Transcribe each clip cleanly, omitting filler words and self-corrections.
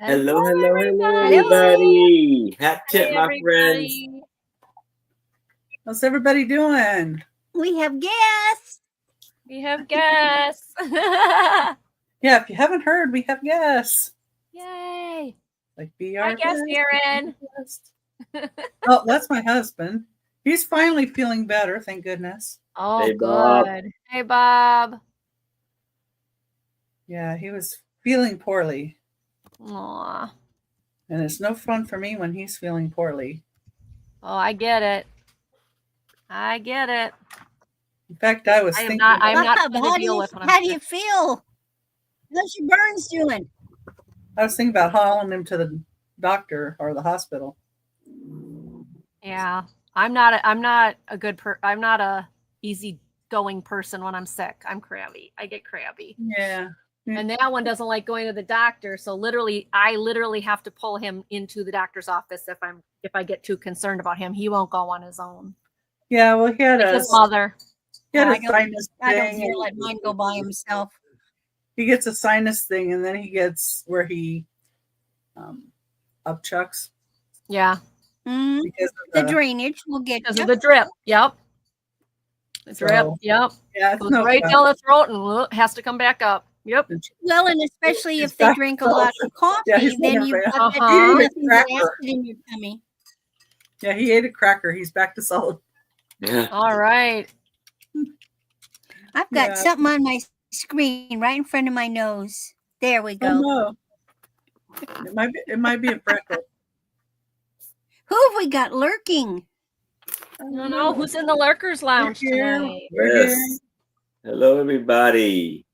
Hello, hello, Hello. everybody. Hat tip, Hey, my friends. everybody. How's everybody doing? We have guests. We have guests. Yeah, if you haven't heard, we have guests. Yay. Like be Hi, our guest Aaron. guest. Oh, that's my husband. He's finally feeling better, thank goodness. Oh, Hey, Bob. good. Hey, Bob. Yeah, he was feeling poorly. Aw. And it's no fun for me when he's feeling poorly. Oh, I get it. I get it. In fact, I was thinking I'm not Bob, going how to deal with when how I'm do you feel? How's your burns doing? I was thinking about hauling him to the doctor or the hospital. Yeah. I'm not a easy going person when I'm sick. I'm crabby. I get crabby. Yeah. And that one doesn't like going to the doctor. So I literally have to pull him into the doctor's office if I get too concerned about him. He won't go on his own. Yeah, well, he had His mother. He had I a sinus don't thing. feel like mine go by himself. He gets a sinus thing, and then he gets where he upchucks. Yeah. Because of the drainage will get because of the drip. Yep. The drip. Yep. Yeah, goes right down the throat and has to come back up. Yep. Well, and especially if they drink a lot of coffee, then you've got that acid in your tummy. Yeah, he ate a cracker. He's back to solid. Yeah. All right. I've got something on my screen right in front of my nose. There we go. Oh, no. It might be a freckle. Who have we got lurking? I don't know who's in the lurkers lounge tonight. Yes. Hello, everybody.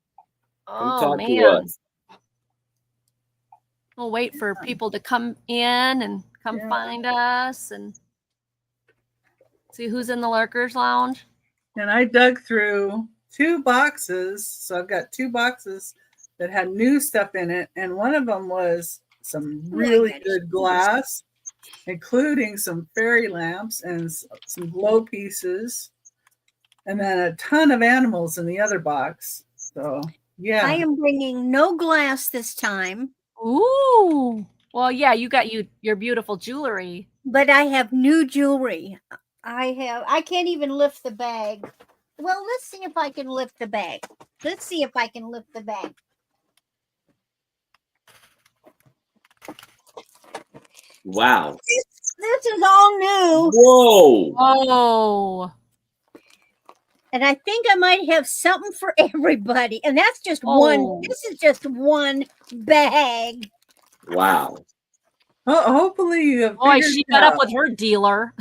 Oh, Come talk man. to us. We'll wait for people to come in and come find us and see who's in the lurkers lounge. And I dug through 2 boxes. So I've got 2 boxes that had new stuff in it. And one of them was some really good glass, including some fairy lamps and some glow pieces. And then a ton of animals in the other box. So, yeah. I am bringing no glass this time. Ooh. Well, yeah, you got your beautiful jewelry. But I have new jewelry. I can't even lift the bag. Well, let's see if I can lift the bag. Wow. This is all new. Whoa. Oh. And I think I might have something for everybody. And that's just one. This is just one bag. Wow. Well, hopefully you have. Boy, she got up with her dealer.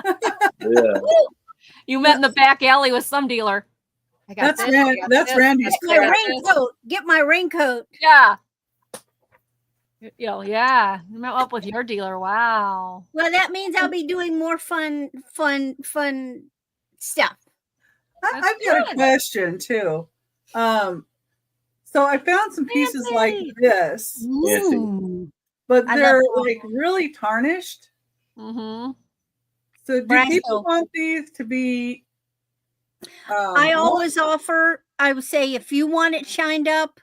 Yeah. You met in the back alley with some dealer. I got that's Randy's. Get my raincoat. Get my raincoat. Yeah. Yeah. You met up with your dealer. Wow. Well, that means I'll be doing more fun stuff. I've got a question too. So I found some pieces like this, but they're like really tarnished. Mm-hmm. So do people want these to be? I always offer. I would say if you want it shined up,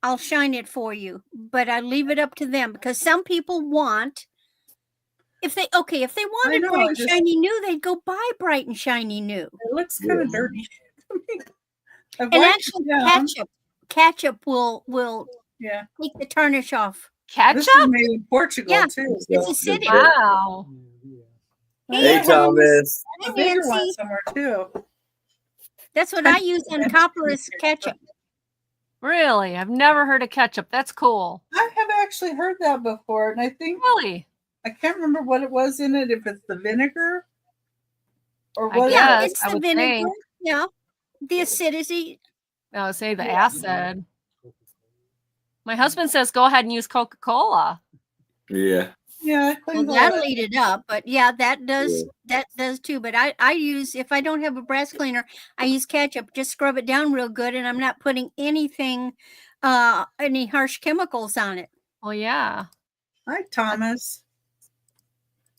I'll shine it for you. But I leave it up to them because some people want. If they wanted bright and shiny new, they'd go buy bright and shiny new. It looks kind of dirty. And actually, ketchup will take the tarnish off. Ketchup? This is made in Portugal too. It's acidic. Wow. Hey, Thomas. I think you want somewhere too. That's what I use on copperless ketchup. Really? I've never heard of ketchup. That's cool. I have actually heard that before, and I think I can't remember what it was in it. If it's the vinegar or what? Yeah, it's the vinegar. Yeah, the acidity. I would say the acid. My husband says go ahead and use Coca-Cola. Yeah. Yeah, well, that'll eat it up, but yeah, that does too. But I use, if I don't have a brass cleaner, I use ketchup. Just scrub it down real good, and I'm not putting anything, any harsh chemicals on it. Oh yeah. Hi, Thomas.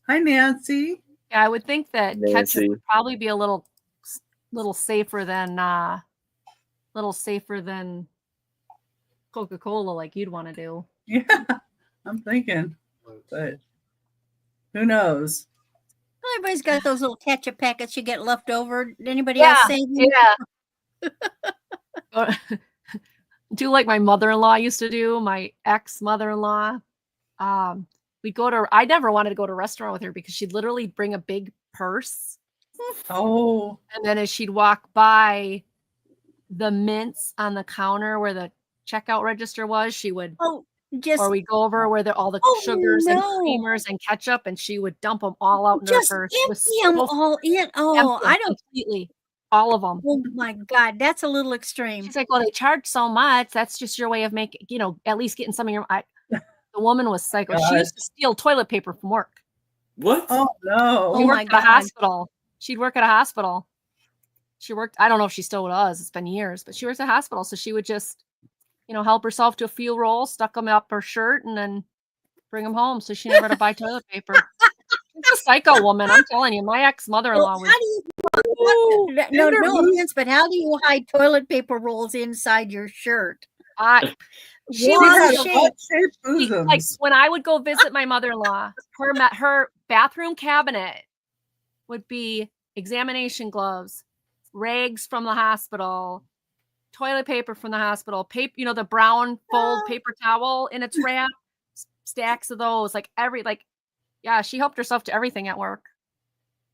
Hi, Nancy. Yeah, I would think that ketchup would probably be a little safer than Coca-Cola, like you'd want to do. Yeah, I'm thinking, but who knows? Well, everybody's got those little ketchup packets you get left over. Did anybody else say? Yeah. Do like my mother-in-law used to do, my ex-mother-in-law. I never wanted to go to a restaurant with her because she'd literally bring a big purse. Oh, And then as she'd walk by the mints on the counter where the checkout register was, she would, Oh, or we'd go over where all the sugars and creamers and ketchup, and she would dump them all out in her just purse. empty them all in. Oh, Empty I 'em don't. completely, all of them. Oh my God, that's a little extreme. She's like, well, they charge so much. That's just your way of making, at least getting some of your. The woman was psycho. She used to steal toilet paper from work. What? oh no! She Oh my worked at a God. hospital. She'd work at a hospital. She worked, I don't know if she still does. It's been years, but she works at a hospital. So she would just, help herself to a few rolls, stuck them up her shirt, and then bring them home. So she never had to buy toilet paper. She's a psycho woman. I'm telling you. My ex-mother-in-law Well, how do you? No offense, but how do you hide toilet paper rolls inside your shirt? She What was shape bosoms? like when I would go visit my mother-in-law, her bathroom cabinet would be examination gloves, rags from the hospital, toilet paper from the hospital, paper, the brown fold paper towel in its wrap, stacks of those, yeah, she helped herself to everything at work.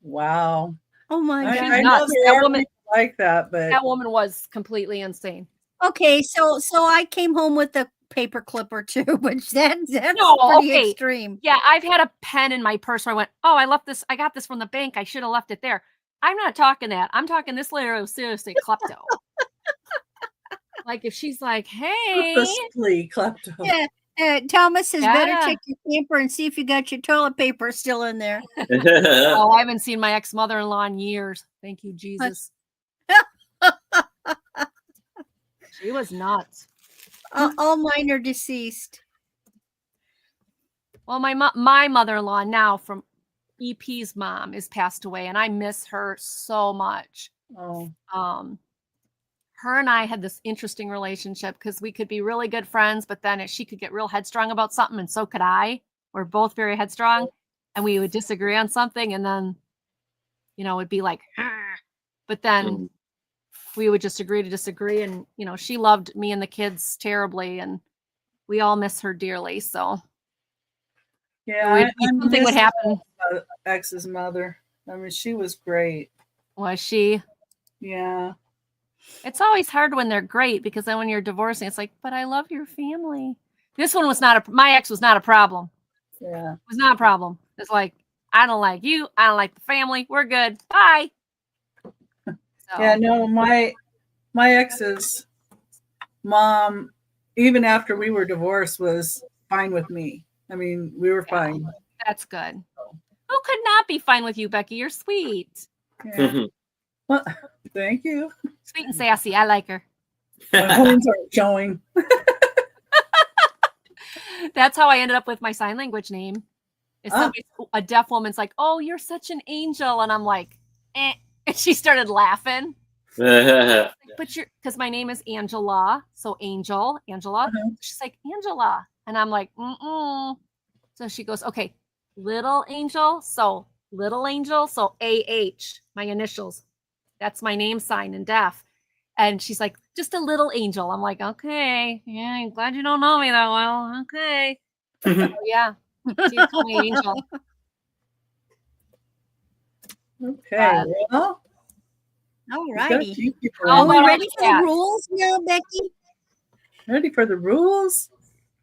Wow. Oh my God. I know there are people like that, but that woman was completely insane. Okay, so I came home with a paper clip or two, but that's pretty extreme. Yeah, I've had a pen in my purse where I went, oh, I got this from the bank. I should have left it there. I'm not talking that. I'm talking this lady was seriously klepto. Like if she's like, hey, purposely klepto. Yeah, Thomas says better check your camper and see if you got your toilet paper still in there. Oh, I haven't seen my ex-mother-in-law in years. Thank you, Jesus. She was nuts. All mine are deceased. Well, my mother-in-law now from EP's mom is passed away, and I miss her so much. Oh. Her and I had this interesting relationship because we could be really good friends, but then she could get real headstrong about something, and so could I. We're both very headstrong, and we would disagree on something, and then, it'd be like, but then we would just agree to disagree, and she loved me and the kids terribly, and we all miss her dearly. So yeah, something would happen. Ex's mother. I mean, she was great. Was she? Yeah. It's always hard when they're great because then when you're divorcing, it's like, but I love your family. This one was my ex was not a problem. Yeah. It was not a problem. It's like, I don't like you. I don't like the family. We're good. Bye. So. Yeah, no, my ex's mom, even after we were divorced, was fine with me. I mean, we were fine. That's good. Who could not be fine with you, Becky? You're sweet. Yeah. Well, thank you. Sweet and sassy. I like her. My horns aren't showing. That's how I ended up with my sign language name. A deaf woman's like, oh, you're such an angel. And I'm like, eh. And she started laughing. But because my name is Angela. So Angela. She's like, Angela. And I'm like, So she goes, okay, little angel. So AH, my initials. That's my name sign in deaf. And she's like, just a little angel. I'm like, okay. Yeah, I'm glad you don't know me that well. Okay. So, yeah. She called me Angel. Okay. Well, all righty. Are we ready for the rules now, Becky? Ready for the rules?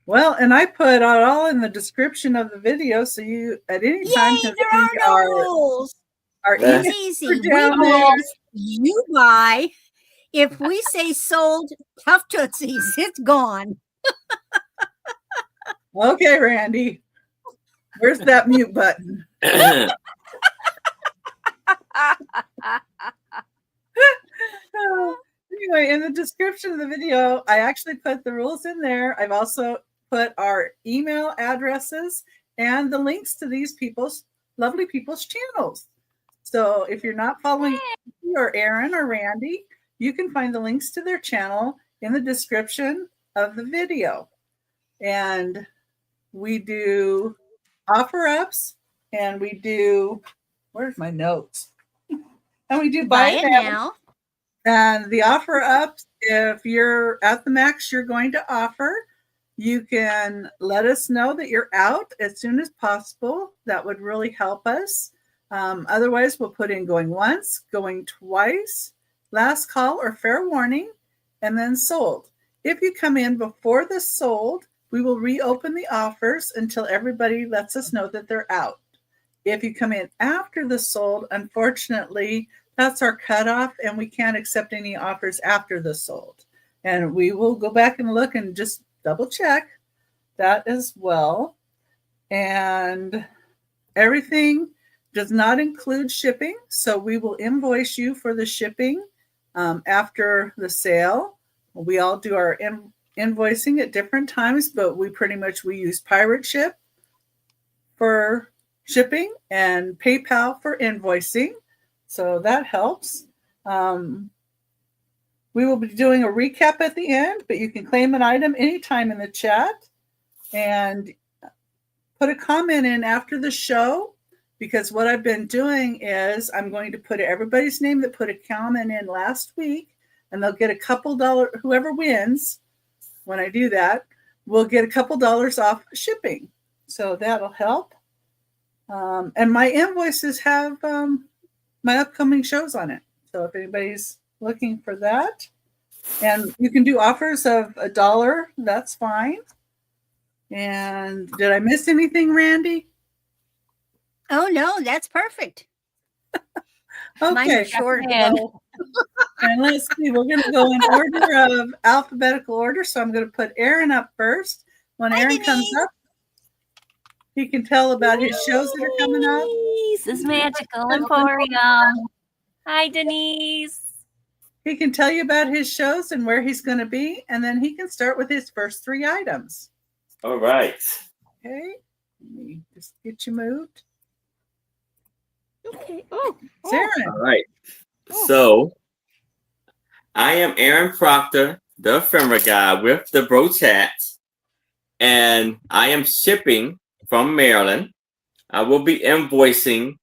Well, and I put it all in the description of the video, so you at any time can see our rules. It's easy. We will, you buy. If we say sold Tough Tootsies, it's gone. Okay, Randy. Where's that mute button? Anyway, in the description of the video, I actually put the rules in there. I've also put our email addresses and the links to these lovely people's channels. So if you're not following me or Aaron or Randy, you can find the links to their channel in the description of the video. and we do offer ups, and we do, where's my notes? And we do buy Buy it it now. now. And the offer ups, if you're at the max you're going to offer, you can let us know that you're out as soon as possible. That would really help us. Otherwise, we'll put in going once, going twice, last call or fair warning, and then sold. If you come in before the sold, we will reopen the offers until everybody lets us know that they're out. If you come in after the sold, unfortunately, that's our cutoff, and we can't accept any offers after the sold. And we will go back and look and just double check that as well. And everything does not include shipping, so we will invoice you for the shipping after the sale. We all do our invoicing at different times, but we use Pirate Ship for shipping and PayPal for invoicing. So that helps. We will be doing a recap at the end, but you can claim an item anytime in the chat and put a comment in after the show, because what I've been doing is I'm going to put everybody's name that put a comment in last week, and they'll get a couple dollars. Whoever wins, when I do that, will get a couple dollars off shipping. So that'll help. And my invoices have my upcoming shows on it. So if anybody's looking for that, and you can do offers of $1, that's fine. And did I miss anything, Randy? Oh no, that's perfect. Mine Okay. was short. Man. And let's see, we're going to go in order of alphabetical order. So I'm going to put Aaron up first. When Hi, Aaron comes Denise. up, he can tell about his shows that are coming up. Denise is Magical Emporium. Hi, Denise. He can tell you about his shows and where he's going to be, and then he can start with his first 3 items. All right. Okay, let me just get you moved. Okay. Sarah. All right. So I am Aaron Proctor, the ephemera guy with the Bro Chat, and I am shipping from Maryland. I will be invoicing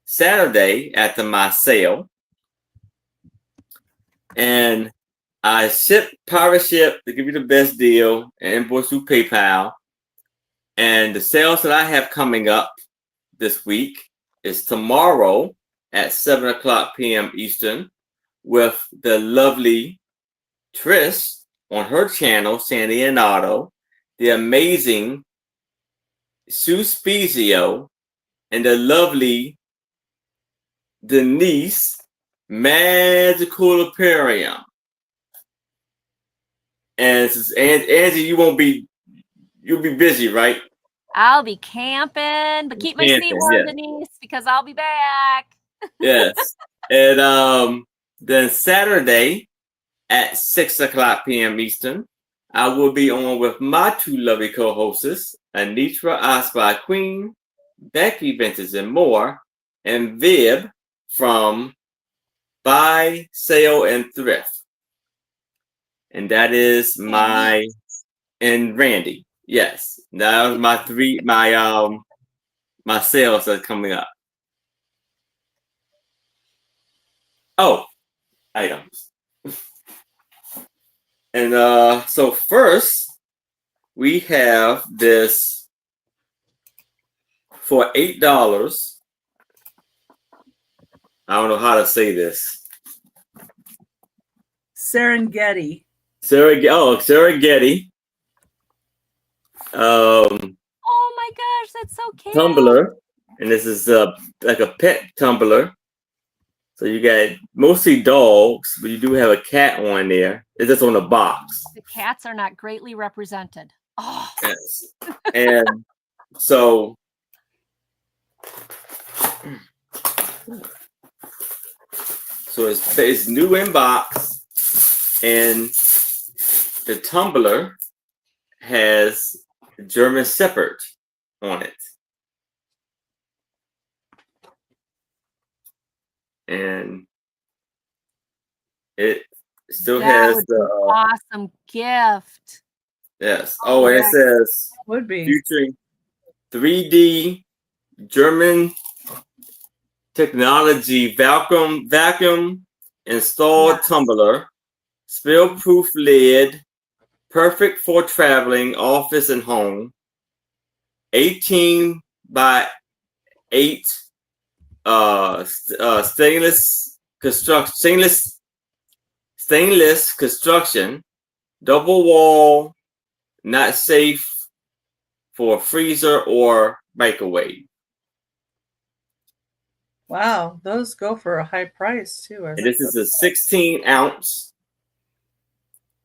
Saturday after my sale. And I ship Pirate Ship to give you the best deal and invoice through PayPal. And the sales that I have coming up this week is tomorrow at 7:00 p.m. Eastern with the lovely Trish on her channel, Sandy and Otto, the amazing Sue Spezio, and the lovely Denise Magical Emporium. And Angie, you'll be busy, right? I'll be camping, but keep my seat Camping, warm, yeah. Denise, because I'll be back. Yes. And then Saturday at 6:00 p.m. Eastern, I will be on with my 2 lovely co-hosts, Anitra I Spy Queen, Becky Vintage and More, and Viv from Buy, Sale, and Thrift. And that is my, and Randy. Yes. That was my 3, my sales that are coming up. Oh, items. And so first we have this for $8. I don't know how to say this. Serengeti. Serengeti. Oh my gosh, that's so cute. Tumbler. And this is like a pet tumbler. So you got mostly dogs, but you do have a cat on there. It's just on the box. The cats are not greatly represented. Oh, Yes. And so it's new in box, and the tumbler has German Shepherd on it. And it still that has would be an awesome gift. Yes. Oh, and it says Would be. featuring 3D German technology vacuum installed tumbler, spill-proof lid, perfect for traveling, office, and home. 18 by 8 stainless construction, double wall, not safe for freezer or microwave. Wow, those go for a high price too. And this is a 16-ounce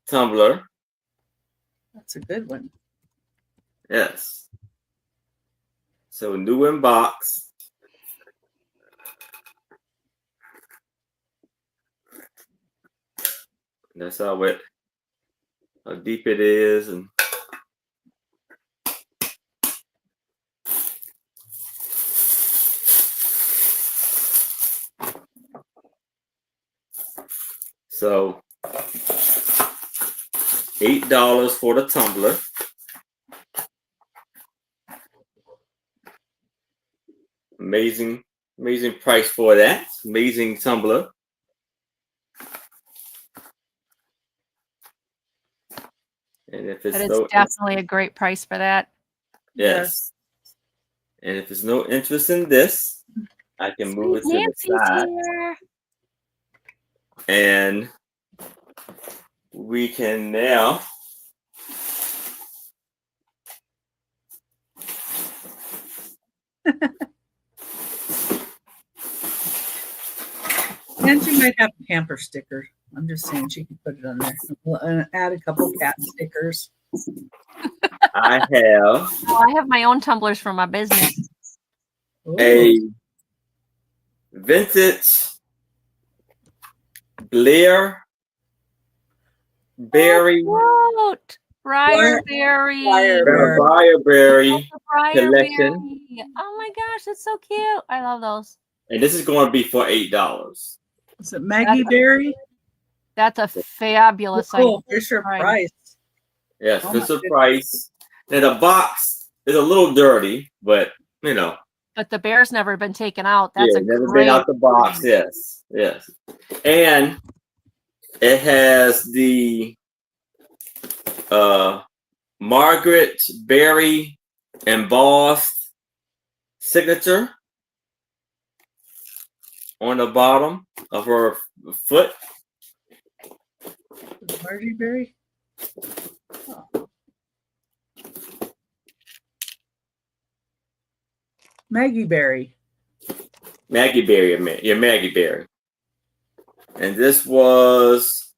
tumbler. That's a good one. Yes. So new in box. That's how deep it is, and so $8 for the tumbler. Amazing price for that. Amazing tumbler. And if it's definitely a great price for that. Yes. And if there's no interest in this, I can move it to the side. Here. And we can now Angie might have a camper sticker. I'm just saying she can put it on there. And add a couple cat stickers. I have my own tumblers for my business. a vintage Blair Berry Briarberry collection. Oh my gosh, that's so cute. I love those. And this is going to be for $8. Is it Maggie Berry? That's a fabulous cool. Fisher Price. Yes, Fisher Price. And the box is a little dirty, but you know. But the bear's never been taken out. That's never been out the box. Yes. And it has the Margaret Berry embossed signature on the bottom of her foot. Margie Berry? Oh. Maggie Berry. Maggie Berry. And this was,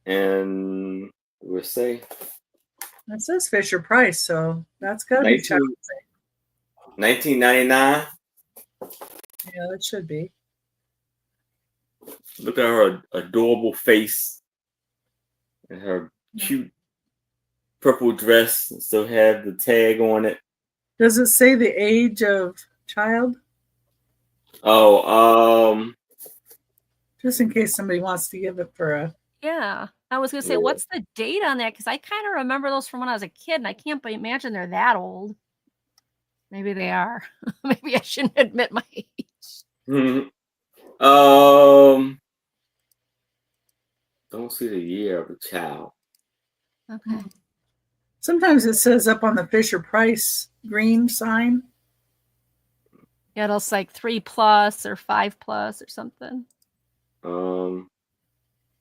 and we'll say, that says Fisher Price, so that's got to be $19.99. Yeah, that should be. Look at her adorable face and her cute purple dress. Still have the tag on it. Does it say the age of child? Oh, just in case somebody wants to give it for a. Yeah, I was gonna say, what's the date on that? Because I kind of remember those from when I was a kid, and I can't imagine they're that old. Maybe they are. Maybe I shouldn't admit my age. Mm-hmm. Don't see the year of the child. Okay. Sometimes it says up on the Fisher Price green sign. Yeah, it'll like 3+ or 5+ or something.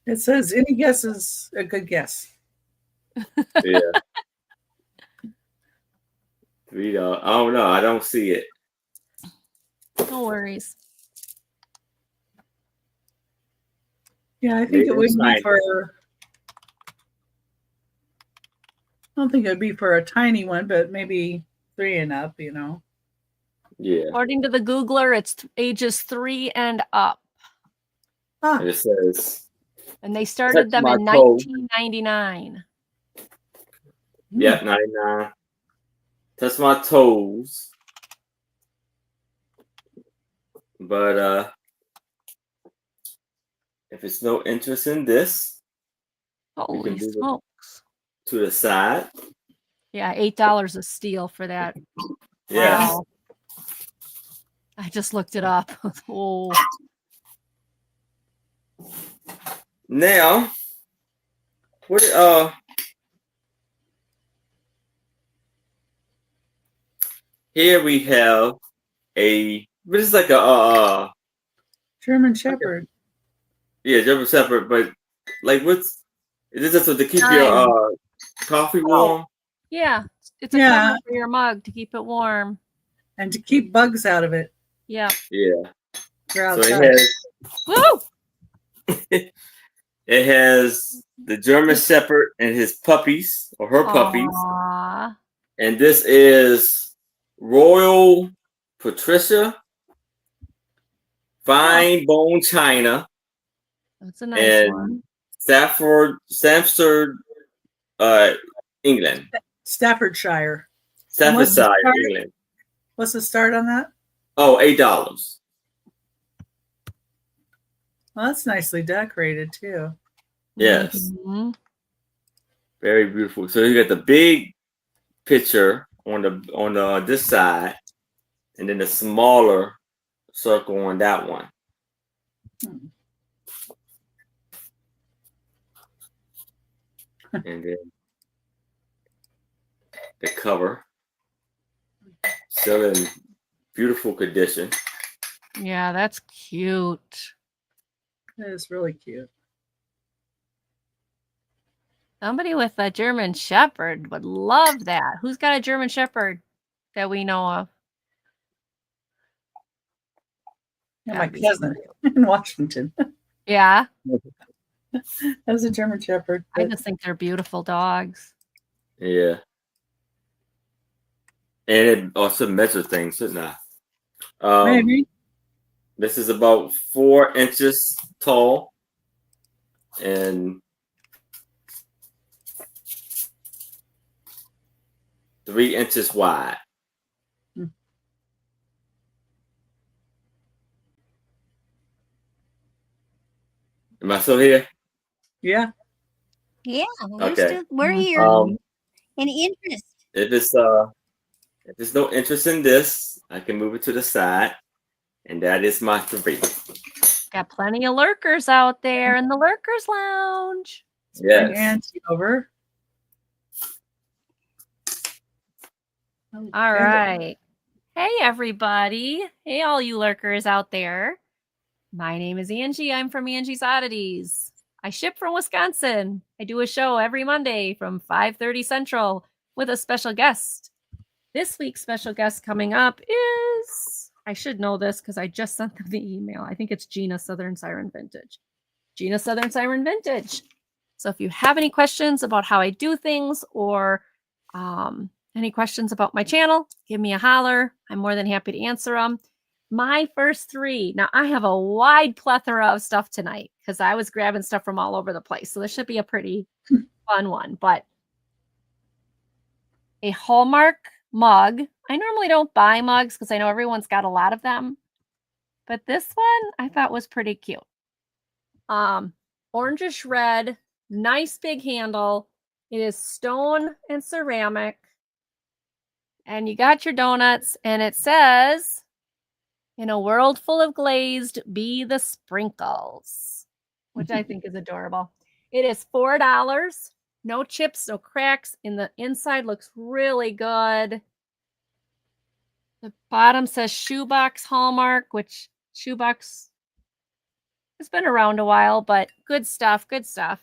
It says any guess is a good guess. Yeah. $3. Oh no, I don't see it. No worries. Yeah, I think it would be for. I don't think it would be for a tiny one, but maybe 3 and up, you know. Yeah. According to the Googler, it's ages 3 and up. And it says. And they started them in 1999. Yep, 99. Touch my toes. But if it's no interest in this, holy smokes. to the side. Yeah, $8 a steal for that. Yes. Wow. I just looked it up. Oh. Now, what here we have this is like a German Shepherd. yeah, German Shepherd, but like is this just to keep your coffee warm? Yeah, it's a cover for your mug to keep it warm. And to keep bugs out of it. Yeah. Yeah. So it has Woo! It has the German Shepherd and his puppies or her puppies. Aww. And this is Royal Patricia Fine Bone China. That's a nice one. Stamford, England. Staffordshire, England. What's the start on that? Oh, $8. Well, that's nicely decorated too. Yes. Mm-hmm. Very beautiful. So you got the big picture on this side, and then the smaller circle on that one. And then the cover, still in beautiful condition. Yeah, that's cute. That is really cute. Somebody with a German Shepherd would love that. Who's got a German Shepherd that we know of? My cousin in Washington. Yeah. That's a German Shepherd. I just think they're beautiful dogs. Yeah. And it also measures things, shouldn't I? Maybe. This is about 4 inches tall and 3 inches wide. Am I still here? Yeah. Yeah. Okay. We're here. Any interest? If there's no interest in this, I can move it to the side. And that is my 3. Got plenty of lurkers out there in the Lurkers Lounge. Yes. Bring Angie over. All right. Hey, everybody. Hey, all you lurkers out there. My name is Angie. I'm from Angie's Oddities. I ship from Wisconsin. I do a show every Monday from 5:30 Central with a special guest. This week's special guest coming up is, I should know this because I just sent them the email. I think it's Gina Southern Siren Vintage. Gina Southern Siren Vintage. So if you have any questions about how I do things or any questions about my channel, give me a holler. I'm more than happy to answer them. My first 3. Now, I have a wide plethora of stuff tonight because I was grabbing stuff from all over the place. So this should be a pretty fun one. But a Hallmark mug. I normally don't buy mugs because I know everyone's got a lot of them. But this one I thought was pretty cute. Orangish red, nice big handle. It is stone and ceramic. And you got your donuts, and it says, "In a world full of glazed, be the sprinkles," which I think is adorable. It is $4. No chips, no cracks. In the inside looks really good. The bottom says Shoebox Hallmark, which Shoebox has been around a while, but good stuff, good stuff.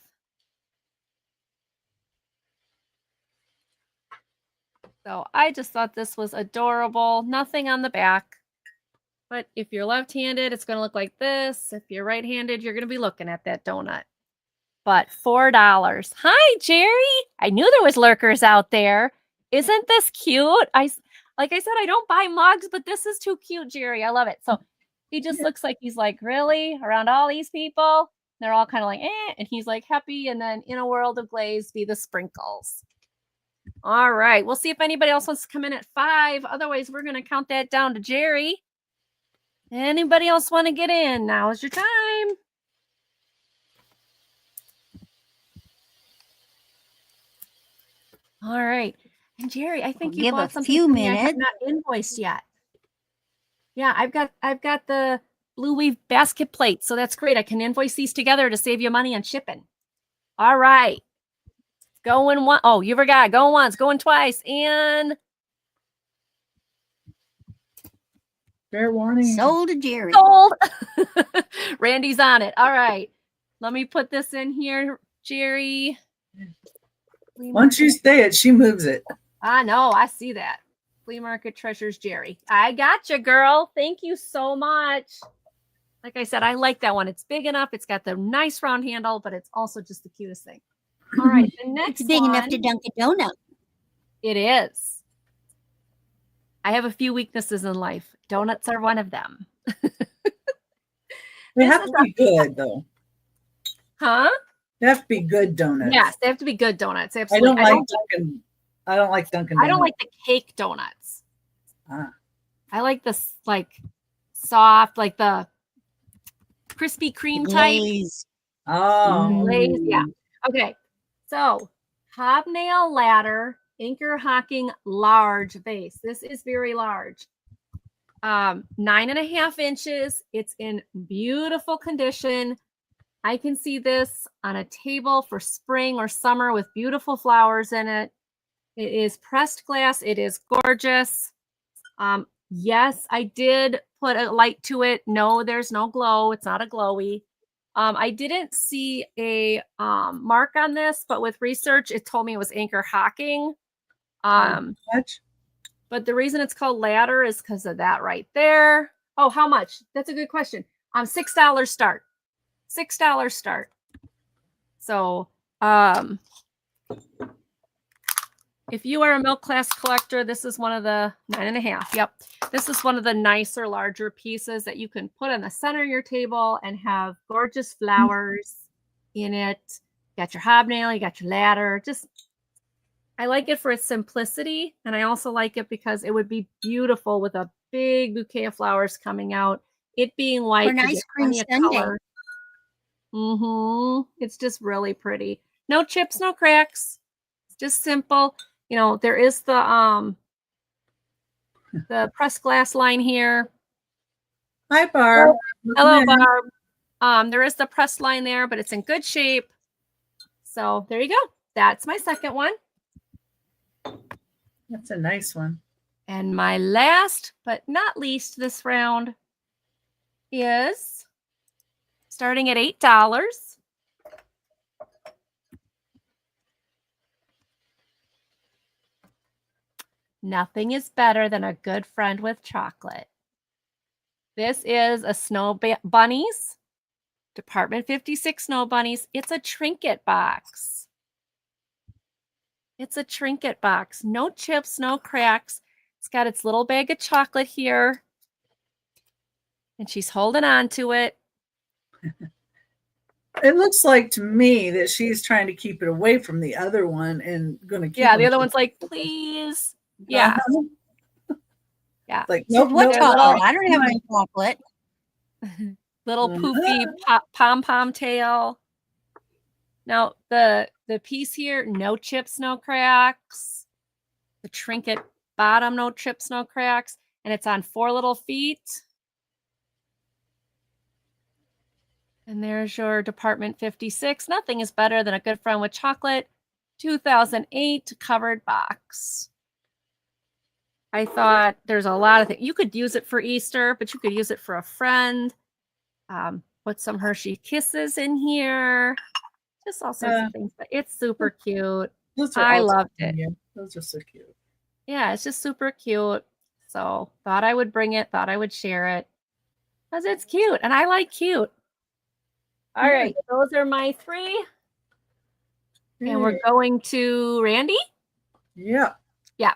So I just thought this was adorable. Nothing on the back. But if you're left-handed, it's going to look like this. If you're right-handed, you're going to be looking at that donut. But $4. Hi, Jerry. I knew there was lurkers out there. Isn't this cute? Like I said, I don't buy mugs, but this is too cute, Jerry. I love it. So he just looks like he's like, really? Around all these people? They're all kind of like, eh. And he's like, happy. And then in a world of glaze, be the sprinkles. All right. We'll see if anybody else wants to come in at 5. Otherwise, we're going to count that down to Jerry. Anybody else want to get in? Now is your time. All right. And Jerry, I think you Give bought a something few for me I have minutes. not invoiced yet. Yeah, I've got the Blue Weave basket plate, so that's great. I can invoice these together to save you money on shipping. All right. Going one. Oh, you forgot. Going once, going twice, and Fair warning. Sold to Jerry. sold. Randy's on it. All right. Let me put this in here, Jerry. Once you say it, she moves it. I know. I see that. Flea Market Treasures, Jerry. I got you, girl. Thank you so much. Like I said, I like that one. It's big enough. It's got the nice round handle, but it's also just the cutest thing. All right. The next It's big one, enough to dunk a donut. it is. I have a few weaknesses in life. Donuts are one of them. They have to be good, though. Huh? They have to be good donuts. Yes, they have to be good donuts. I Absolutely. don't like Dunkin'. I don't like Dunkin' Donuts. I don't like the cake donuts. Ah. I like this like soft, like the Krispy Kreme type. Glaze. Oh. Glaze, yeah. Okay. So hobnail ladder, anchor hocking large vase. This is very large. 9.5 inches. It's in beautiful condition. I can see this on a table for spring or summer with beautiful flowers in it. It is pressed glass. It is gorgeous. Yes, I did put a light to it. No, there's no glow. It's not a glowy. I didn't see a mark on this, but with research, it told me it was anchor hocking. Much? But the reason it's called ladder is because of that right there. Oh, how much? That's a good question. $6 start. $6 start. So, if you are a milk class collector, this is one of the 9.5. Yep. This is one of the nicer, larger pieces that you can put in the center of your table and have gorgeous flowers in it. You got your hobnail, you got your ladder. Just, I like it for its simplicity. And I also like it because it would be beautiful with a big bouquet of flowers coming out. It being white. For an ice cream sundae. It's just really pretty. No chips, no cracks. It's just simple. You know, there is the pressed glass line here. Hi, Barb. Hello, Barb. There is the pressed line there, but it's in good shape. So there you go. That's my second one. That's a nice one. And my last but not least this round is starting at $8. Nothing is better than a good friend with chocolate. This is a Snow Bunnies, Department 56 Snow Bunnies. It's a trinket box. It's a trinket box. No chips, no cracks. It's got its little bag of chocolate here. And she's holding on to it. It looks like to me that she's trying to keep it away from the other one and going to keep Yeah, the them other one's like, please. Yeah. Yeah. Like, So nope, what nope, chocolate? nope. I don't have any chocolate. Little poofy pom-pom tail. Now, the piece here, no chips, no cracks. The trinket bottom, no chips, no cracks. And it's on 4 little feet. And there's your Department 56. Nothing is better than a good friend with chocolate. 2008 covered box. I thought there's a lot of things. You could use it for Easter, but you could use it for a friend. Put some Hershey Kisses in here. Just all sorts of things. But it's super cute. I loved it. Those are so cute. Yeah, it's just super cute. So thought I would bring it. Thought I would share it. Because it's cute. And I like cute. All right. Those are my 3. And we're going to Randy? Yeah. Yeah.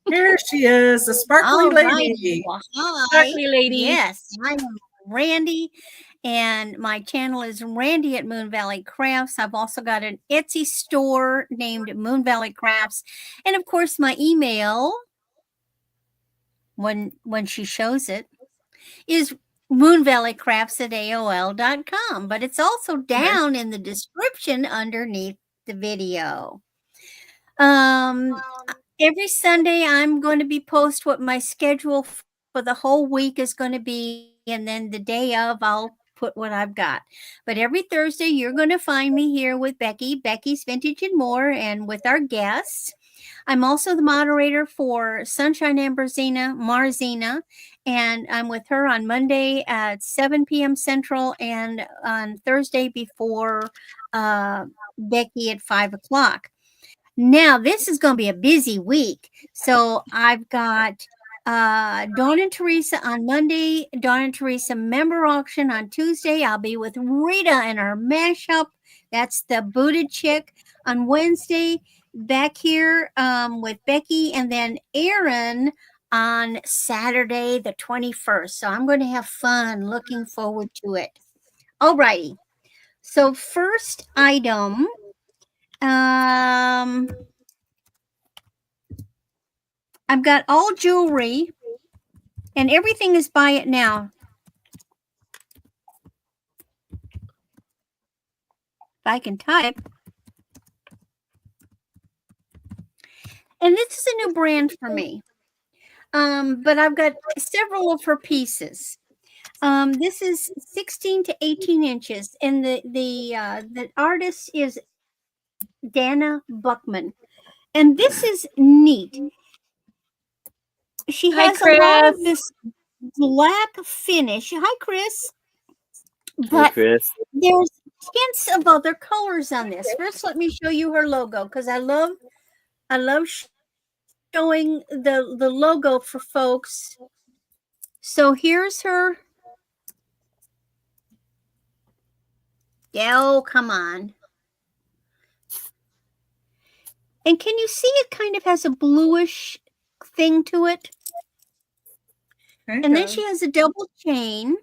Here she is, the sparkly lady. Well, hi. Sparkly lady. Yes, I'm Randy, and my channel is Randy at Moon Valley Crafts. I've also got an Etsy store named Moon Valley Crafts, and of course, my email, when she shows it, is moonvalleycrafts@aol.com. But it's also down in the description underneath the video. Every Sunday I'm going to be post what my schedule for the whole week is going to be, and then the day of I'll put what I've got. But every Thursday you're going to find me here with Becky's Vintage and More, and with our guests. I'm also the moderator for Sunshine Amberzina Marzina, and I'm with her on Monday at 7 p.m. Central and on Thursday before Becky at 5 o'clock. Now, this is going to be a busy week. So I've got Dawn and Teresa on Monday, Dawn and Teresa member auction on Tuesday. I'll be with Rita and her mashup. That's the booted chick. On Wednesday, back here with Becky, and then Aaron on Saturday, the 21st. So I'm going to have fun. Looking forward to it. All righty. So first item. I've got all jewelry, and everything is buy it now. If I can type. And this is a new brand for me. But I've got several of her pieces. This is 16 to 18 inches, and the artist is Dana Buckman. And this is neat. She has a lot of this black finish. Hi, Chris. But Hey, Chris. there's hints of other colors on this. First, let me show you her logo, because I love showing the logo for folks. So here's her. Oh, come on. And can you see it kind of has a bluish thing to it? And then she has a double chain.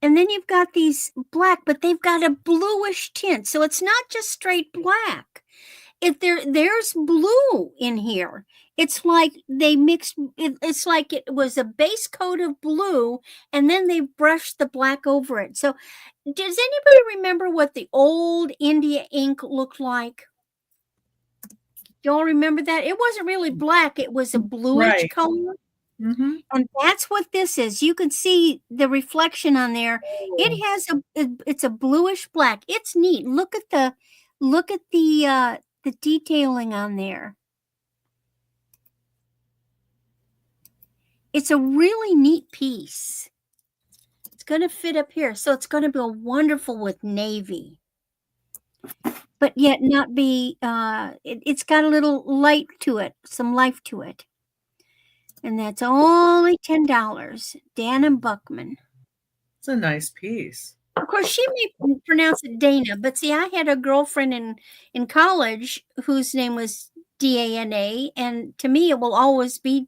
And then you've got these black, but they've got a bluish tint. So it's not just straight black. If there's blue in here. It's like they mixed, it's like it was a base coat of blue, and then they brushed the black over it. So does anybody remember what the old India ink looked like? Y'all remember that? It wasn't really black. It was a bluish color. Mm-hmm. And that's what this is. You can see the reflection on there. It has it's a bluish black. It's neat. Look at the detailing on there. It's a really neat piece. It's going to fit up here. So it's going to be wonderful with navy. But yet not be, it's got a little light to it, some life to it. And that's only $10. Dana Buckman. It's a nice piece. Of course, she may pronounce it Dana, but see, I had a girlfriend in college whose name was Dana, and to me, it will always be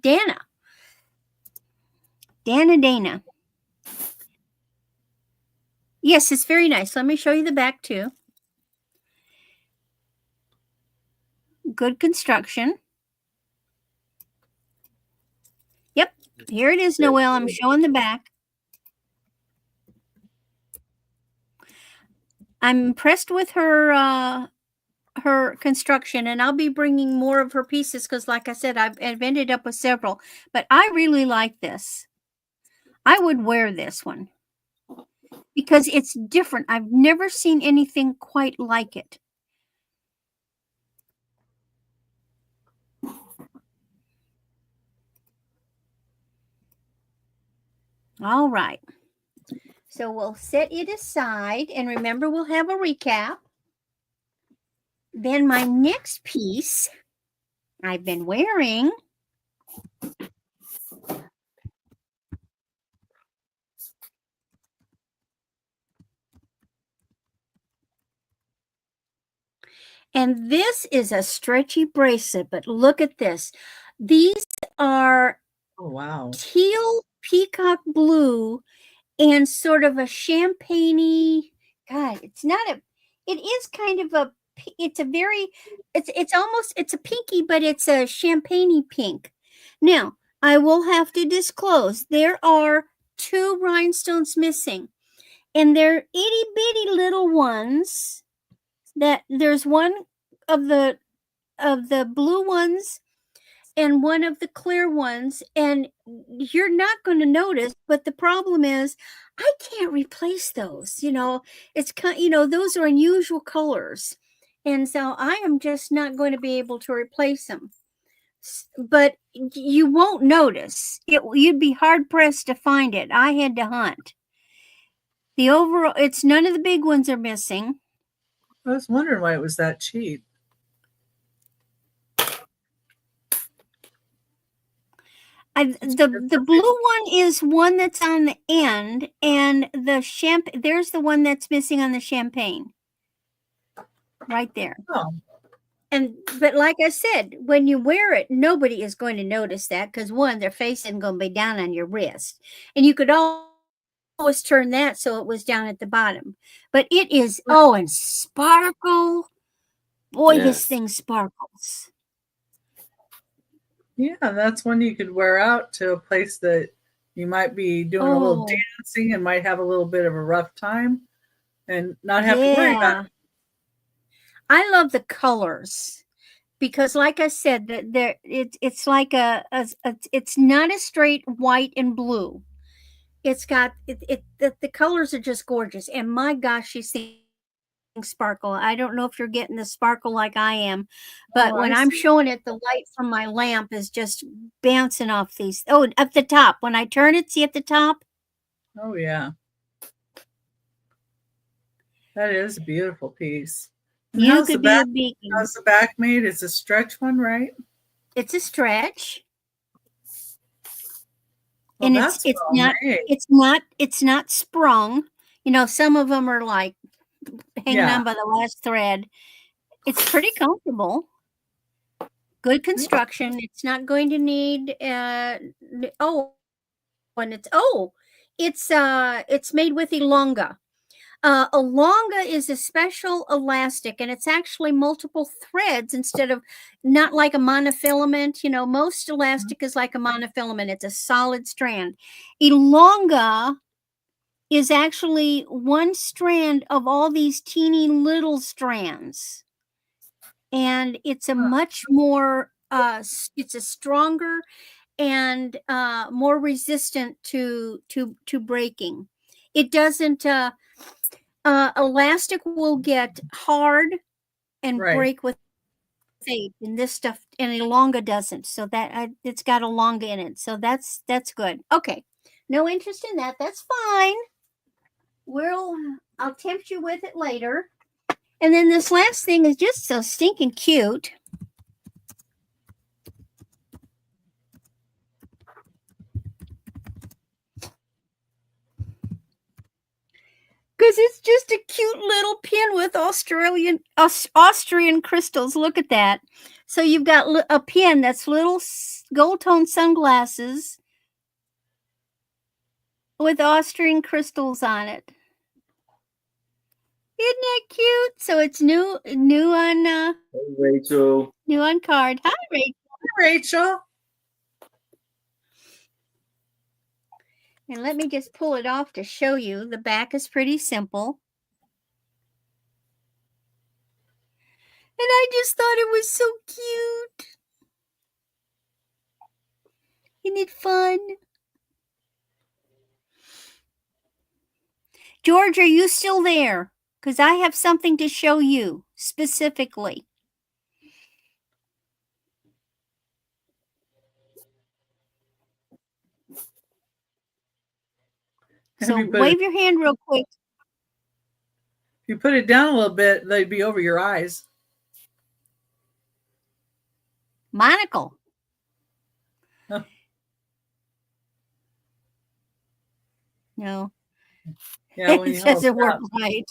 Dana. Dana. Yes, it's very nice. Let me show you the back too. Good construction. Yep, here it is, Noelle. I'm showing the back. I'm impressed with her construction, and I'll be bringing more of her pieces because, like I said, I've ended up with several. But I really like this. I would wear this one because it's different. I've never seen anything quite like it. All right. So we'll set it aside, and remember, we'll have a recap. Then my next piece I've been wearing and this is a stretchy bracelet, but look at this. These are teal peacock blue and sort of a champagne-y. God, it's not a, it is kind of a, it's a very, it's almost, it's a pinky, but it's a champagne-y pink. Now, I will have to disclose, there are 2 rhinestones missing, and they're itty bitty little ones that there's one the blue ones and one of the clear ones, and you're not going to notice. But the problem is, I can't replace those. It's those are unusual colors, and so I am just not going to be able to replace them. But you won't notice it. You'd be hard pressed to find it. I had to hunt. The overall, it's none of the big ones are missing. I was wondering why it was that cheap. The blue one is one that's on the end, and there's the one that's missing on the champagne. Right there. Oh. But like I said, when you wear it, nobody is going to notice that because one, their face isn't going to be down on your wrist. And you could always turn that so it was down at the bottom. But it is, and sparkle. Boy, Yes. this thing sparkles. Yeah, that's one you could wear out to a place that you might be doing a little dancing and might have a little bit of a rough time and not have to worry about it. I love the colors because, like I said, it's like it's not a straight white and blue. It's got the colors are just gorgeous, and my gosh, these things sparkle. I don't know if you're getting the sparkle like I am, but when I'm showing it, the light from my lamp is just bouncing off these. Oh, at the top. When I turn it, see at the top? Oh, yeah. That is a beautiful piece. And You could be a beacon. How's the back made? It's a stretch one, right? It's a stretch. Well, And that's it's not sprung. Some of them are like hanging on by the last thread. It's pretty comfortable. Good construction. It's not going to need it's made with Elonga. Elonga is a special elastic, and it's actually multiple threads instead of not like a monofilament. Most elastic is like a monofilament. It's a solid strand. Elonga is actually one strand of all these teeny little strands. And it's a much more, it's a stronger and more resistant to breaking. It doesn't, elastic will get hard and break with tape, and this stuff, and Elonga doesn't. So that it's got Elonga in it. So that's good. Okay. No interest in that. That's fine. I'll tempt you with it later. And then this last thing is just so stinking cute. Because it's just a cute little pin with Austrian crystals. Look at that. So you've got a pin that's little gold tone sunglasses with Austrian crystals on it. Isn't that cute? So it's new on Hey, Rachel. New on card. Hi, Rachel. Hi, Rachel. And let me just pull it off to show you. The back is pretty simple. And I just thought it was so cute. Isn't it fun? George, are you still there? Because I have something to show you specifically. So wave your hand real quick. If you put it down a little bit, they'd be over your eyes. Monocle. Huh. No. Yeah, it doesn't work right.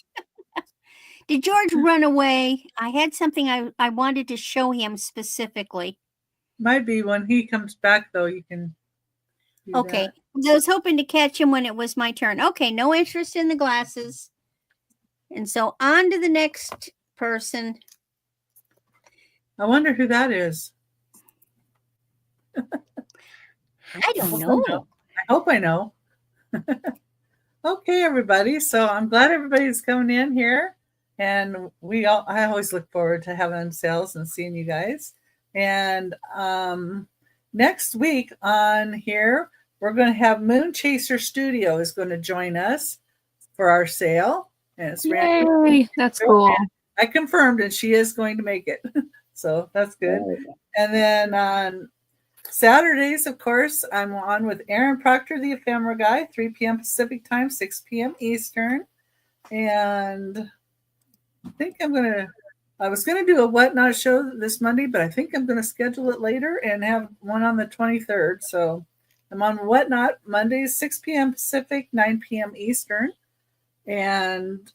Did George run away? I had something I wanted to show him specifically. Might be when he comes back, though, you can do Okay. that. I was hoping to catch him when it was my turn. Okay, no interest in the glasses. And so on to the next person. I wonder who that is. I don't know. I hope I know. Okay, everybody. So I'm glad everybody's coming in here. And I always look forward to having sales and seeing you guys. And next week on here, we're going to have Moon Chaser Studio is going to join us for our sale. And it's Yay, that's cool. I confirmed, and she is going to make it. So that's good. And then on Saturdays, of course, I'm on with Aaron Proctor, the ephemera guy, 3 p.m. Pacific time, 6 p.m. Eastern. And I think I was going to do a Whatnot show this Monday, but I think I'm going to schedule it later and have one on the 23rd. So I'm on Whatnot Mondays, 6 p.m. Pacific, 9 p.m. Eastern. And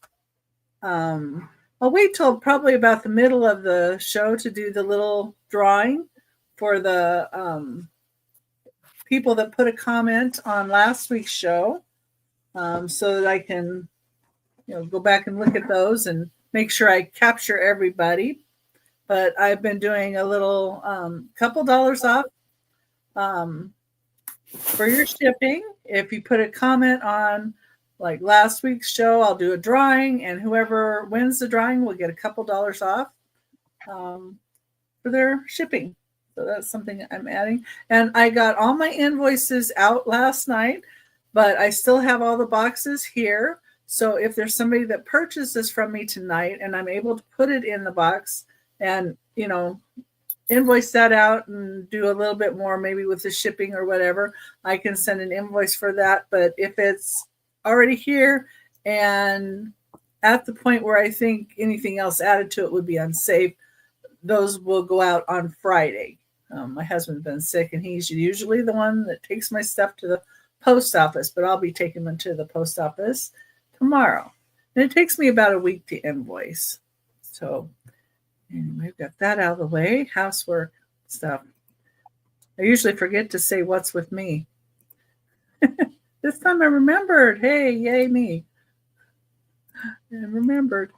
I'll wait till probably about the middle of the show to do the little drawing for the people that put a comment on last week's show, so that I can, go back and look at those and make sure I capture everybody. But I've been doing a little couple dollars off for your shipping. If you put a comment on like last week's show, I'll do a drawing, and whoever wins the drawing will get a couple dollars off for their shipping. So that's something I'm adding. And I got all my invoices out last night, but I still have all the boxes here. So if there's somebody that purchases from me tonight and I'm able to put it in the box and, invoice that out and do a little bit more, maybe with the shipping or whatever, I can send an invoice for that. But if it's already here and at the point where I think anything else added to it would be unsafe, those will go out on Friday. My husband's been sick, and he's usually the one that takes my stuff to the post office, but I'll be taking them to the post office tomorrow. And it takes me about a week to invoice. So anyway, we've got that out of the way. Housework stuff. I usually forget to say what's with me. This time I remembered. Hey, yay me. I remembered.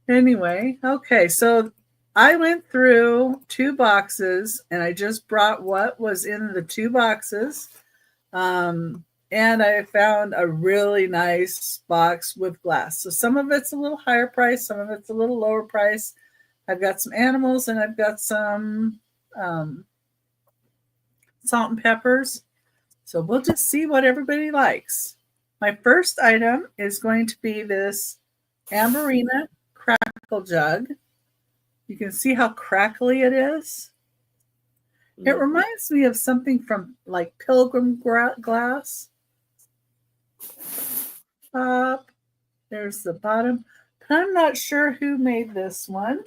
Anyway, okay, so I went through 2 boxes, and I just brought what was in the 2 boxes. And I found a really nice box with glass. So some of it's a little higher price, some of it's a little lower price. I've got some animals, and I've got some salt and peppers. So we'll just see what everybody likes. My first item is going to be this Amberina crackle jug. You can see how crackly it is. It reminds me of something from like Pilgrim glass. There's the bottom. But I'm not sure who made this one.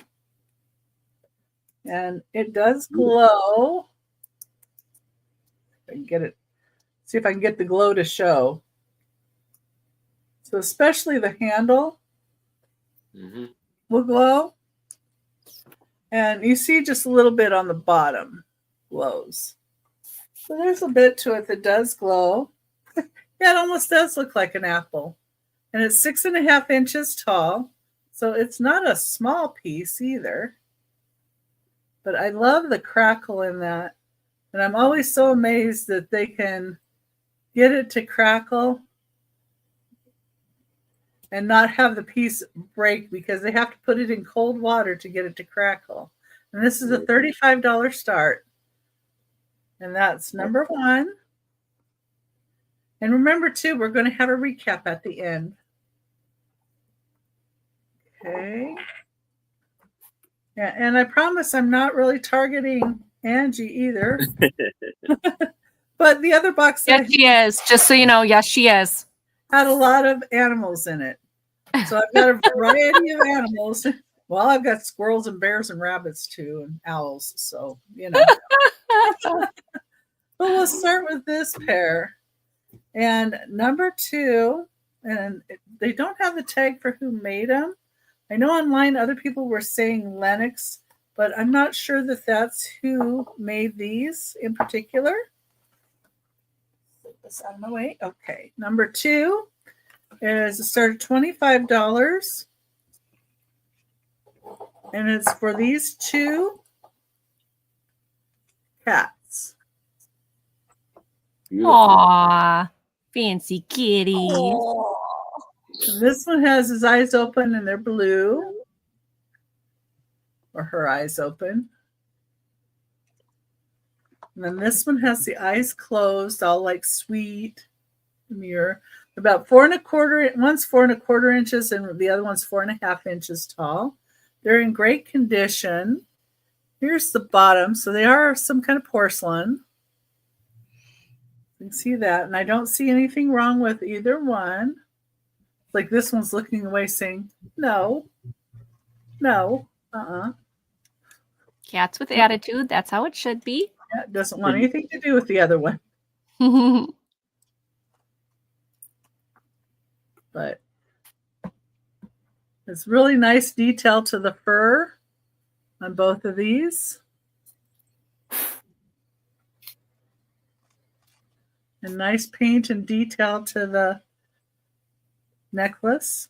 And it does glow. If I can get it. See if I can get the glow to show. So especially the handle will glow. And you see just a little bit on the bottom glows. So there's a bit to it that does glow. Yeah, it almost does look like an apple. And it's 6.5 inches tall. So it's not a small piece either. But I love the crackle in that. And I'm always so amazed that they can get it to crackle and not have the piece break, because they have to put it in cold water to get it to crackle. And this is a $35 start. And that's number 1. And remember, too, we're going to have a recap at the end. Okay. Yeah, and I promise I'm not really targeting Angie either. But the other box, yes, she is. Just so you know, yes, she is. Had a lot of animals in it. So I've got a variety of animals. Well, I've got squirrels and bears and rabbits too, and owls. So, But we'll start with this pair. And number 2, and they don't have the tag for who made them. I know online other people were saying Lennox, but I'm not sure that that's who made these in particular. Put this out of my way. Okay, number 2 is a start of $25. And it's for these 2 cats. Aww, fancy kitty. And this one has his eyes open and they're blue. or her eyes open. And then this one has the eyes closed, all like sweet. Mirror. About 4¼ one's 4¼ inches and the other one's 4½ inches tall. They're in great condition. Here's the bottom. So they are some kind of porcelain. You can see that. And I don't see anything wrong with either one. Like this one's looking away saying, no, Cats with attitude. That's how it should be. Yeah, it doesn't want anything to do with the other one. But it's really nice detail to the fur on both of these. And nice paint and detail to the necklace.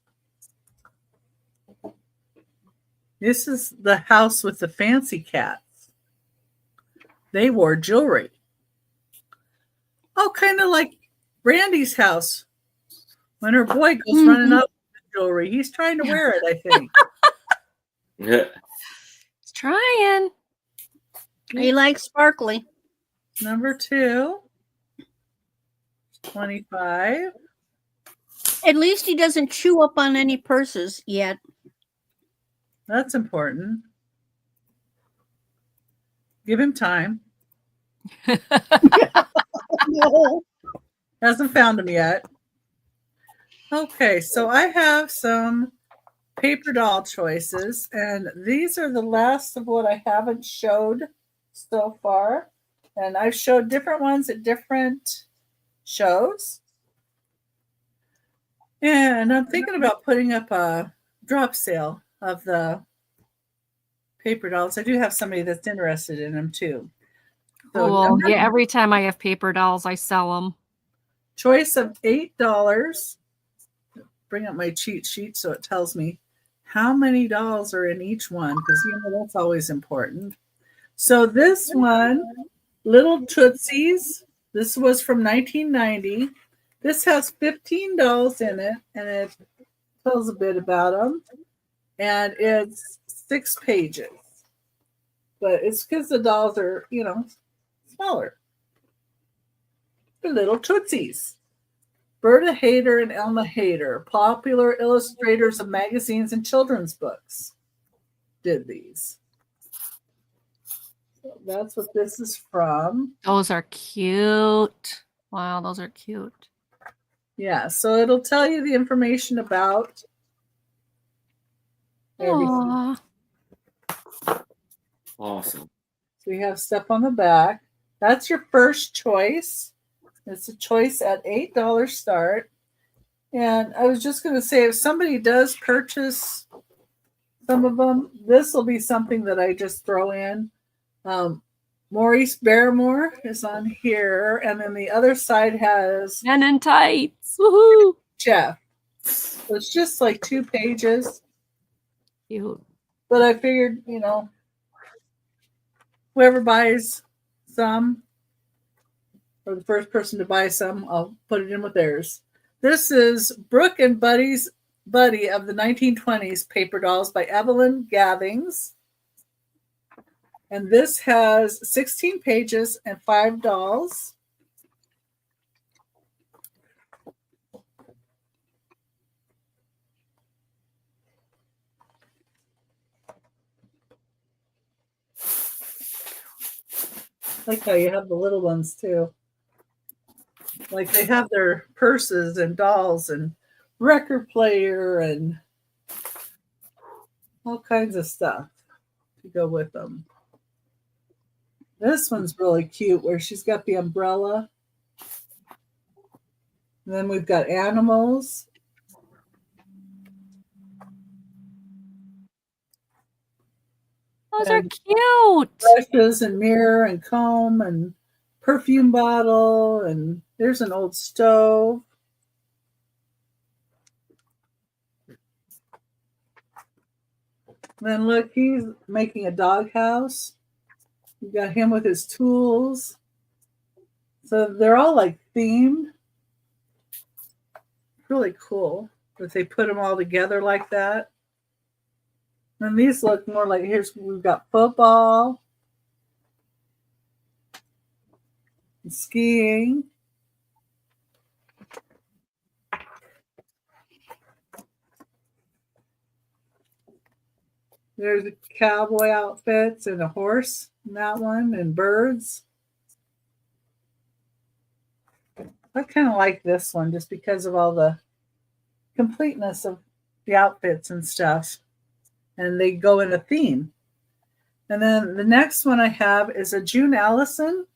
This is the house with the fancy cats. They wore jewelry. Oh, kind of like Brandy's house. When her boy goes running up with the jewelry, he's trying to wear it, I think. Yeah. He's trying. He likes sparkly. Number 2, 25. At least he doesn't chew up on any purses yet. That's important. Give him time. No. Hasn't found him yet. Okay, so I have some paper doll choices, and these are the last of what I haven't showed so far. And I've showed different ones at different shows. And I'm thinking about putting up a drop sale of the paper dolls. I do have somebody that's interested in them too. So Cool. Yeah, every time I have paper dolls, I sell them. choice of $8. Bring up my cheat sheet so it tells me how many dolls are in each one, because that's always important. So this one, Little Tootsies, this was from 1990. This has 15 dolls in it, and it tells a bit about them. And it's 6 pages. But it's because the dolls are, smaller. The Little Tootsies. Berta Hayter and Elma Hayter, popular illustrators of magazines and children's books, did these. So that's what this is from. Those are cute. Wow, those are cute. Yeah, so it'll tell you the information about everything. Aww. Awesome. So we have stuff on the back. That's your first choice. It's a choice at $8 start. And I was just going to say, if somebody does purchase some of them, this will be something that I just throw in. Maurice Barrymore is on here. And then the other side has Men in tights. Woohoo. Jeff. So it's just like 2 pages. Cute. But I figured, whoever buys some, or the first person to buy some, I'll put it in with theirs. This is Brooke and Buddy of the 1920s paper dolls by Evelyn Gathings. And this has 16 pages and 5 dolls. I like how you have the little ones too. Like they have their purses and dolls and record player and all kinds of stuff to go with them. This one's really cute where she's got the umbrella. And then we've got animals. Those are cute. Brushes and mirror and comb and perfume bottle, and there's an old stove. And then look, he's making a doghouse. You got him with his tools. So they're all like themed. Really cool that they put them all together like that. And these look more like, we've got football, and skiing. There's a cowboy outfits and a horse in that one, and birds. I kind of like this one just because of all the completeness of the outfits and stuff. And they go in a theme. And then the next one I have is a June Allison.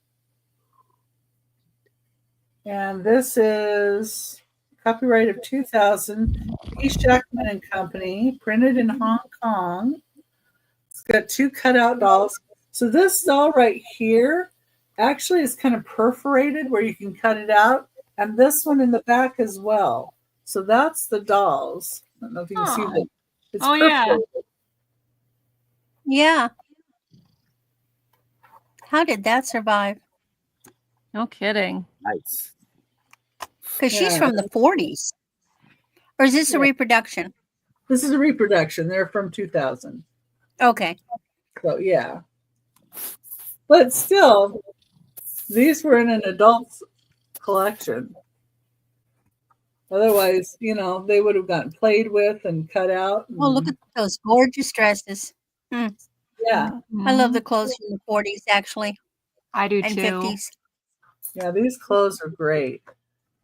And this is copyright of 2000, E. Shackman and Company, printed in Hong Kong. It's got 2 cutout dolls. So this doll right here actually is kind of perforated where you can cut it out. And this one in the back as well. So that's the dolls. I don't know if you can see that. It's perforated. Yeah. How did that survive? No kidding. Nice. Because she's from the 40s. Or is this a reproduction? This is a reproduction. They're from 2000. Okay. So, yeah. But still, these were in an adult's collection. Otherwise, they would have gotten played with and cut out. Oh, look at those gorgeous dresses. Yeah. I love the clothes from the 40s, actually. I do and too. 50s. Yeah, these clothes are great.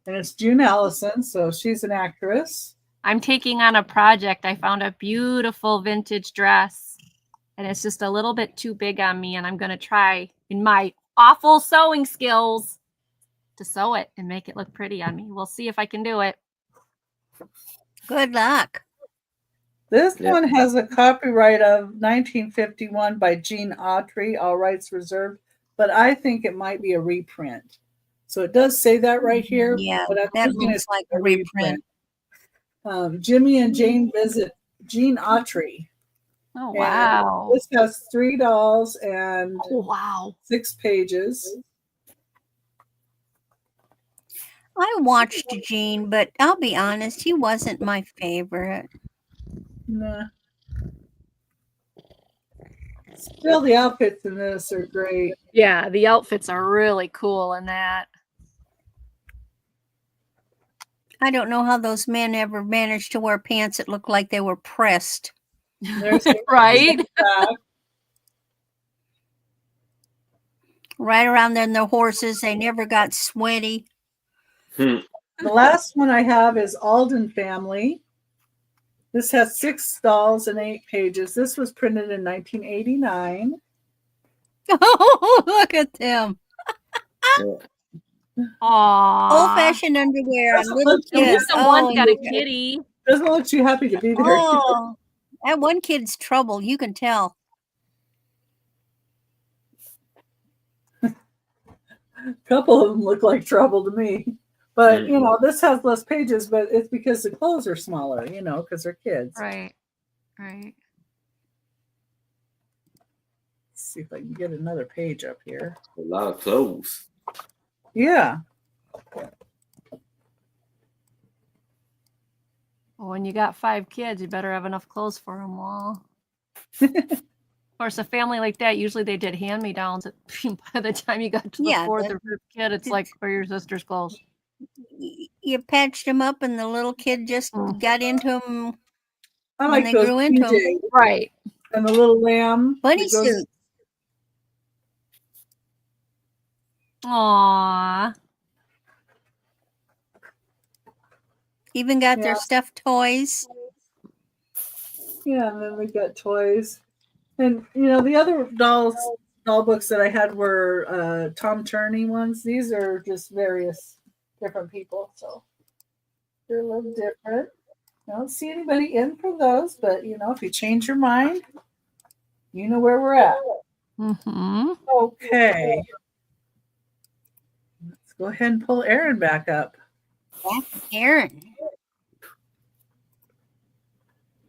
And it's June Allison, so she's an actress. I'm taking on a project. I found a beautiful vintage dress, and it's just a little bit too big on me, and I'm going to try in my awful sewing skills to sew it and make it look pretty on me. We'll see if I can do it. Good luck. This one has a copyright of 1951 by Jean Autry, all rights reserved, but I think it might be a reprint. So it does say that right here. Yeah, but I'm that thinking looks it's like a reprint. Jimmy and Jane visit Jean Autry. Oh, wow. And this has 3 dolls and 6 pages. I watched Gene, but I'll be honest, he wasn't my favorite. Nah. Still, the outfits in this are great. Yeah, the outfits are really cool in that. I don't know how those men ever managed to wear pants that looked like they were pressed. Right? Right around there in their horses. They never got sweaty. The last one I have is Alden Family. This has 6 dolls and 8 pages. This was printed in 1989. Oh, look at them. Aww. Old-fashioned underwear on little kids. The one's got a kitty. Doesn't look too happy to be there. Oh, that one kid's trouble. You can tell. A couple of them look like trouble to me. But, this has less pages, but it's because the clothes are smaller, because they're kids. Right. Right. Let's see if I can get another page up here. A lot of clothes. Yeah. Well, when you got 5 kids, you better have enough clothes for them all. Of course, a family like that, usually they did hand-me-downs. By the time you got to the 4th or 5th kid, it's like for your sister's clothes. You patched them up, and the little kid just got into them. I like they those grew into them. Right. And the little lamb. Bunny suit. Aww. Even got their stuffed toys. Yeah, and then we got toys. And, the other doll books that I had were Tom Turney ones. These are just various different people, so they're a little different. I don't see anybody in for those, but, if you change your mind, you know where we're at. Mm-hmm. Okay. Let's go ahead and pull Aaron back up. Aaron.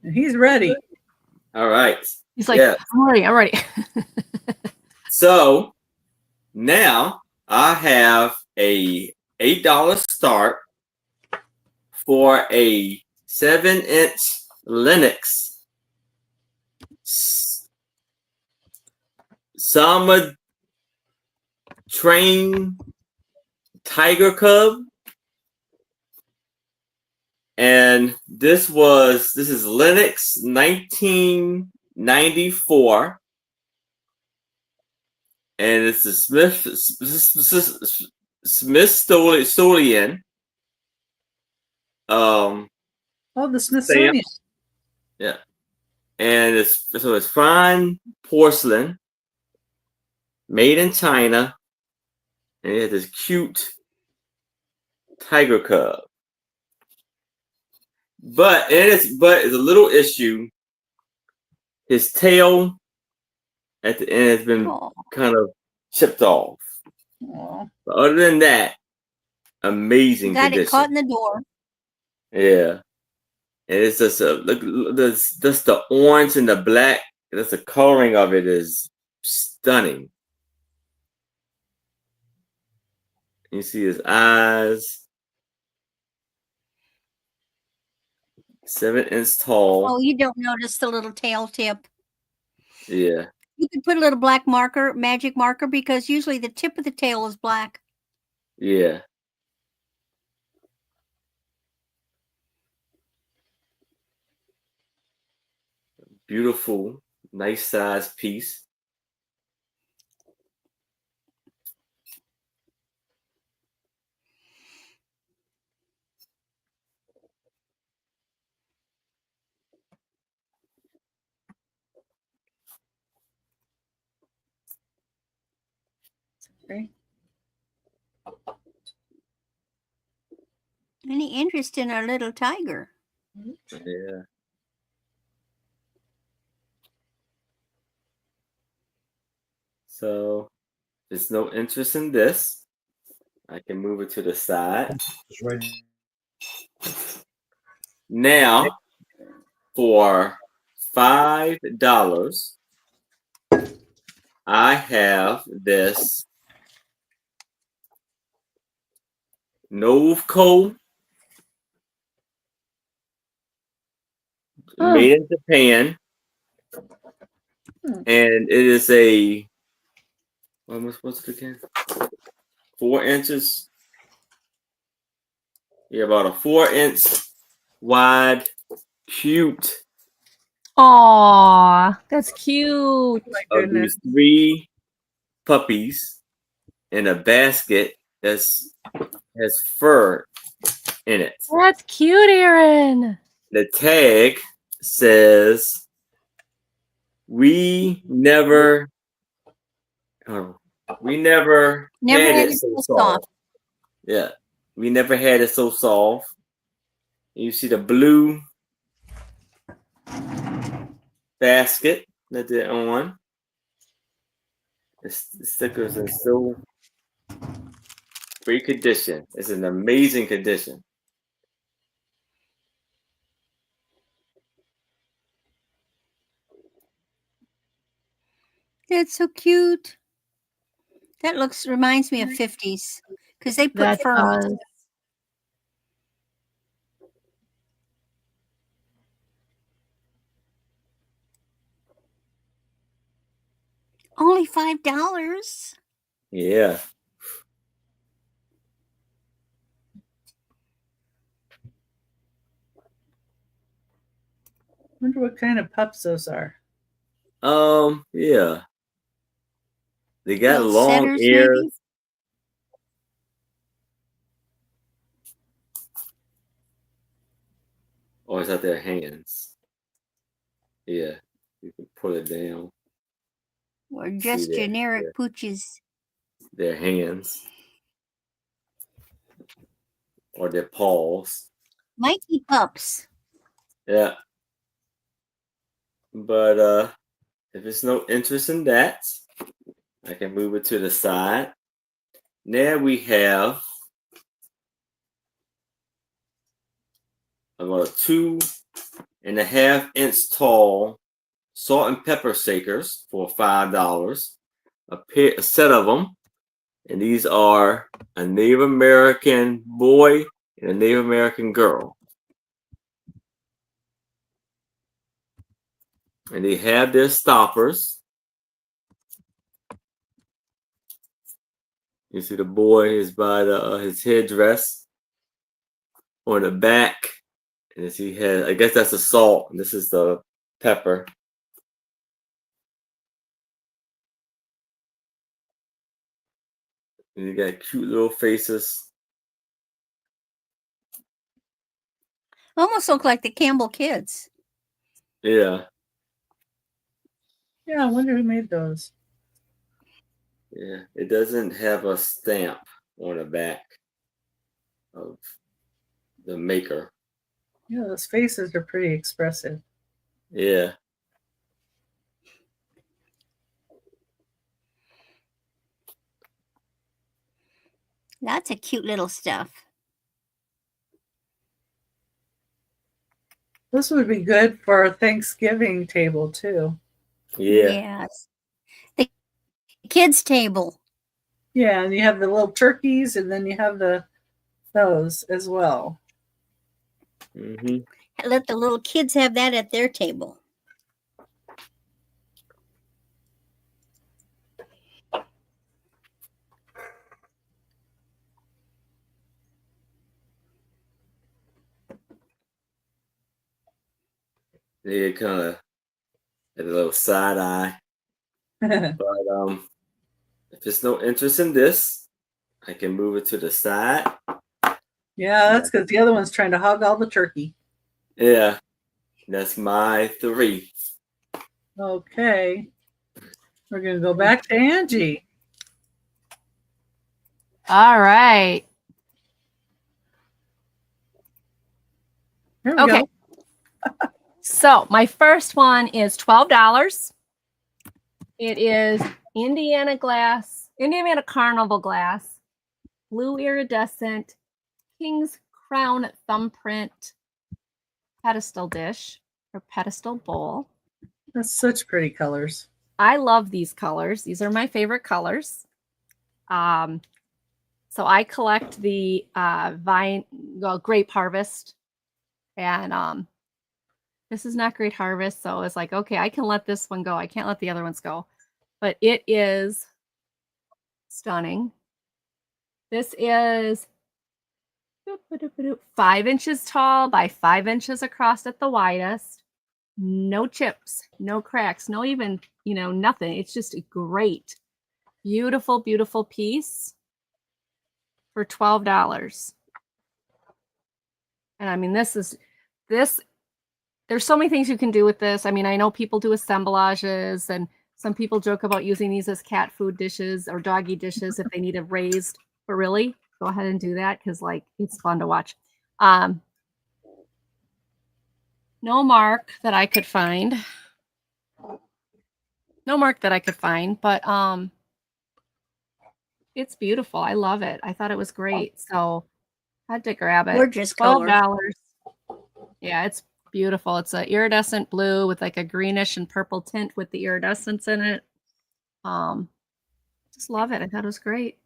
And he's ready. All right. He's like, I'm ready. So now I have a $8 start for a 7-inch Lenox Sama train tiger cub. And this is Linux 1994. And it's the Smithsonian. Oh, the Smithsonian. Yeah. And it's fine porcelain, made in China, and it has this cute tiger cub. But it's a little issue. His tail at the end has been kind of chipped off. But other than that, amazing condition. It caught in the door. Yeah. And it's just look, just the orange and the black. That's the coloring of it is stunning. You see his eyes. 7-inch tall. Oh, you don't notice the little tail tip. Yeah. You could put a little black marker, magic marker, because usually the tip of the tail is black. Yeah. Beautiful, nice size piece. Okay. Any interest in our little tiger? Yeah. So there's no interest in this. I can move it to the side. Now, for $5, I have this Novco made in Japan. And it is a, what's it again? 4 inches. Yeah, about a 4-inch wide, cute. Aw, that's cute. My Of goodness. these 3 puppies in a basket that has fur in it. That's cute, Aaron. The tag says, "We never had it so soft." Yeah, we never had it so soft. You see the blue basket that they're on. The stickers are still great condition. It's an amazing condition. That's so cute. That reminds me of 50s because they put That fur on does. it. Only $5. Yeah. Wonder what kind of pups those are. Yeah. They got Little long setters, ears. maybe? Or is that their hands? Yeah. You can pull it down. Or just there, generic yeah. pooches. Their hands. Or their paws. Mikey pups. Yeah. But if there's no interest in that, I can move it to the side. Now we have about 2.5-inch tall salt and pepper shakers for $5. A set of them. And these are a Native American boy and a Native American girl. And they have their stoppers. You see the boy is by his headdress on the back. And as he has, I guess that's the salt. And this is the pepper. And you got cute little faces. Almost look like the Campbell kids. Yeah. Yeah, I wonder who made those. Yeah. It doesn't have a stamp on the back of the maker. Yeah, those faces are pretty expressive. Yeah. Lots of cute little stuff. This would be good for a Thanksgiving table too. Yeah. Yes. The kids' table. Yeah, and you have the little turkeys, and then you have those as well. Mm-hmm. Let the little kids have that at their table. They kind of had a little side eye. But if there's no interest in this, I can move it to the side. Yeah, that's because the other one's trying to hog all the turkey. Yeah. That's my 3. Okay. We're going to go back to Angie. All right. Here we Okay. go. So my first one is $12. It is Indiana Carnival glass, blue iridescent, King's Crown thumbprint pedestal dish or pedestal bowl. That's such pretty colors. I love these colors. These are my favorite colors. So I collect the Grape Harvest, and this is not Great Harvest, so it's like, okay, I can let this one go. I can't let the other ones go, but it is stunning. This is 5 inches tall by 5 inches across at the widest. No chips, no cracks, no even, nothing. It's just a great, beautiful, beautiful piece for $12. And I mean, this, there's so many things you can do with this. I mean, I know people do assemblages, and some people joke about using these as cat food dishes or doggy dishes if they need it raised, but really go ahead and do that, because like it's fun to watch. No mark that I could find. But it's beautiful. I love it. I thought it was great. So I had to grab it. Gorgeous color. $12. Yeah, it's beautiful. It's a iridescent blue with like a greenish and purple tint with the iridescence in it. Just love it. I thought it was great.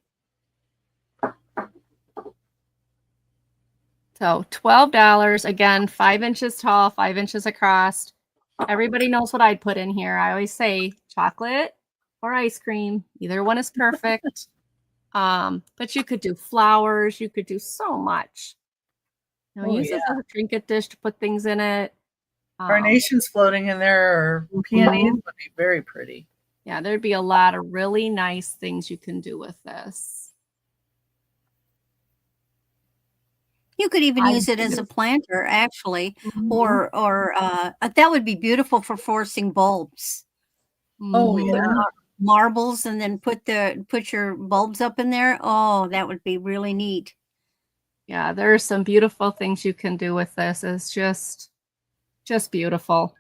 So $12, again, 5 inches tall, 5 inches across. Everybody knows what I'd put in here. I always say chocolate or ice cream. Either one is perfect. But you could do flowers. You could do so much. Use it as a trinket dish to put things in it. Carnations floating in there, or peonies would be very pretty. Yeah, there'd be a lot of really nice things you can do with this. You could even use it as a planter, actually, or that would be beautiful for forcing bulbs. Oh yeah, marbles, and then put your bulbs up in there. Oh, that would be really neat. Yeah, there are some beautiful things you can do with this. It's just beautiful.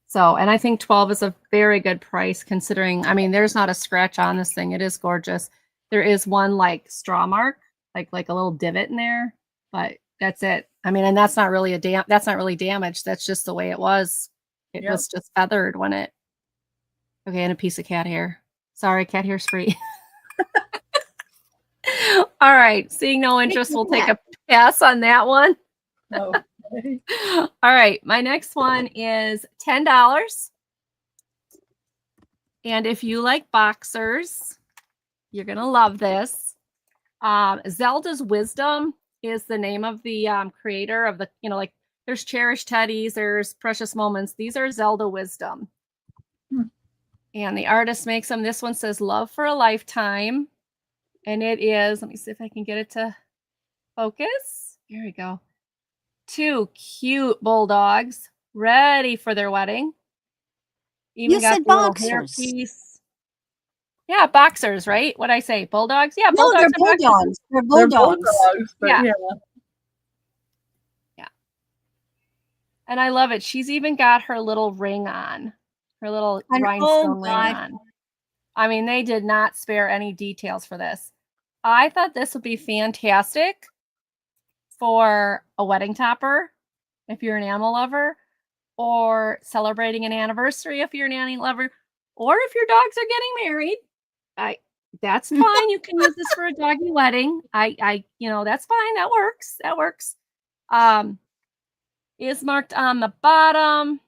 So, and I think 12 is a very good price considering, I mean, there's not a scratch on this thing. It is gorgeous. There is one like straw mark, like a little divot in there, but that's it. I mean, and that's not really damaged. That's just the way it was. It was just feathered when it. Okay, and a piece of cat hair. Sorry, cat hair's free. All right, seeing no interest, we'll take a pass on that one. Okay. All right, my next one is $10. And if you like boxers, you're going to love this. Zelda's Wisdom is the name of the creator of the, like there's Cherished Teddies, there's Precious Moments. These are Zelda Wisdom. And the artist makes them. This one says Love for a Lifetime. And it is, let me see if I can get it to focus. Here we go. 2 cute bulldogs ready for their wedding. Even You got said the little boxers. hairpiece. Yeah, boxers, right? What'd I say? Bulldogs? Yeah, No, bulldogs. they're and boxers. bulldogs. They're They're bulldogs. bulldogs, but Yeah. yeah. And I love it. She's even got her little ring on, her little And rhinestone oh ring God, on. I mean, they did not spare any details for this. I thought this would be fantastic for a wedding topper if you're an animal lover, or celebrating an anniversary if you're an animal lover, or if your dogs are getting married. That's fine. You can use this for a doggy wedding. That's fine. That works. That works. Is marked on the bottom,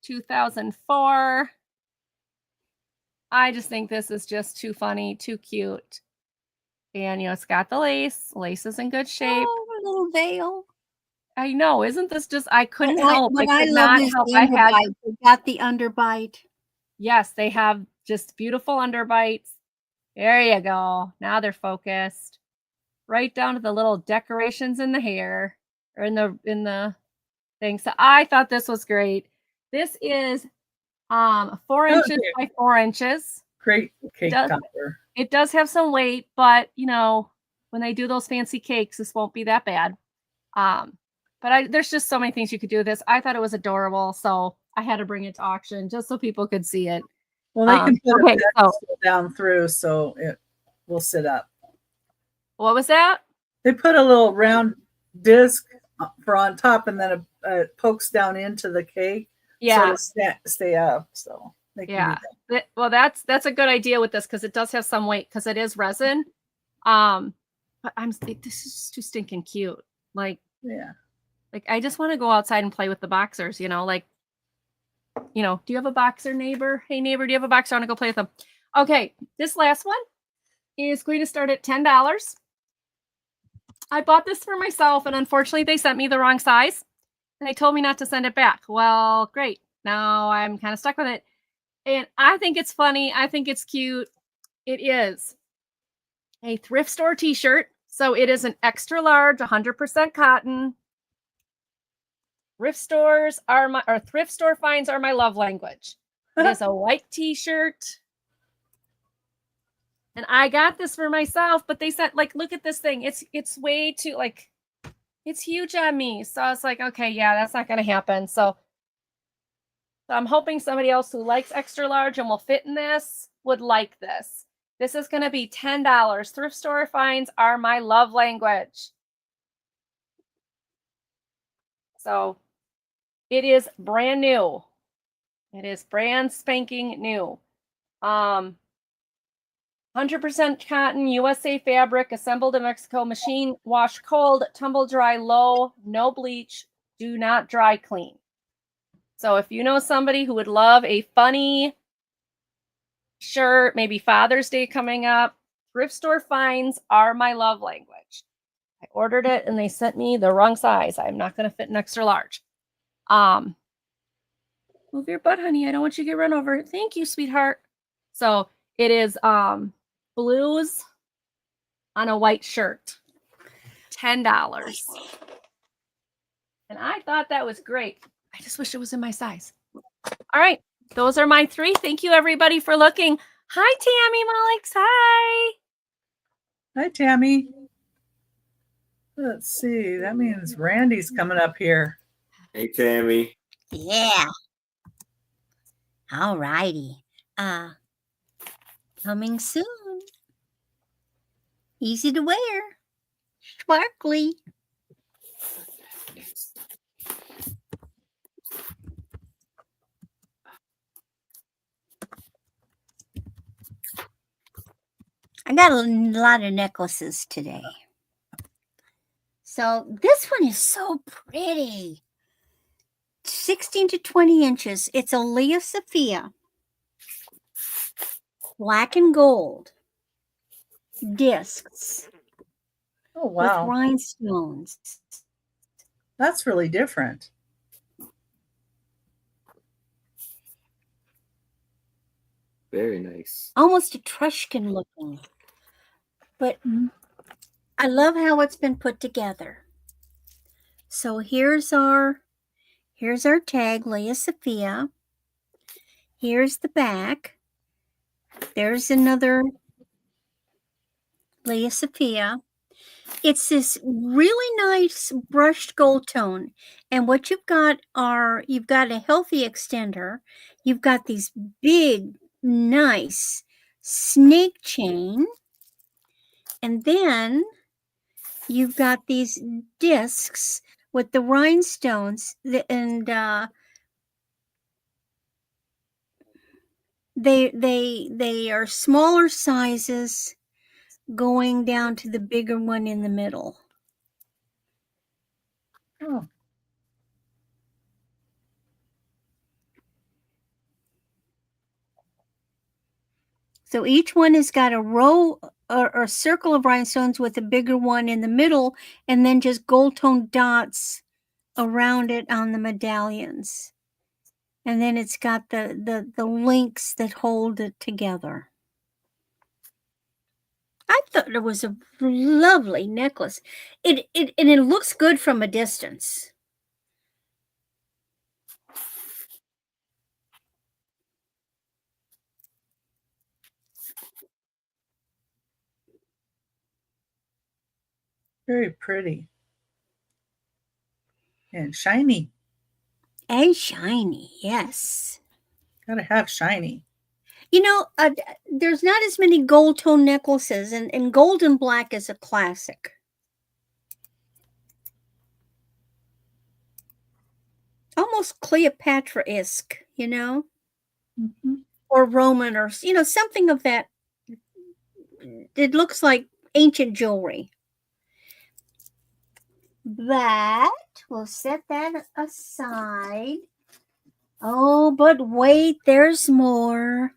2004. I just think this is just too funny, too cute. And, it's got the lace. Lace is in good shape. oh, a little veil. I know. Isn't this just, I couldn't What help. I I could love not is help. the I had, underbite. They got the underbite. yes, they have just beautiful underbites. There you go. Now they're focused. Right down to the little decorations in the hair or in the thing. So I thought this was great. This is 4 inches Okay. by 4 inches. Great cake does- topper. It does have some weight, but when they do those fancy cakes, this won't be that bad. But there's just so many things you could do with this. I thought it was adorable, so I had to bring it to auction just so people could see it. Well, they can put okay, a pedestal down through so it will sit up. What was that? They put a little round disc for on top, and then it pokes down into the cake. Yeah. So to stay up. So they can do that. Well, that's a good idea with this because it does have some weight because it is resin. But this is too stinking cute. Like, Yeah. Like, I just want to go outside and play with the boxers, do you have a boxer, neighbor? Hey, neighbor, do you have a boxer? I want to go play with them. Okay, this last one is going to start at $10. I bought this for myself, and unfortunately, they sent me the wrong size, and they told me not to send it back. Well, great. Now I'm kind of stuck with it, and I think it's funny. I think it's cute. It is a thrift store t-shirt, so it is an extra large, 100% cotton. Thrift store finds are my love language. It is a white t-shirt. And I got this for myself, but they said, look at this thing. It's way too, it's huge on me. So I was like, okay, yeah, that's not going to happen. So I'm hoping somebody else who likes extra large and will fit in this would like this. This is going to be $10. Thrift store finds are my love language. So it is brand new. It is brand spanking new. 100% cotton, USA fabric, assembled in Mexico, machine wash cold, tumble dry low, no bleach, do not dry clean. So if you know somebody who would love a funny shirt, maybe Father's Day coming up, thrift store finds are my love language. I ordered it and they sent me the wrong size. I'm not going to fit an extra large. Move your butt, honey. I don't want you to get run over. Thank you, sweetheart. So it is blues on a white shirt. $10. And I thought that was great. I just wish it was in my size. All right. Those are my 3. Thank you, everybody, for looking. Hi, Tammy Mullix. Hi. Hi, Tammy. Let's see. That means Randy's coming up here. Hey, Tammy. Yeah. All righty. Coming soon. Easy to wear. Sparkly. I got a lot of necklaces today. So this one is so pretty. 16 to 20 inches. It's a Leah Sophia. black and gold discs Oh, with wow. rhinestones. That's really different. Very nice. Almost Etruscan looking. But I love how it's been put together. So here's our tag, Leia Sophia. Here's the back. There's another Leia Sophia. It's this really nice brushed gold tone. And what you've got a healthy extender. You've got these big, nice snake chain. And then you've got these discs with the rhinestones, and they are smaller sizes going down to the bigger one in the middle. Oh. So each one has got a row or a circle of rhinestones with a bigger one in the middle, and then just gold tone dots around it on the medallions. And then it's got the links that hold it together. I thought it was a lovely necklace. And it looks good from a distance. Very pretty. And shiny. And shiny, yes. Gotta have shiny. You know, there's not as many gold tone necklaces, and gold and black is a classic. Almost Cleopatra-esque, you know? Mm-hmm. Or Roman, or, you know, something of that. It looks like ancient jewelry. But we'll set that aside. Oh, but wait, there's more.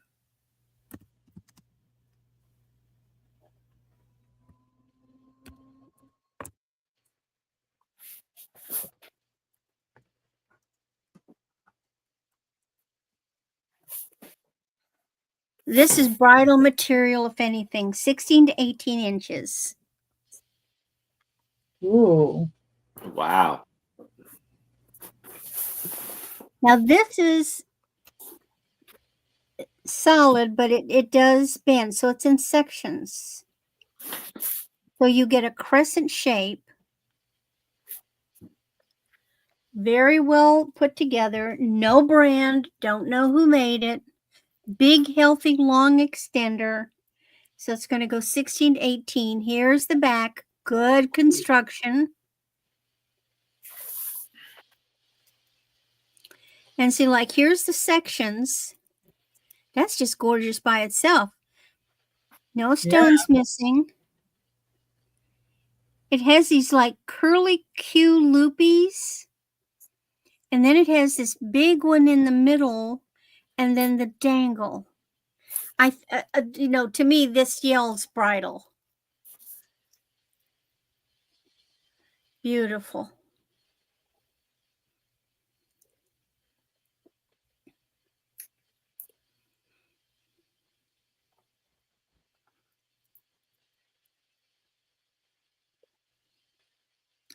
This is bridal material, if anything, 16 to 18 inches. Ooh. Wow. Now, this is solid, but it does bend, so it's in sections. So you get a crescent shape. Very well put together. No brand. Don't know who made it. Big, healthy, long extender. So it's going to go 16 to 18. Here's the back. Good construction. And see, like, here's the sections. That's just gorgeous by itself. No stones missing. It has these, like, curly Q loopies. And then it has this big one in the middle. And then the dangle. You know, to me, this yells bridal. Beautiful.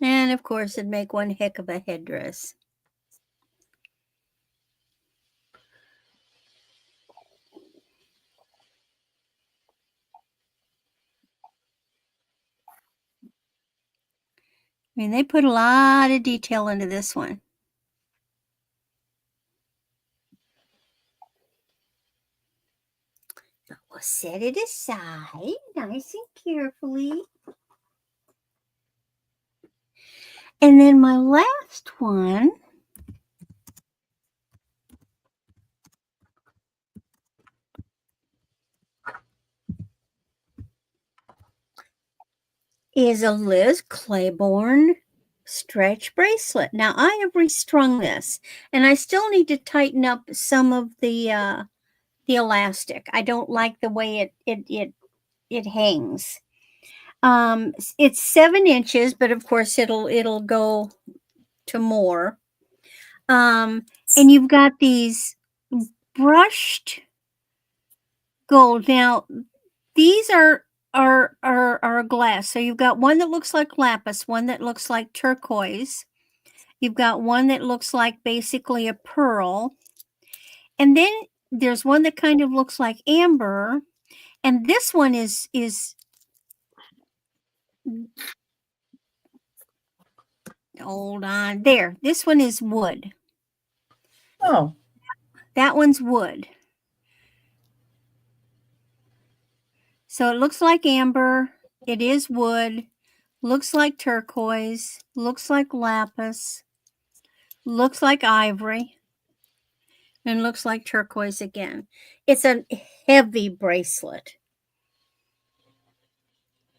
And of course, it'd make one heck of a headdress. I mean, they put a lot of detail into this one. But we'll set it aside nice and carefully. And then my last one is a Liz Claiborne stretch bracelet. Now, I have restrung this, and I still need to tighten up some of the the elastic. I don't like the way it hangs. It's 7 inches, but of course it'll go to more. And you've got these brushed gold. Now, these are glass. So you've got one that looks like lapis, one that looks like turquoise. You've got one that looks like basically a pearl. And then there's one that kind of looks like amber. And this one is hold on. There. This one is wood. Oh, That one's wood. So it looks like amber. It is wood. Looks like turquoise. Looks like lapis. Looks like ivory. And looks like turquoise again. It's a heavy bracelet.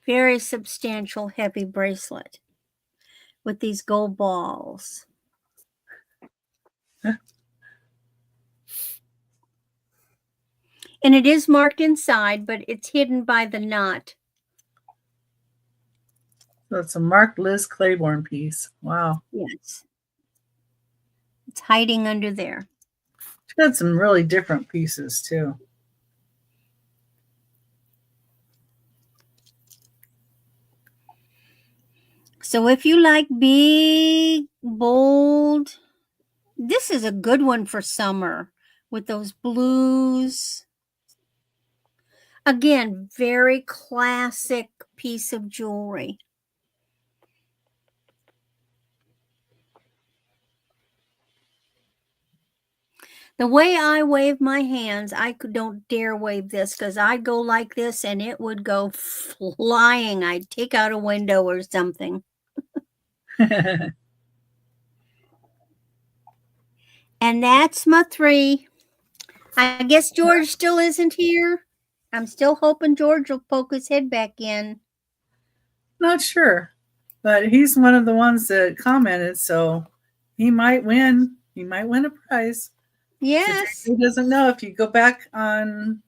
Very substantial, heavy bracelet with these gold balls. And it is marked inside, but it's hidden by the knot. so it's a marked Liz Claiborne piece. Wow. Yes. It's hiding under there. She got some really different pieces too. So if you like big, bold, this is a good one for summer with those blues. Again, very classic piece of jewelry. The way I wave my hands, I don't dare wave this because I'd go like this and it would go flying. I'd take out a window or something. And that's my 3. I guess George still isn't here. I'm still hoping George will poke his head back in. Not sure, but he's one of the ones that commented, so he might win. He might win a prize. Yes. He doesn't know if you go back on.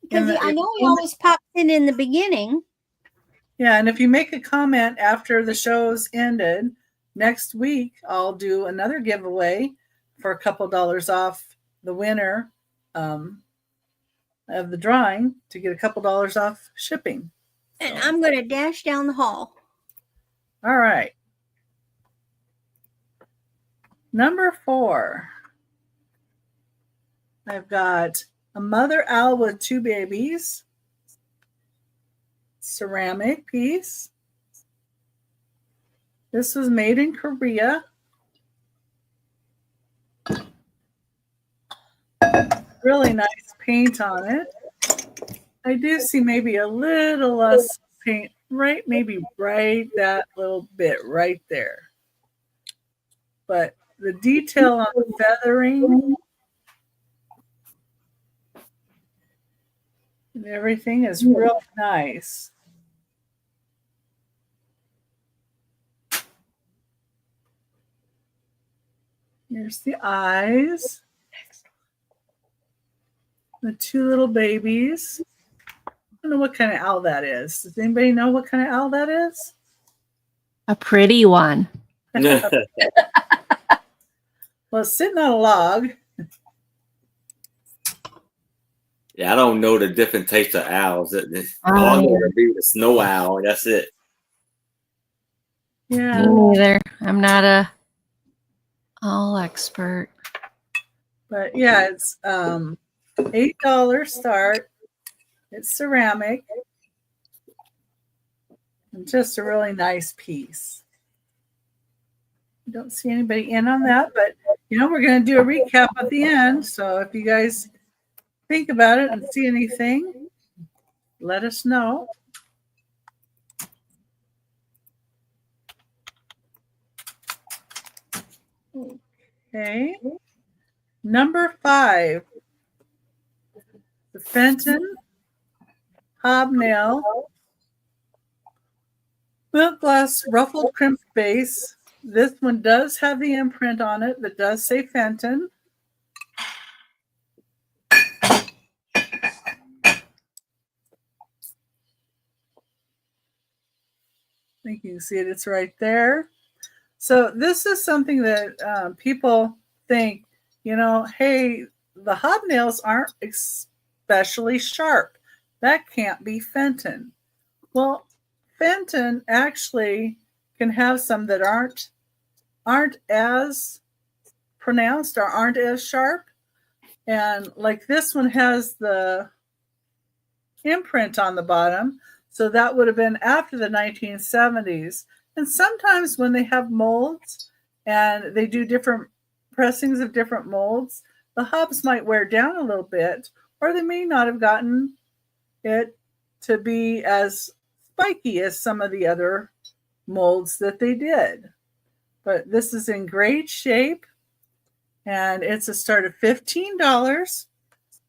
Because I know he always pops in the beginning. Yeah, and if you make a comment after the show's ended, next week I'll do another giveaway for a couple dollars off the winner of the drawing to get a couple dollars off shipping. And I'm going to dash down the hall. All right. Number 4. I've got a mother owl with 2 babies. Ceramic piece. This was made in Korea. Really nice paint on it. I do see maybe a little less paint, right? Maybe right that little bit right there. But the detail on the feathering and everything is real nice. Here's the eyes. The 2 little babies. I don't know what kind of owl that is. Does anybody know what kind of owl that is? A pretty one. Well, it's sitting on a log. Yeah, I don't know the different types of owls. All I know would be the snow owl. That's it. Yeah. Me neither. I'm not a owl expert. But yeah, it's $8 start. It's ceramic. And just a really nice piece. I don't see anybody in on that, but we're going to do a recap at the end. So if you guys think about it and see anything, let us know. Okay. Number 5. The Fenton Hobnail Milk Glass Ruffled Crimp Base. This one does have the imprint on it that does say Fenton. think you can see it. It's right there. So this is something that people think, hey, the hobnails aren't especially sharp. That can't be Fenton. Well, Fenton actually can have some that aren't as pronounced or aren't as sharp. And like this one has the imprint on the bottom. So that would have been after the 1970s. And sometimes when they have molds and they do different pressings of different molds, the hubs might wear down a little bit, or they may not have gotten it to be as spiky as some of the other molds that they did. But this is in great shape, and it's a start of $15,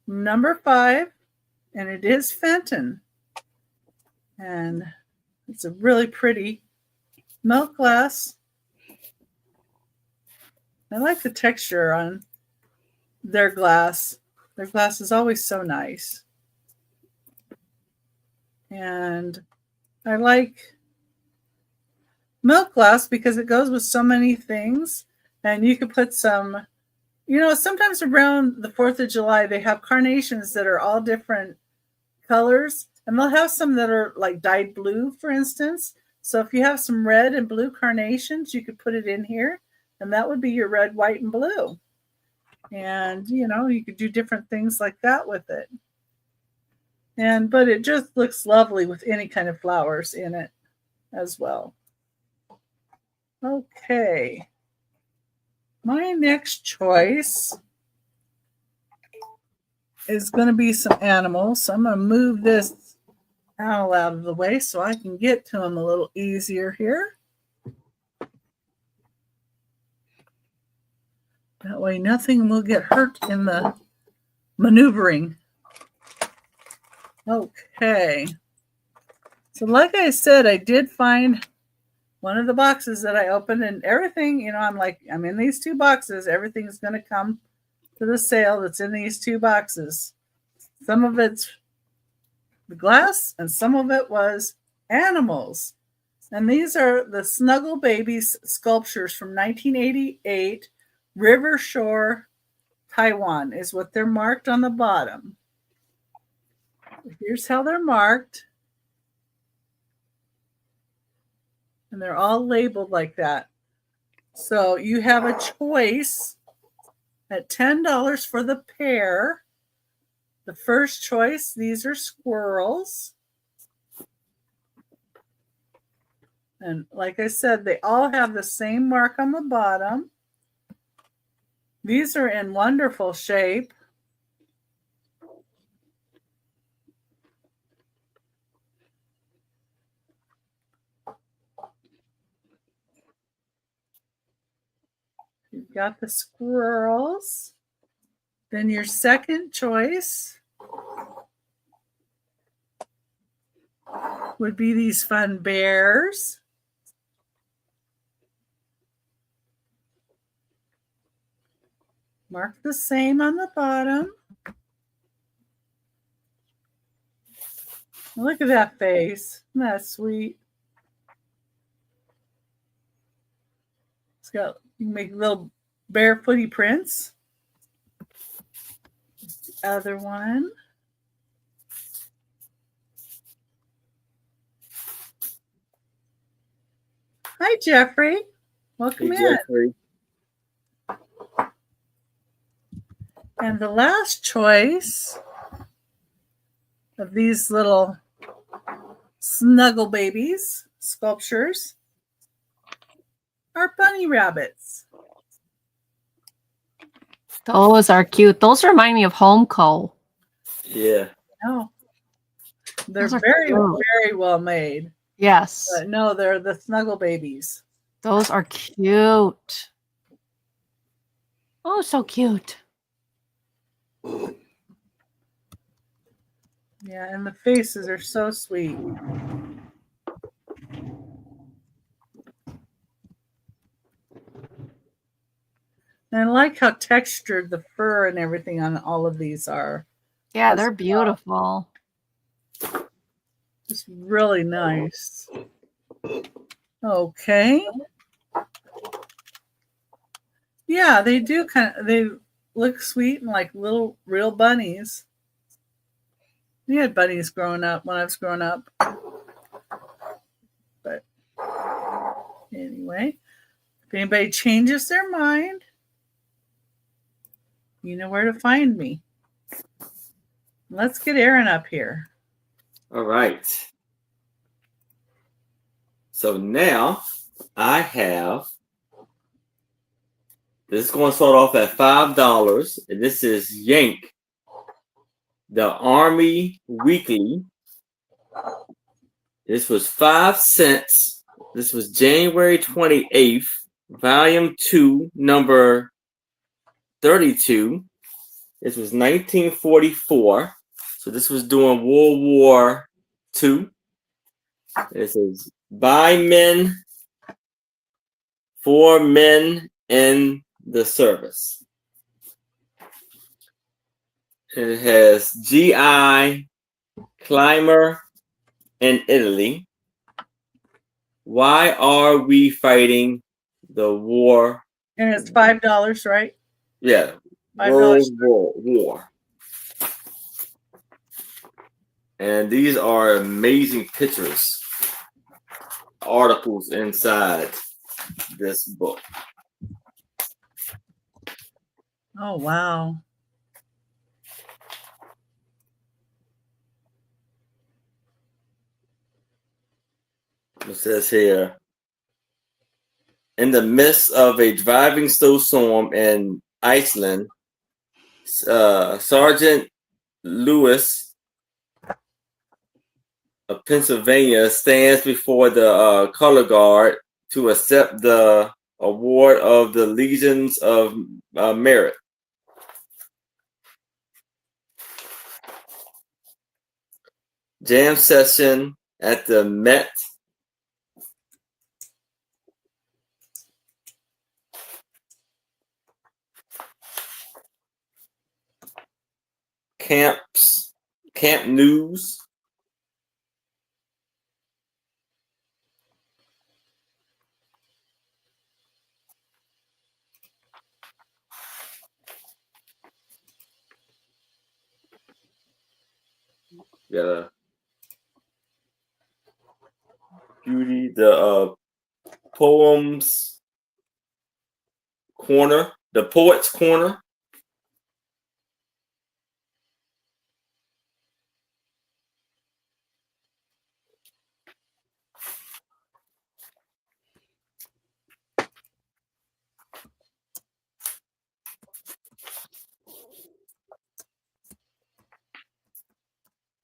number 5, and it is Fenton. And it's a really pretty milk glass. I like the texture on their glass. Their glass is always so nice. And I like milk glass because it goes with so many things. And you could put some, sometimes around the 4th of July, they have carnations that are all different colors. And they'll have some that are like dyed blue, for instance. So if you have some red and blue carnations, you could put it in here. And that would be your red, white, and blue. And, you could do different things like that with it. But it just looks lovely with any kind of flowers in it as well. Okay. My next choice is going to be some animals. So I'm going to move this owl out of the way so I can get to them a little easier here. That way nothing will get hurt in the maneuvering. Okay. So like I said, I did find one of the boxes that I opened, and everything, I'm in these 2 boxes. Everything's going to come to the sale that's in these 2 boxes. Some of it's the glass and some of it was animals. And these are the Snuggle Babies sculptures from 1988, River Shore, Taiwan is what they're marked on the bottom. Here's how they're marked. And they're all labeled like that. So you have a choice at $10 for the pair. The first choice, these are squirrels. And like I said, they all have the same mark on the bottom. These are in wonderful shape. You've got the squirrels. Then your second choice would be these fun bears. Mark the same on the bottom. Look at that face. Isn't that sweet? It's got, you can make little barefooty prints. The other one. Hi, Jeffrey. Welcome in. Jeffrey. And the last choice of these little Snuggle Babies sculptures are bunny rabbits. Those are cute. Those remind me of Homeco. Yeah. No, they're very, very well made. Yes. But no, they're the Snuggle Babies. Those are cute. Oh, so cute. Yeah, and the faces are so sweet. And I like how textured the fur and everything on all of these are. Yeah, they're beautiful. Just really nice. Okay. Yeah, they do they look sweet and like little real bunnies. We had bunnies growing up when I was growing up. But anyway, if anybody changes their mind, you know where to find me. Let's get Aaron up here. All right. So now I have, this is going to start off at $5. And this is Yank, the Army Weekly. This was 5 cents. This was January 28th, Volume 2, number 32. This was 1944. So this was during World War II. This is by men, for men in the service. It has GI Climber in Italy. Why are we fighting the war? And it's $5, right? Yeah, $5. World War. And these are amazing pictures, articles inside this book. Oh, wow. It says here, in the midst of a driving snowstorm in Iceland, Sergeant Lewis of Pennsylvania stands before the color guard to accept the award of the Legions of Merit. Jam session at the Met. Camp news. Yeah. Beauty, the poems corner, the poets corner.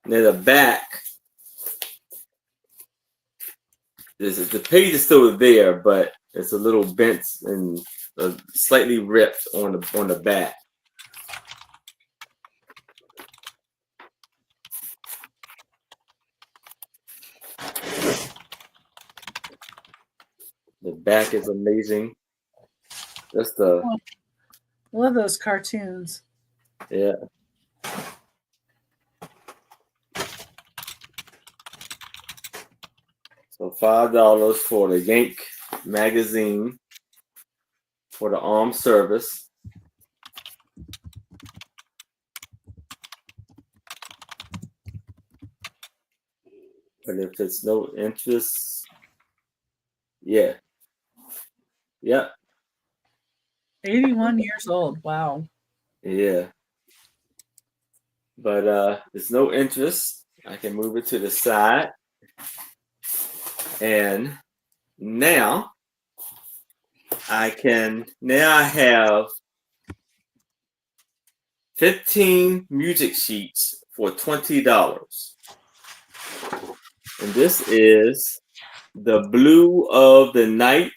Near the back, the page is still there, but it's a little bent and slightly ripped on the back. The back is amazing. That's the Love those cartoons. yeah. So $5 for the Yank magazine for the armed service. But if it's no interest, yeah. Yep. 81 years old. Wow. Yeah. But there's no interest. I can move it to the side. And now I have 15 music sheets for $20. And this is The Blue of the Night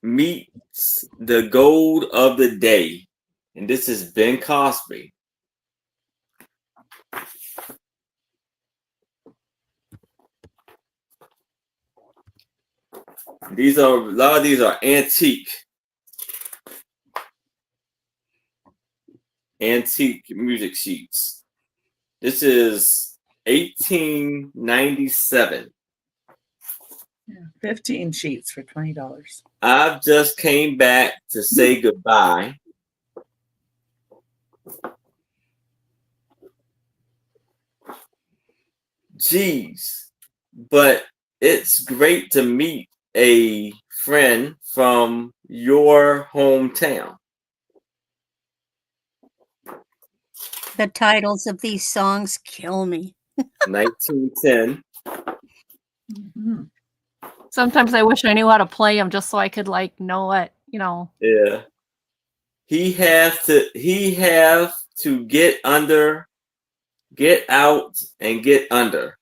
meets The Gold of the Day. And this is Ben Cosby. A lot of these are antique music sheets. This is 1897. Yeah, 15 sheets for $20. I've just came back to say goodbye. Geez, but it's great to meet a friend from your hometown. The titles of these songs kill me. 1910. Mhm. Sometimes I wish I knew how to play them just so I could know what, Yeah. He have to get under, get out, and get under.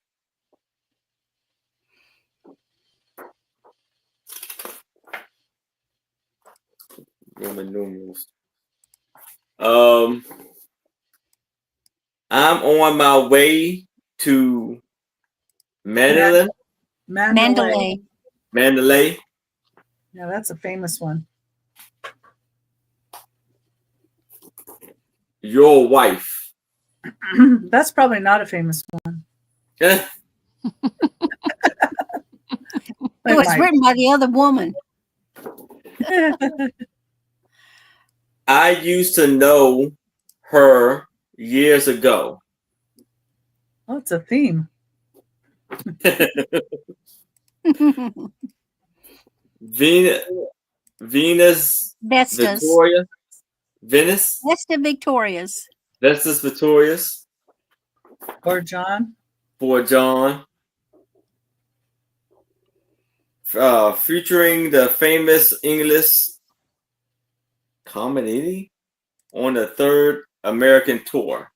Roman numerals. I'm on my way to Mandolin, Mandalay. Mandalay. Yeah, that's a famous one. Your wife. That's probably not a famous one. It was written by the other woman. I used to know her years ago. Oh, it's a theme. Venus Vestas. Victoria. Venus. Vesta Victorias. Vestas Victorious. Or John. For John. Featuring the famous English comedy on the third American tour.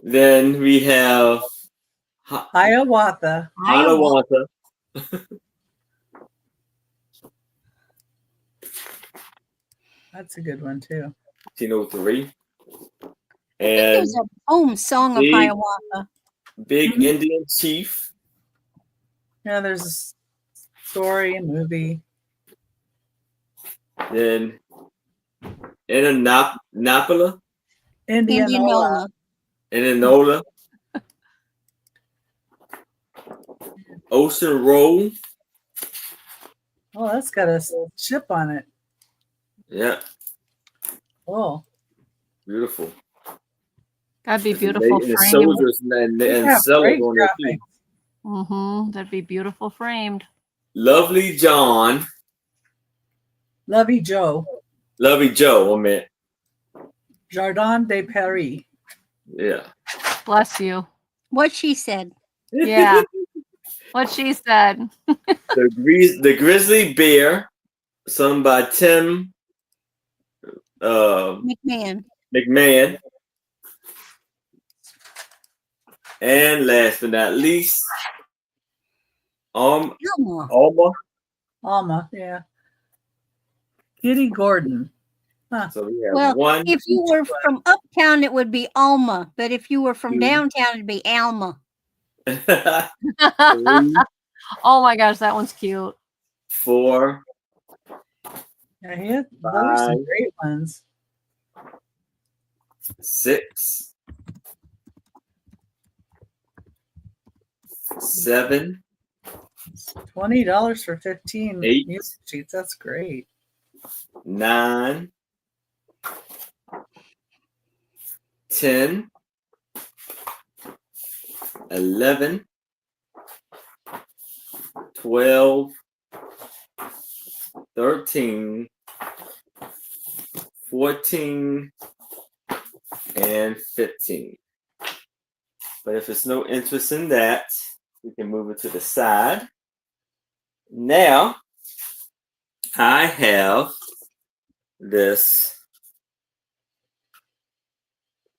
Then we have Hiawatha. Hiawatha. 'Hiawatha. That's a good one too. 1903. I think there's a home song of Hiawatha. Big Indian Chief. Yeah, there's a story, a movie. Then Indianapolis. Indianola. Indianola. Ocean Road. Oh, that's got a ship on it. Yeah. Oh. Beautiful. That'd be beautiful And framed. soldiers and sellers on there too. That'd be beautiful framed. Lovely John. Lovey Joe. Lovey Joe, I meant. Jardin de Paris. Yeah. Bless you. What she said. Yeah. What she said. The Grizzly Bear, sung by Tim McMahon. And last but not least, Alma. Alma, yeah. Kitty Gordon. Huh. So we have one. If you were from uptown, it would be Alma. But if you were from downtown, it'd be Alma. Oh my gosh, that one's cute. 4. Yeah, those are some great ones. 6. 7. $20 for 15 8. music sheets. That's great. 9. 10. 11. 12. 13. 14. And 15. But if there's no interest in that, we can move it to the side. Now, I have this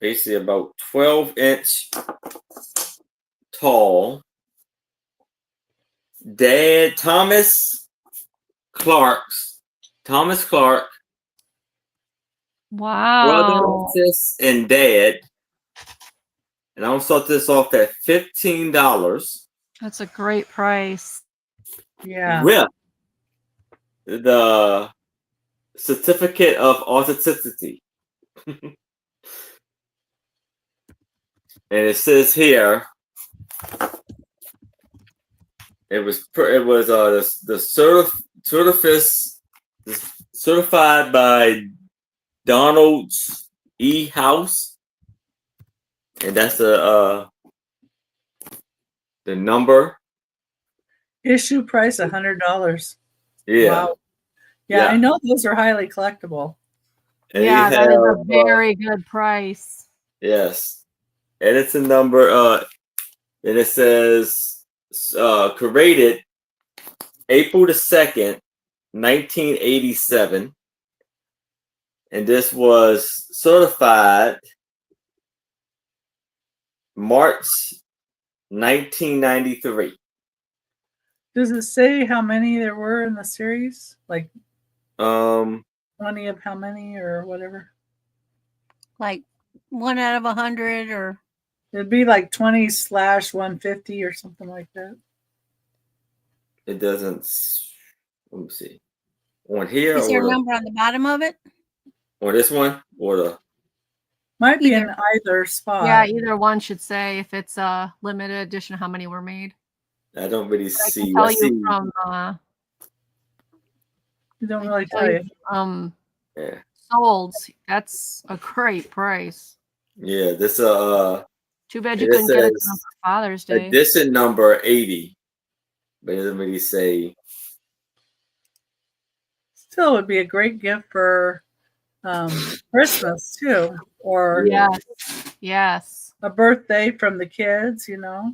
basically about 12-inch tall Thomas Clark. Wow. Brother, sis, and dad. And I'll start this off at $15. That's a great price. Yeah. With the certificate of authenticity. And it says here, It was the certified by Donald's E House, and that's the number. Issue price $100. Yeah. Wow. Yeah, I know those are highly collectible. And Yeah, you that is a have, very good price. yes, and it's a number. And it says created April the 2nd, 1987, and this was certified March 1993. Does it say how many there were in the series? Like 20 of how many or whatever? Like 1 out of 100 or It'd be like 20/150 or something like that. It doesn't. Let me see. On here is there or a number on the bottom of it? on this one or the. Might be Either. in either spot. Yeah, either one should say if it's a limited edition, how many were made. I don't really I see. can tell I see. you from They don't really tell you. Yeah. sold. That's a great price. Yeah. This Too bad you it couldn't get it to says them for Father's Day. edition number 80, but it doesn't really say. Still would be a great gift for Christmas too, or Yes. a birthday from the kids. You know.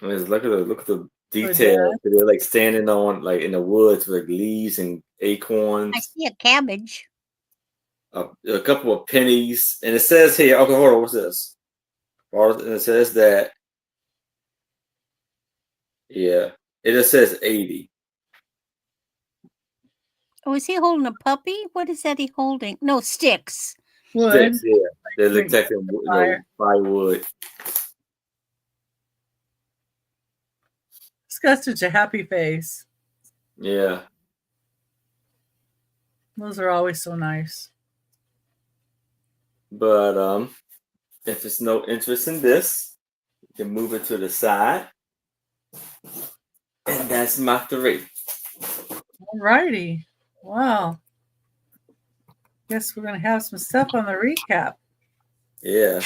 I mean, look at the detail. They're like standing on like in the woods with like leaves and acorns. I see a cabbage. A couple of pennies, and it says here. Okay, hold on. What's this? And it says that. Yeah, it just says 80. Oh, is he holding a puppy? What is that he holding? No, sticks. Wood. Sticks, yeah. They're like texting, firewood. It's got such a happy face. Yeah. Those are always so nice. But if there's no interest in this, you can move it to the side. And that's my 3. All righty. Wow. Guess we're gonna have some stuff on the recap. Yeah.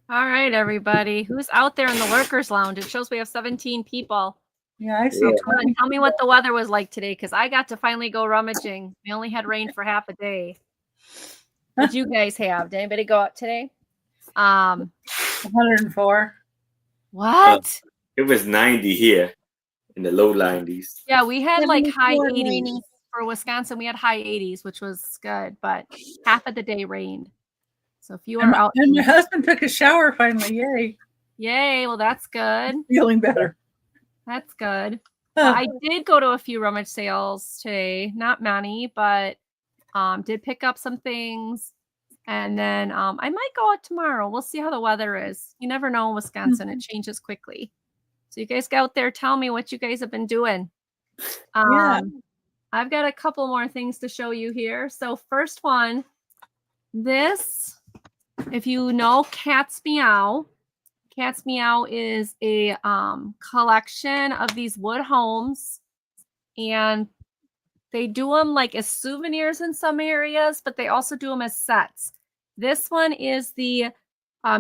All right, everybody. Who's out there in the Lurkers Lounge? It shows we have 17 people. Yeah, I see. Yeah. Tell me what the weather was like today, because I got to finally go rummaging. We only had rain for half a day. What did you guys have? Did anybody go out today? 104. What? It was 90 here in the low 90s. Yeah, we had like high 74 80s rainy. for Wisconsin. We had high 80s, which was good, but half of the day rained. So if you are out, And my husband took a shower finally. Yay. yay! Well, that's good. Feeling better. That's good. Well, I did go to a few rummage sales today. Not many, but did pick up some things. And then I might go out tomorrow. We'll see how the weather is. You never know in Wisconsin. It changes quickly. So you guys go out there. Tell me what you guys have been doing. Yeah. I've got a couple more things to show you here. So first one, this, if you know Cat's Meow. Cat's Meow is a collection of these wood homes, and they do them like as souvenirs in some areas, but they also do them as sets. This one is the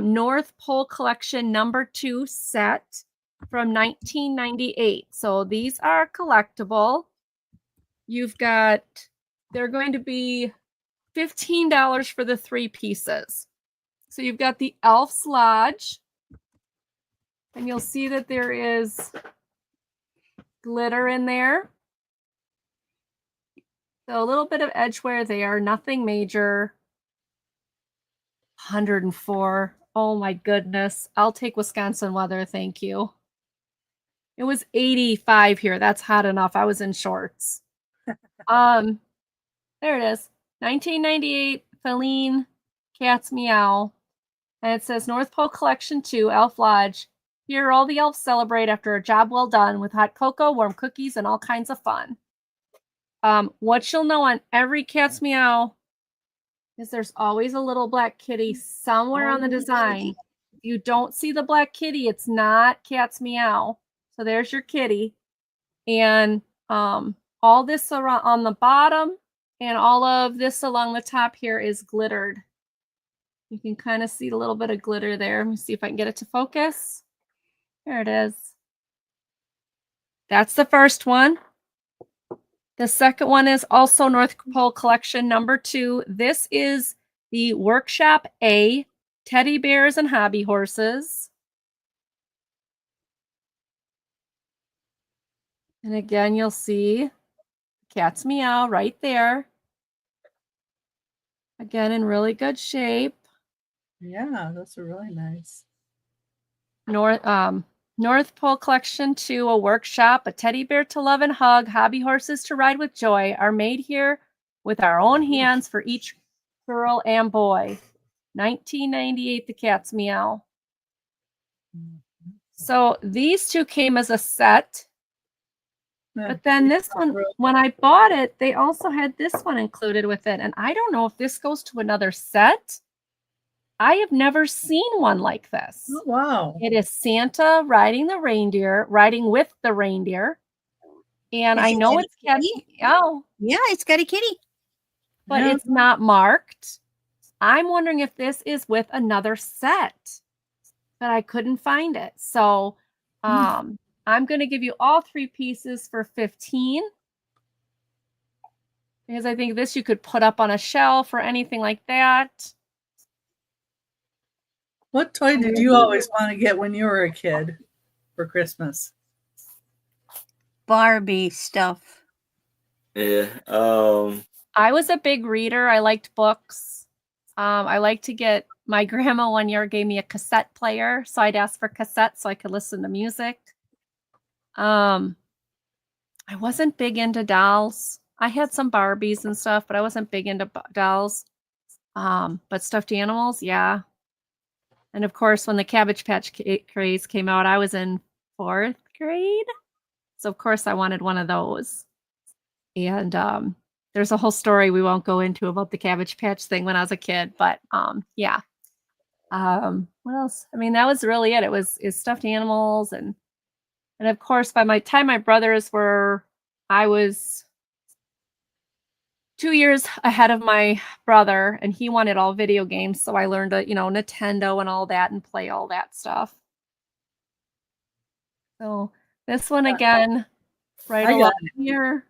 North Pole Collection #2 set from 1998. So these are collectible. You've got, they're going to be $15 for the 3 pieces. So you've got the Elf's Lodge, and you'll see that there is glitter in there. So a little bit of edge wear there, nothing major. 104. Oh my goodness. I'll take Wisconsin weather, thank you. It was 85 here. That's hot enough. I was in shorts. There it is. 1998 Feline Cat's Meow. And it says North Pole Collection 2, Elf Lodge. Here all the elves celebrate after a job well done with hot cocoa, warm cookies, and all kinds of fun. What you'll know on every Cat's Meow is there's always a little black kitty somewhere on the design. If you don't see the black kitty, it's not Cat's Meow. So there's your kitty. And all this around on the bottom and all of this along the top here is glittered. You can kind of see a little bit of glitter there. Let me see if I can get it to focus. There it is. That's the first one. The second one is also North Pole Collection number 2. This is the Workshop A, Teddy Bears and Hobby Horses. And again, you'll see Cat's Meow right there. Again, in really good shape. Yeah, those are really nice. North Pole Collection 2, a workshop, a teddy bear to love and hug, hobby horses to ride with joy are made here with our own hands for each girl and boy. 1998, the Cat's Meow. So these two came as a set. But then this one, when I bought it, they also had this one included with it. And I don't know if this goes to another set. I have never seen one like this. Oh, wow. It is Santa riding with the reindeer. And I know it's Cat's Meow. Yeah, it's got a kitty. But it's not marked. I'm wondering if this is with another set. But I couldn't find it. So I'm going to give you all 3 pieces for $15. Because I think this you could put up on a shelf or anything like that. What toy did you always want to get when you were a kid for Christmas? Barbie stuff. Yeah. I was a big reader. I liked books. I like to get, my grandma one year gave me a cassette player. So I'd ask for cassettes so I could listen to music. I wasn't big into dolls. I had some Barbies and stuff, but I wasn't big into dolls. But stuffed animals, yeah. And of course, when the Cabbage Patch craze came out, I was in 4th grade. So of course I wanted one of those. And there's a whole story we won't go into about the Cabbage Patch thing when I was a kid, but yeah. What else? I mean, that was really it. It was stuffed animals, and of course, by my time my brothers were, I was 2 years ahead of my brother, and he wanted all video games, so I learned Nintendo and all that and play all that stuff. So this one again, right along here.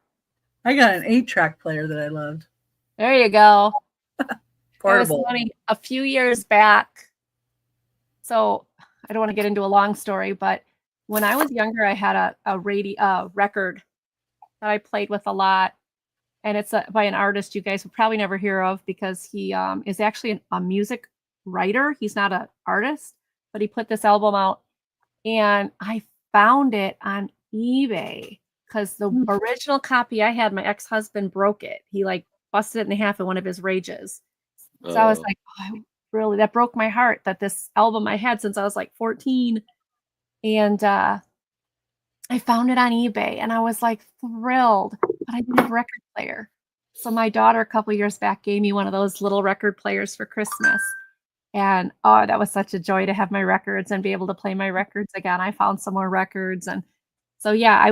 I got an 8-track player that I loved. There you go. Portable. It was funny, a few years back. So I don't want to get into a long story, but when I was younger, I had a record that I played with a lot. And it's by an artist you guys will probably never hear of because he is actually a music writer. He's not an artist, but he put this album out. And I found it on eBay because the original copy I had, my ex-husband broke it. He busted it in half in one of his rages. So I was like, really, that broke my heart that this album I had since I was 14. And I found it on eBay and I was thrilled, but I didn't have a record player. So my daughter a couple years back gave me one of those little record players for Christmas. And that was such a joy to have my records and be able to play my records again. I found some more records. And so, yeah,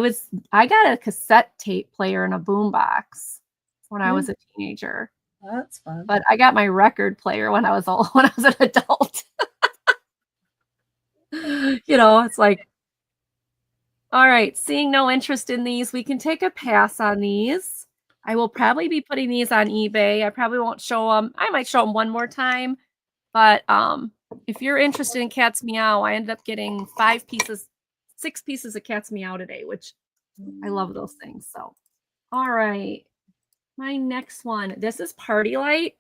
I got a cassette tape player and a boombox when I was a teenager. That's fun. But I got my record player when I was an adult. It's all right, seeing no interest in these, we can take a pass on these. I will probably be putting these on eBay. I probably won't show them. I might show them one more time. But if you're interested in Cat's Meow, I ended up getting 6 pieces of Cat's Meow today, which I love those things. So, all right. My next one. This is Party Light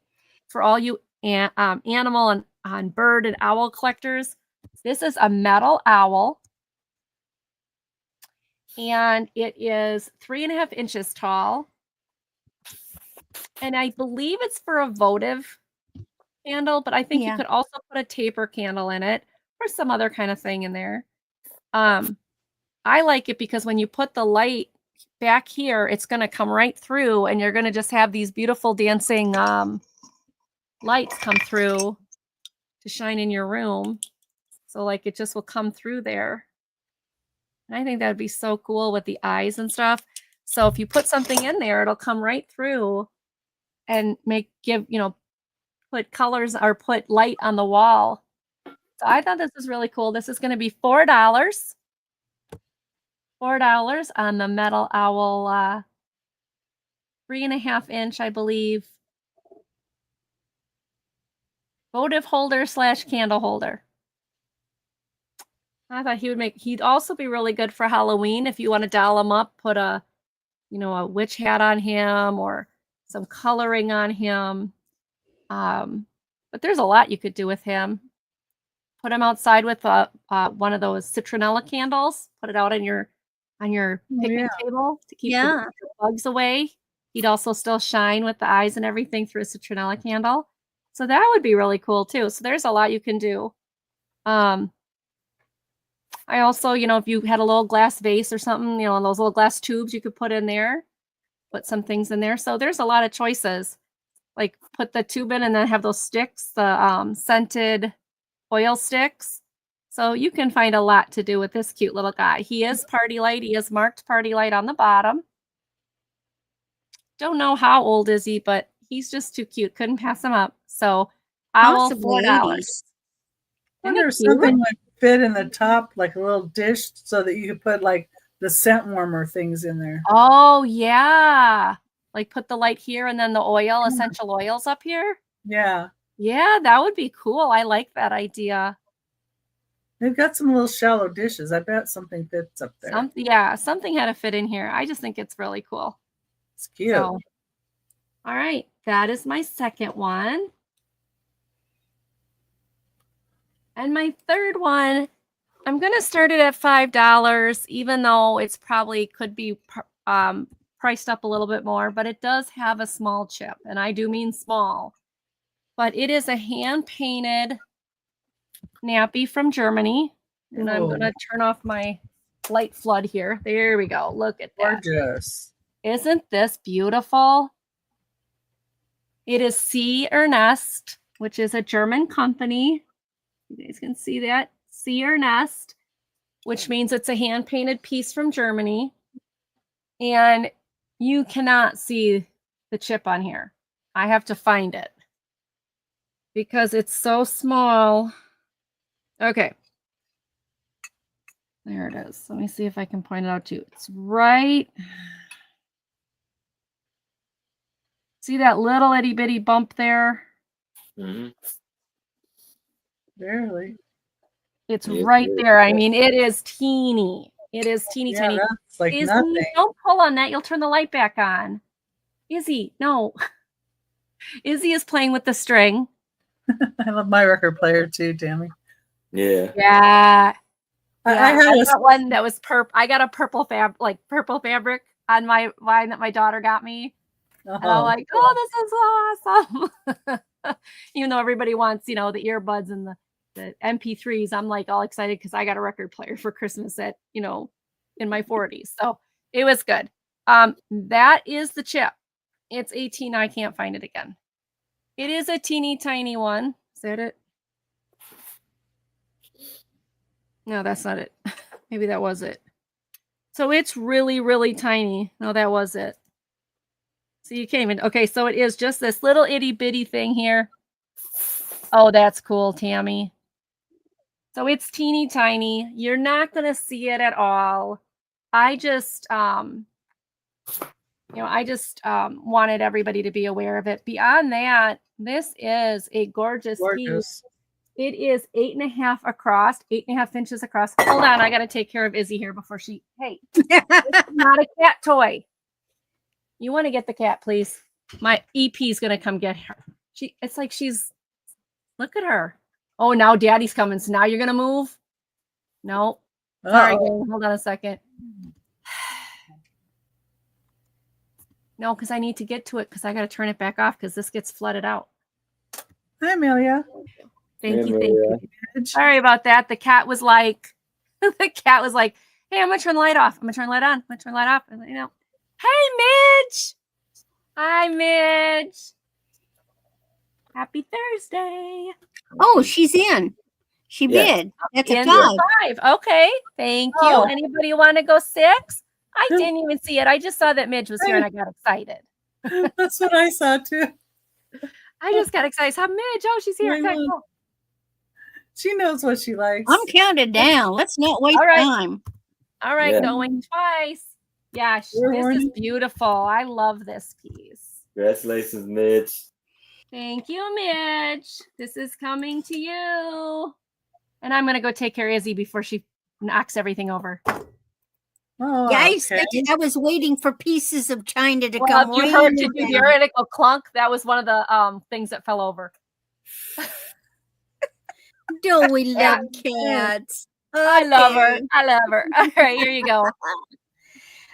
for all you animal and bird and owl collectors. This is a metal owl. And it is 3.5 inches tall. And I believe it's for a votive candle, but I think you could also put a taper candle in it or some other kind of thing in there. I like it because when you put the light back here, it's going to come right through and you're going to just have these beautiful dancing lights come through to shine in your room. So like it just will come through there. And I think that would be so cool with the eyes and stuff. So if you put something in there, it'll come right through and put colors or put light on the wall. So I thought this was really cool. This is going to be $4. $4 on the Metal Owl 3.5 inch, I believe. Votive holder / candle holder. I thought he'd also be really good for Halloween if you want to doll him up, put a witch hat on him or some coloring on him. But there's a lot you could do with him. Put him outside with one of those citronella candles. Put it out on your picnic table to keep the bugs away. He'd also still shine with the eyes and everything through a citronella candle. So that would be really cool too. So there's a lot you can do. I also, if you had a little glass vase or something, those little glass tubes you could put in there, put some things in there. So there's a lot of choices. Like put the tube in and then have those sticks, the scented oil sticks. So you can find a lot to do with this cute little guy. He is party light. He is marked party light on the bottom. Don't know how old is he, but he's just too cute. Couldn't pass him up. So owl $4. Possibly I wonder if something would fit in the top, like a little dish, so that you could put like the scent warmer things in there. Oh yeah, like put the light here and then the oil, essential oils up here. Yeah, that would be cool. I like that idea. They've got some little shallow dishes. I bet something fits up there. Something had to fit in here. I just think it's really cool. It's cute. So, all right, that is my second one. And my third one, I'm going to start it at $5, even though it's probably could be priced up a little bit more, but it does have a small chip, and I do mean small. But it is a hand-painted nappy from Germany, and I'm going to turn off my light flood here. There we go. Look at that. Gorgeous. Isn't this beautiful? It is C. Ernest, which is a German company. You guys can see that. C. Ernest, which means it's a hand-painted piece from Germany. And you cannot see the chip on here. I have to find it because it's so small. Okay. There it is. Let me see if I can point it out to you. It's right. See that little itty bitty bump there? Mm-hmm. Barely. It's right there. I mean, it is teeny. It is teeny tiny. That's like Izzy, nothing. don't pull on that. You'll turn the light back on. Izzy, no. Izzy is playing with the string. I love my record player too, Tammy. Yeah. Yeah. I got one that was purple. I got a purple fabric on my line that my daughter got me. And I'm like, oh, this is awesome. Even though everybody wants, the earbuds and the MP3s, I'm like all excited because I got a record player for Christmas at, in my 40s. So it was good. That is the chip. It's 18. I can't find it again. It is a teeny tiny one. Is that it? No, that's not it. Maybe that was it. So it's really, really tiny. No, that was it. So you can't even. Okay, so it is just this little itty bitty thing here. Oh, that's cool, Tammy. So it's teeny tiny. You're not going to see it at all. I just, wanted everybody to be aware of it. Beyond that, this is a gorgeous piece. It is 8.5 inches across. Hold on, I got to take care of Izzy here before she. Hey, this is not a cat toy. You want to get the cat, please? My EP is gonna come get her. It's like she's. Look at her. Oh, now Daddy's coming. So now you're gonna move. No. Sorry, hold on a second. No, because I need to get to it because I got to turn it back off because this gets flooded out. Hi, Amelia. Thank you. Sorry about that. The cat was like, hey, I'm gonna turn the light off. I'm gonna turn the light on. I'm gonna turn the light off. And hey, Midge. Hi, Midge. Happy Thursday. Oh, she's in. She Yes. did. That's a In 5. 5. Okay. Thank you. Oh. Anybody want to go 6? I didn't even see it. I just saw that Midge was here and I got excited. That's what I saw too. I just got excited. I saw Midge. Oh, she's here. I Okay, know. cool. She knows what she likes. I'm counted down. Let's not waste All right. time. All right, Yeah. going twice. Yeah, We're this is warning. beautiful. I love this piece. Congratulations, Midge. Thank you, Midge. This is coming to you. And I'm going to go take care of Izzy before she knocks everything over. Oh, Yeah, okay. I was waiting for pieces of China to Well, come if you heard raining to do the down. article clunk, that was one of the things that fell over. Don't we Yeah. love cats? I love her. Okay. I love her. All right, here you go.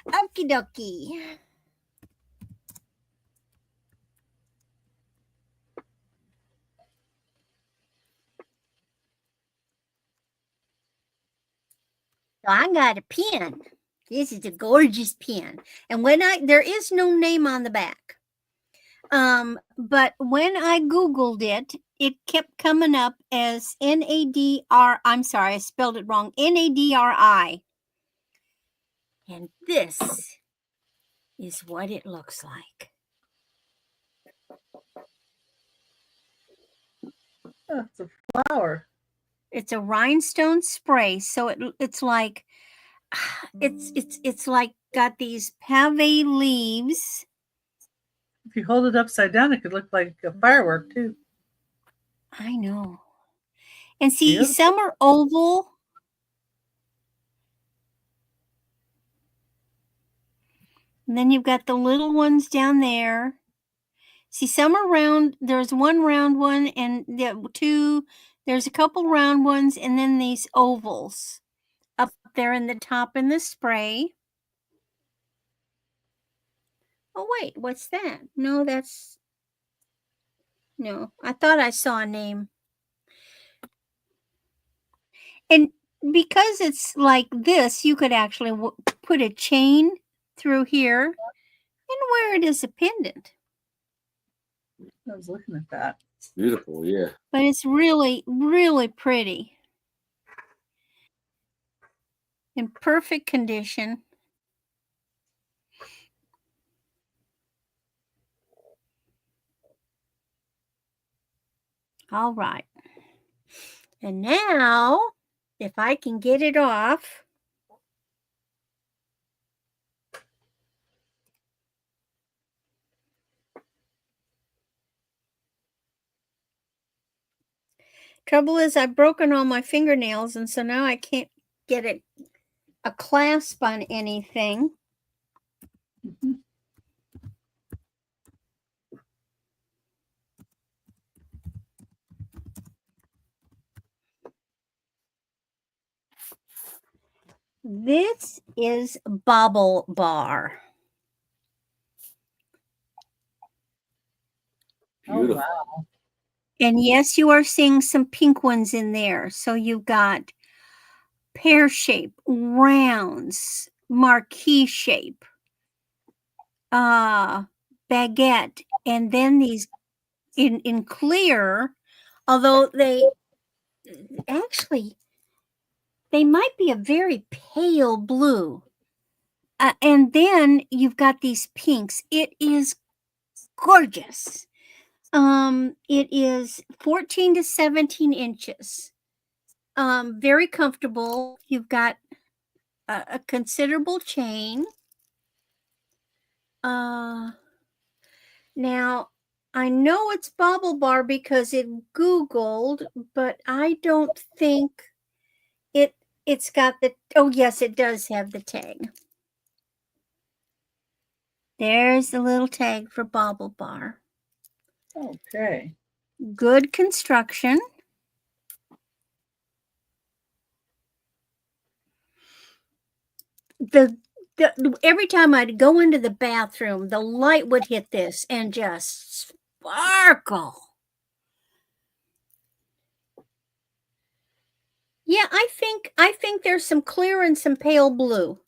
Okie dokie. So I got a pen. This is a gorgeous pen. And there is no name on the back. But when I Googled it, it kept coming up as I'm sorry, I spelled it wrong. NADRI. And this is what it looks like. Oh, it's a flower. It's a rhinestone spray, so it's like it's like got these pave leaves. If you hold it upside down, it could look like a firework too. I know. And see, Beautiful. some are oval. And then you've got the little ones down there. See, some are round. There's one round one and there's a couple round ones and then these ovals up there in the top in the spray. Oh, wait, what's that? No, I thought I saw a name. And because it's like this, you could actually put a chain through here and wear it as a pendant. I was looking at that. It's beautiful, yeah. But it's really, really pretty. In perfect condition. All right. And now, if I can get it off. Trouble is, I've broken all my fingernails, and so now I can't get a clasp on anything. Mhm. This is Bobble Bar. Beautiful. Oh, wow. And yes, you are seeing some pink ones in there. So you've got pear shape, rounds, marquee shape, baguette, and then these in clear, although they might be a very pale blue. And then you've got these pinks. It is gorgeous. It is 14 to 17 inches. Very comfortable. You've got a considerable chain. Now I know it's Bobble Bar because it Googled, but I don't think it's got the, oh yes, it does have the tag. There's the little tag for Bobble Bar. Okay. Good construction. Every time I'd go into the bathroom, the light would hit this and just sparkle. Yeah, I think there's some clear and some pale blue.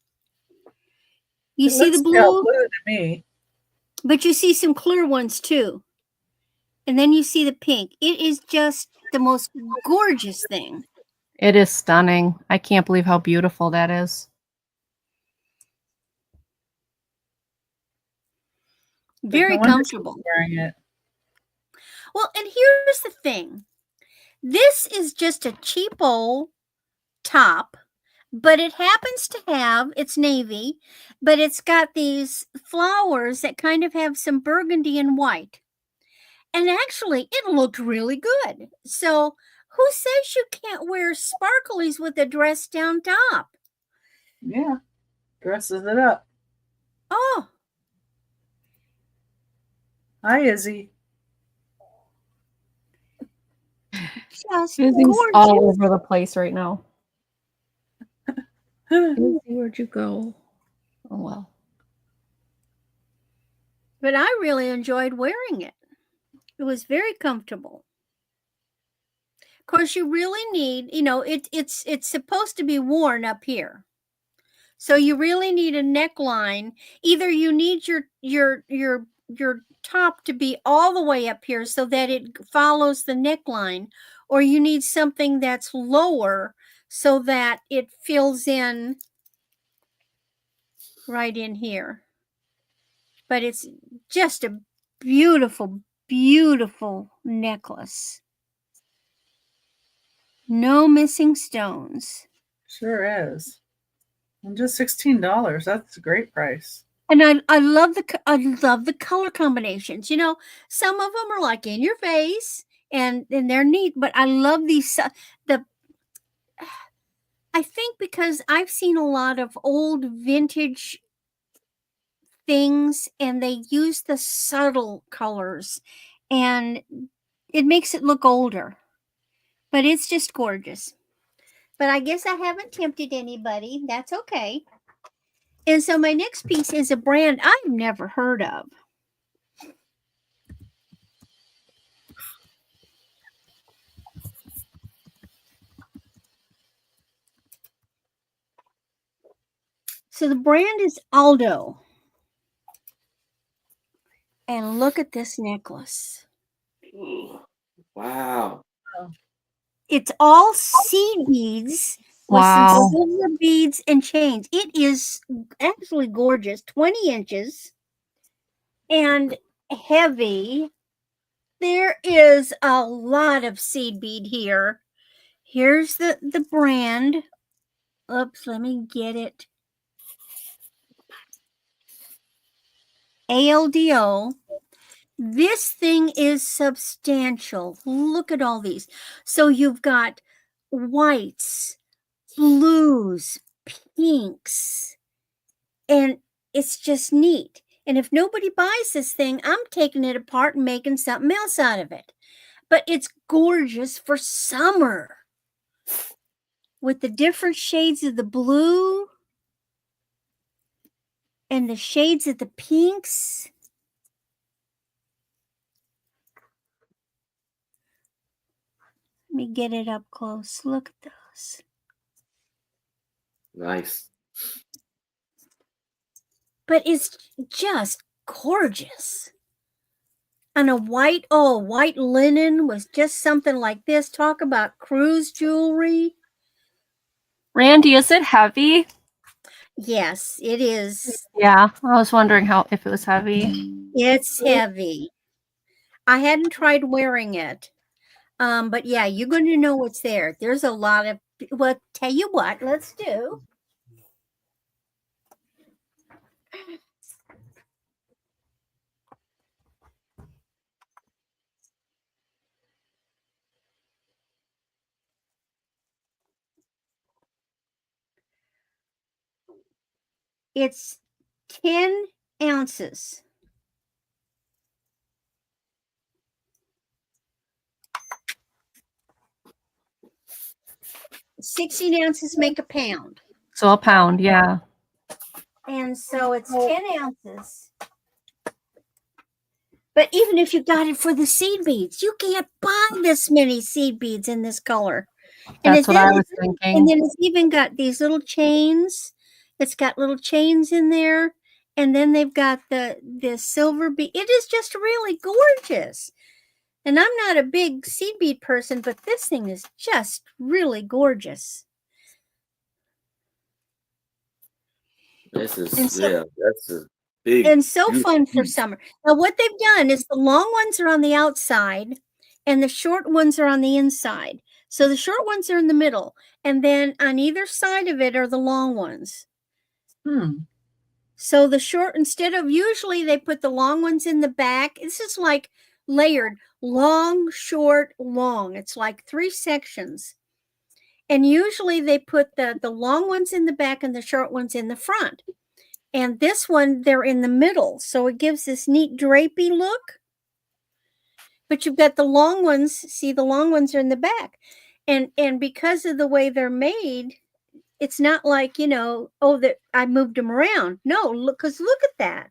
You It see the looks pale blue, blue to me. but you see some clear ones too. And then you see the pink. It is just the most gorgeous thing. It is stunning. I can't believe how beautiful that is. Very No wonder comfortable. she's wearing it. Well, and here's the thing. This is just a cheapo top, but it happens to have, it's navy, but it's got these flowers that kind of have some burgundy and white. And actually, it looked really good. So who says you can't wear sparklies with a dress down top? Yeah. Dresses it up. Oh, Hi, Izzy. just Izzy's gorgeous. all over the place right now. Izzy, where'd you go? Oh, well. But I really enjoyed wearing it. It was very comfortable. Of course, you really need, it's supposed to be worn up here. So you really need a neckline. Either you need your top to be all the way up here so that it follows the neckline, or you need something that's lower so that it fills in right in here. But it's just a beautiful, beautiful necklace. No missing stones. Sure is. And just $16. That's a great price. And I love the color combinations. Some of them are like in your face and they're neat, but I love these I think because I've seen a lot of old vintage things and they use the subtle colors and it makes it look older. But it's just gorgeous. But I guess I haven't tempted anybody. That's okay. And so my next piece is a brand I've never heard of. So the brand is Aldo. And look at this necklace. Ooh, wow. It's all seed beads with Wow. some silver beads and chains. It is absolutely gorgeous. 20 inches and heavy. There is a lot of seed bead here. Here's the brand. Oops, let me get it. ALDO. This thing is substantial. Look at all these. So you've got whites, blues, pinks, and it's just neat. And if nobody buys this thing, I'm taking it apart and making something else out of it. But it's gorgeous for summer with the different shades of the blue and the shades of the pinks. Let me get it up close. Look at those. Nice. But it's just gorgeous. And a white linen was just something like this. Talk about cruise jewelry. Randy, is it heavy? Yes, it is. Yeah, I was wondering if it was heavy. It's heavy. I hadn't tried wearing it. But yeah, you're going to know what's there. There's a lot of, well, tell you what, let's do. It's 10 ounces. $16 ounces make a pound. So a pound, yeah. And so it's 10 ounces. But even if you got it for the seed beads, you can't buy this many seed beads in this color. That's what I was And thinking. then it's even got these little chains. It's got little chains in there. And then they've got the silver bead. It is just really gorgeous. And I'm not a big seed bead person, but this thing is just really gorgeous. This is And so, that's a big and so beautiful fun for piece. summer. Now, what they've done is the long ones are on the outside and the short ones are on the inside. So the short ones are in the middle, and then on either side of it are the long ones. So the short, instead of, usually they put the long ones in the back. This is like layered, long, short, long. It's like 3 sections. And usually they put the long ones in the back and the short ones in the front. And this one, they're in the middle. So it gives this neat drapey look. But you've got the long ones, see, the long ones are in the back. And because of the way they're made, it's not like, you know, oh, that I moved them around. No, look, because look at that.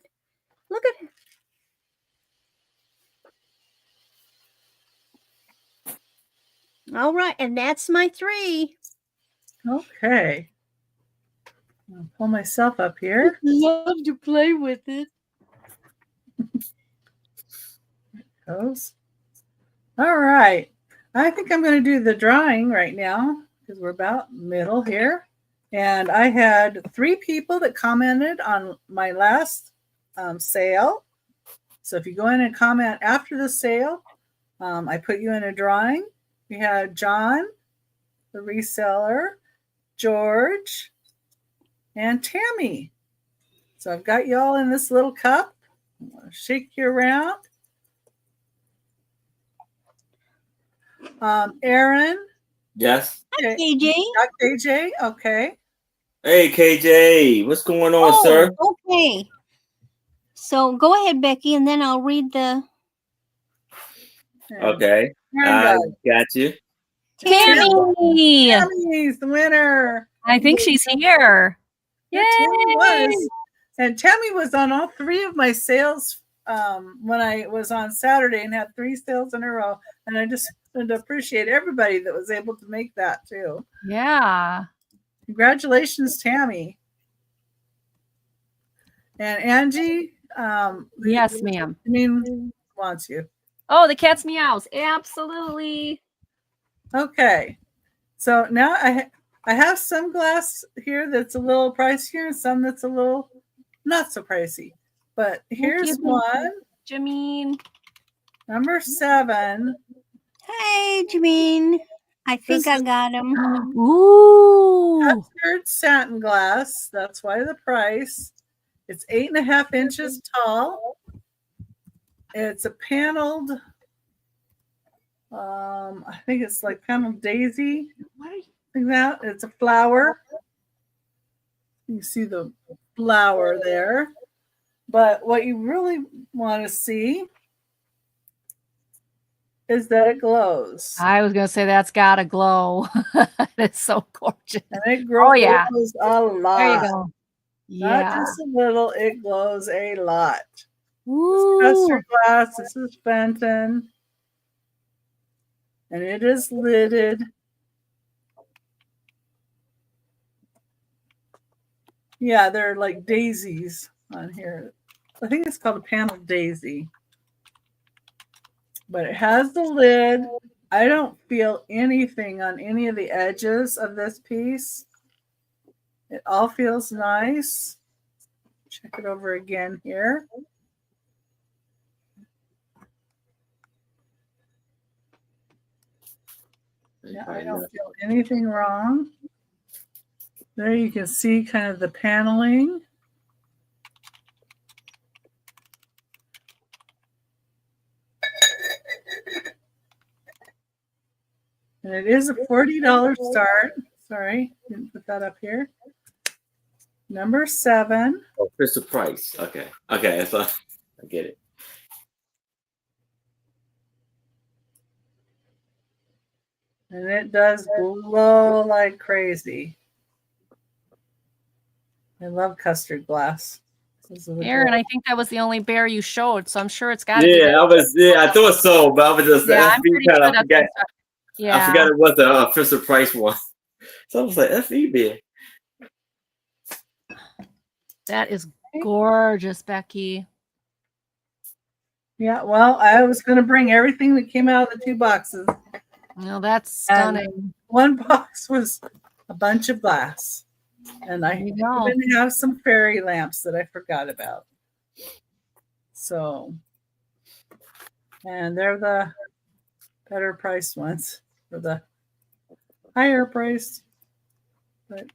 Look at it. All right, and that's my 3. Okay. I'll pull myself up here. Love to play with it. Goes. All right. I think I'm going to do the drawing right now because we're about middle here. And I had 3 people that commented on my last sale. So if you go in and comment after the sale, I put you in a drawing. We had John, the reseller, George, and Tammy. So I've got you all in this little cup. I'm going to shake you around. Aaron. Yes. Hi, KJ. Got KJ. Okay. Hey, KJ, what's going on, sir? Okay. So go ahead, Becky, and then I'll read the. Okay. I got you. Tammy. Tammy's the winner. I think she's here. Yeah, Tammy was. And Tammy was on all 3 of my sales when I was on Saturday and had 3 sales in a row. And I just wanted to appreciate everybody that was able to make that too. Yeah. Congratulations, Tammy. And Angie. Yes, ma'am. I mean, wants you. Oh, the cat's meows. Absolutely. Okay. So now I have some glass here that's a little pricier and some that's a little not so pricey. But here's one. Jameen. Number 7. Hey, Jameen. I think I got him. Ooh. Custard satin glass. That's why the price. It's 8.5 inches tall. It's a paneled, I think it's like paneled daisy. Like that. It's a flower. You see the flower there. But what you really want to see is that it glows. I was going to say that's got to glow. It's so gorgeous. And it glows a lot. There you go. Not Yeah. just a little, it glows a lot. Ooh. This is custard glass. This is Fenton. And it is lidded. Yeah, they're like daisies on here. I think it's called a panel daisy. But it has the lid. I don't feel anything on any of the edges of this piece. It all feels nice. Check it over again here. Yeah, I don't feel anything wrong. There you can see kind of the paneling. And it is a $40 start. Sorry, didn't put that up here. Number 7. Oh, Crystal Price. Okay. Okay, I get it. And it does glow like crazy. I love custard glass. Aaron, I think that was the only bear you showed, so I'm sure it's got to be. Yeah, I thought so, but I was just I'm FB pretty kind sure of that's forgot. Yeah. I forgot it was the Crystal Price one. So I was like, FE bear. That is gorgeous, Becky. Yeah, well, I was going to bring everything that came out of the 2 boxes. No, that's And stunning. one box was a bunch of glass. And I There you go. even have some fairy lamps that I forgot about. So, and they're the better priced ones, or the higher priced, but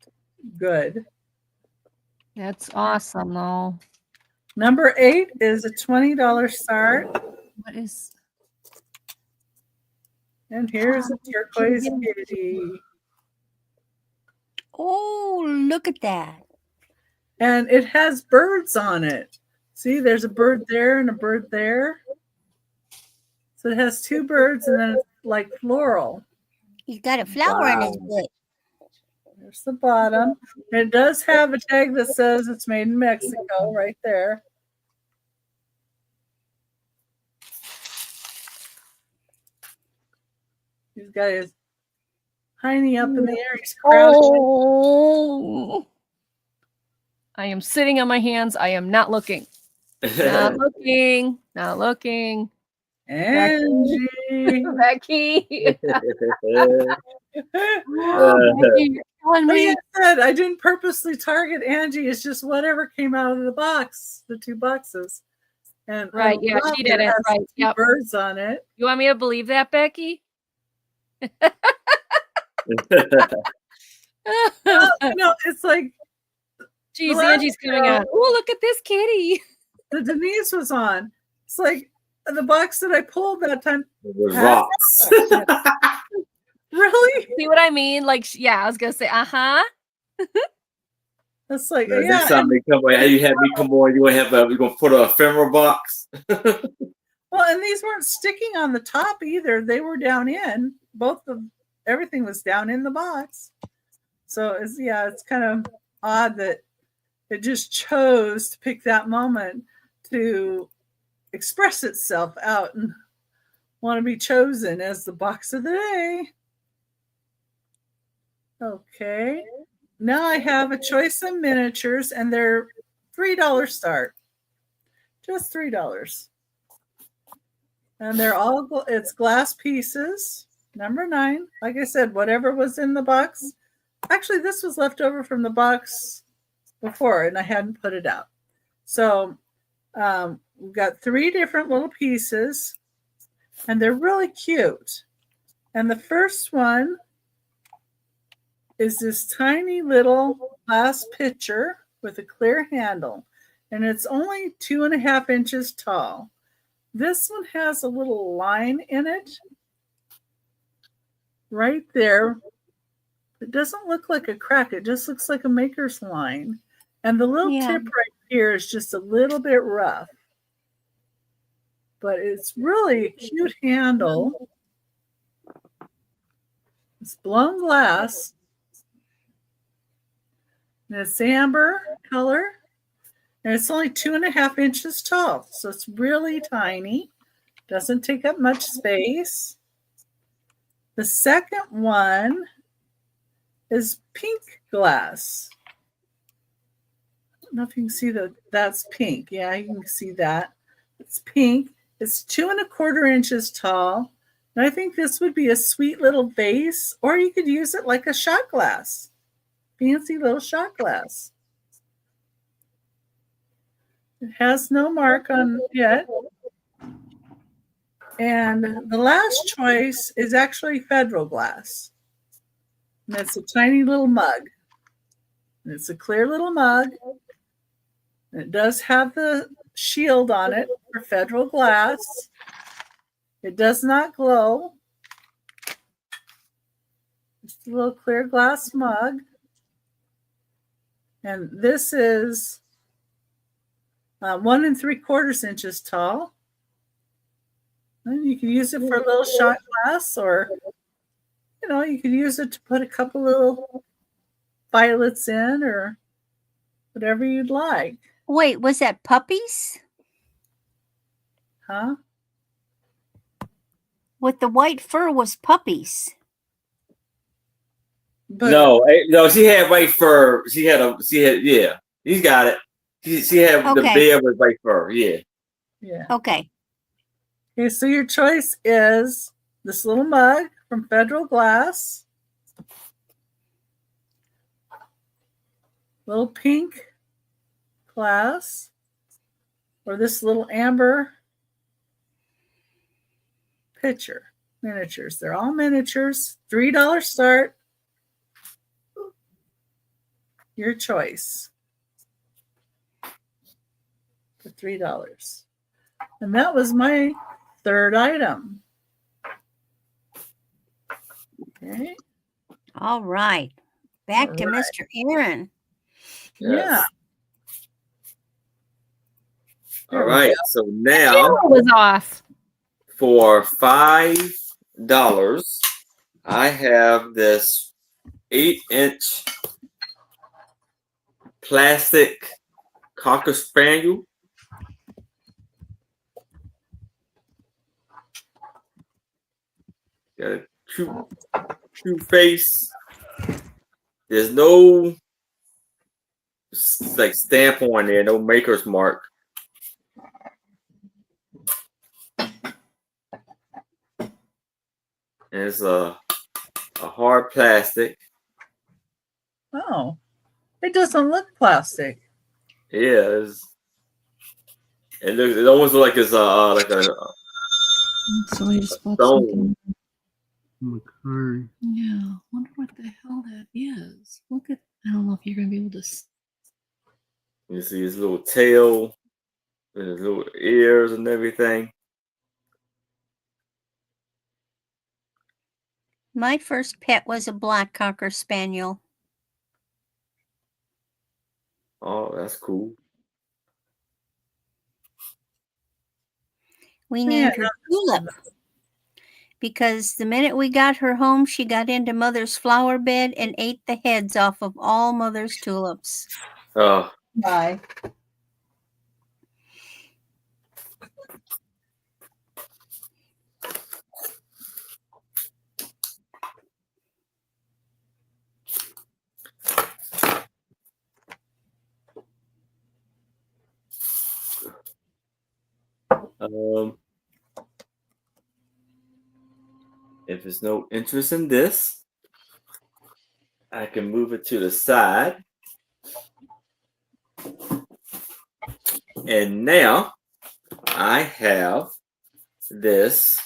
good. That's awesome, though. Number 8 is a $20 start. What is? And here's a turquoise kitty. Oh, look at that. And it has birds on it. See, there's a bird there and a bird there. So it has 2 birds and then it's like floral. He's got a flower in his butt. There's the bottom. It does have a tag that says it's made in Mexico right there. He's got his hiney up in the air. He's crouching. Oh. I am sitting on my hands. I am not looking. Not looking. Not looking. Angie. Becky. Becky, you're killing Like me. I said, I didn't purposely target Angie. It's just whatever came out of the box, the 2 boxes. And Right, yeah, she did it. Right, 2 yep. birds on it. You want me to believe that, Becky? It's like Geez, Angie's coming on. Oh, look at this kitty. the Denise was on. It's like the box that I pulled that time. Rocks. Really? See what I mean? Like, yeah, I was gonna say, That's like, Next time they come on, you have me come on. You're gonna put a ephemeral box. Well, and these weren't sticking on the top either. They were down in. Everything was down in the box. So it's kind of odd that it just chose to pick that moment to express itself out and want to be chosen as the box of the day. Okay. Now I have a choice of miniatures, and they're $3 start. Just $3. And they're all, it's glass pieces. Number 9. Like I said, whatever was in the box. Actually, this was left over from the box before, and I hadn't put it out. So we've got 3 different little pieces, and they're really cute. And the first one is this tiny little glass pitcher with a clear handle, and it's only 2.5 inches tall. This one has a little line in it right there. It doesn't look like a crack. It just looks like a maker's line. And the little tip right here is just a little bit rough. But it's really a cute handle. It's blown glass. And it's amber color. And it's only 2.5 inches tall. So it's really tiny. Doesn't take up much space. The second one is pink glass. I don't know if you can see that's pink. Yeah, you can see that. It's pink. It's 2.25 inches tall. And I think this would be a sweet little vase, or you could use it like a shot glass. Fancy little shot glass. It has no mark on it yet. And the last choice is actually Federal glass. And it's a tiny little mug. And it's a clear little mug. And it does have the shield on it for Federal glass. It does not glow. Just a little clear glass mug. And this is 1 3/4 inches tall. And you can use it for a little shot glass, or you could use it to put a couple little violets in, or whatever you'd like. Wait, was that puppies? Huh? With the white fur was puppies. But no, she had white fur. She had, yeah. He's got it. She had the bear with white fur. Yeah. Yeah. Okay. Okay, so your choice is this little mug from Federal Glass, little pink glass, or this little amber pitcher. Miniatures. They're all miniatures. $3 start. Your choice for $3. And that was my third item. Okay. All right. Back to Mr. Aaron. Yeah. All right. So now Jill was off. for $5, I have this 8-inch plastic Cocker Spaniel. Got a true face. There's no like stamp on there, no maker's mark. And it's a hard plastic. Oh, it doesn't look plastic. Yeah, it almost looks like it's like a Somebody just bought stone. something. Yeah, wonder what the hell that is. Look at. I don't know if you're gonna be able to. You see his little tail and his little ears and everything. My first pet was a black Cocker Spaniel. Oh, that's cool. We named her Tulip because the minute we got her home, she got into Mother's flower bed and ate the heads off of all Mother's tulips. Oh, Bye. if there's no interest in this, I can move it to the side. And now I have this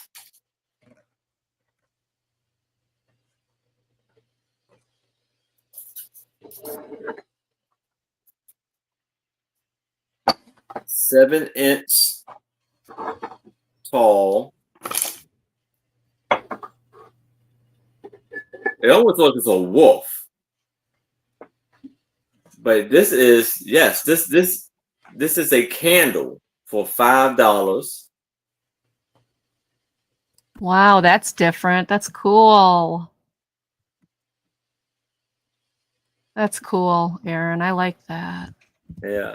seven-inch tall. It almost looks like it's a wolf. But this is, yes, this is a candle for $5. Wow, that's different. That's cool. That's cool, Aaron. I like that. Yeah.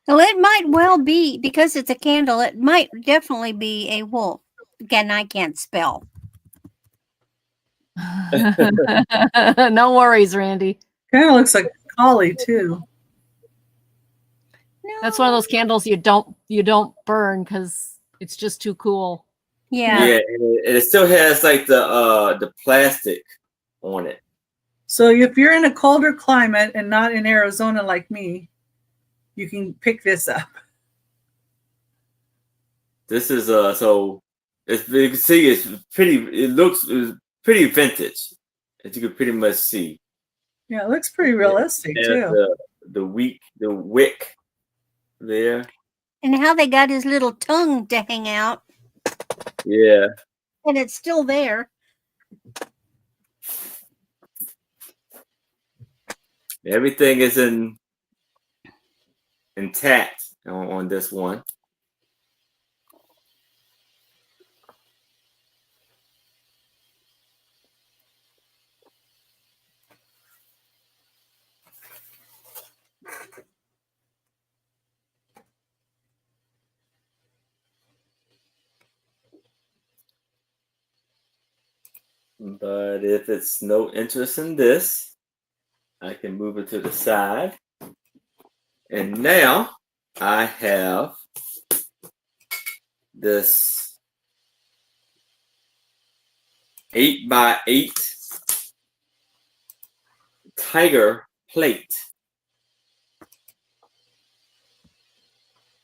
Well, it might well be, because it's a candle, it might definitely be a wolf. Again, I can't spell. No worries, Randy. Kind of looks like a collie too. No. That's one of those candles you don't burn because it's just too cool. Yeah. Yeah, and it still has like the plastic on it. So if you're in a colder climate and not in Arizona like me, you can pick this up. This is so it's, you can see it's pretty. It looks pretty vintage, as you can pretty much see. Yeah, it looks pretty realistic And too. the wick there. And how they got his little tongue to hang out, Yeah. and it's still there. Everything is intact on this one. But if it's no interest in this, I can move it to the side. And now I have this 8x8 tiger plate.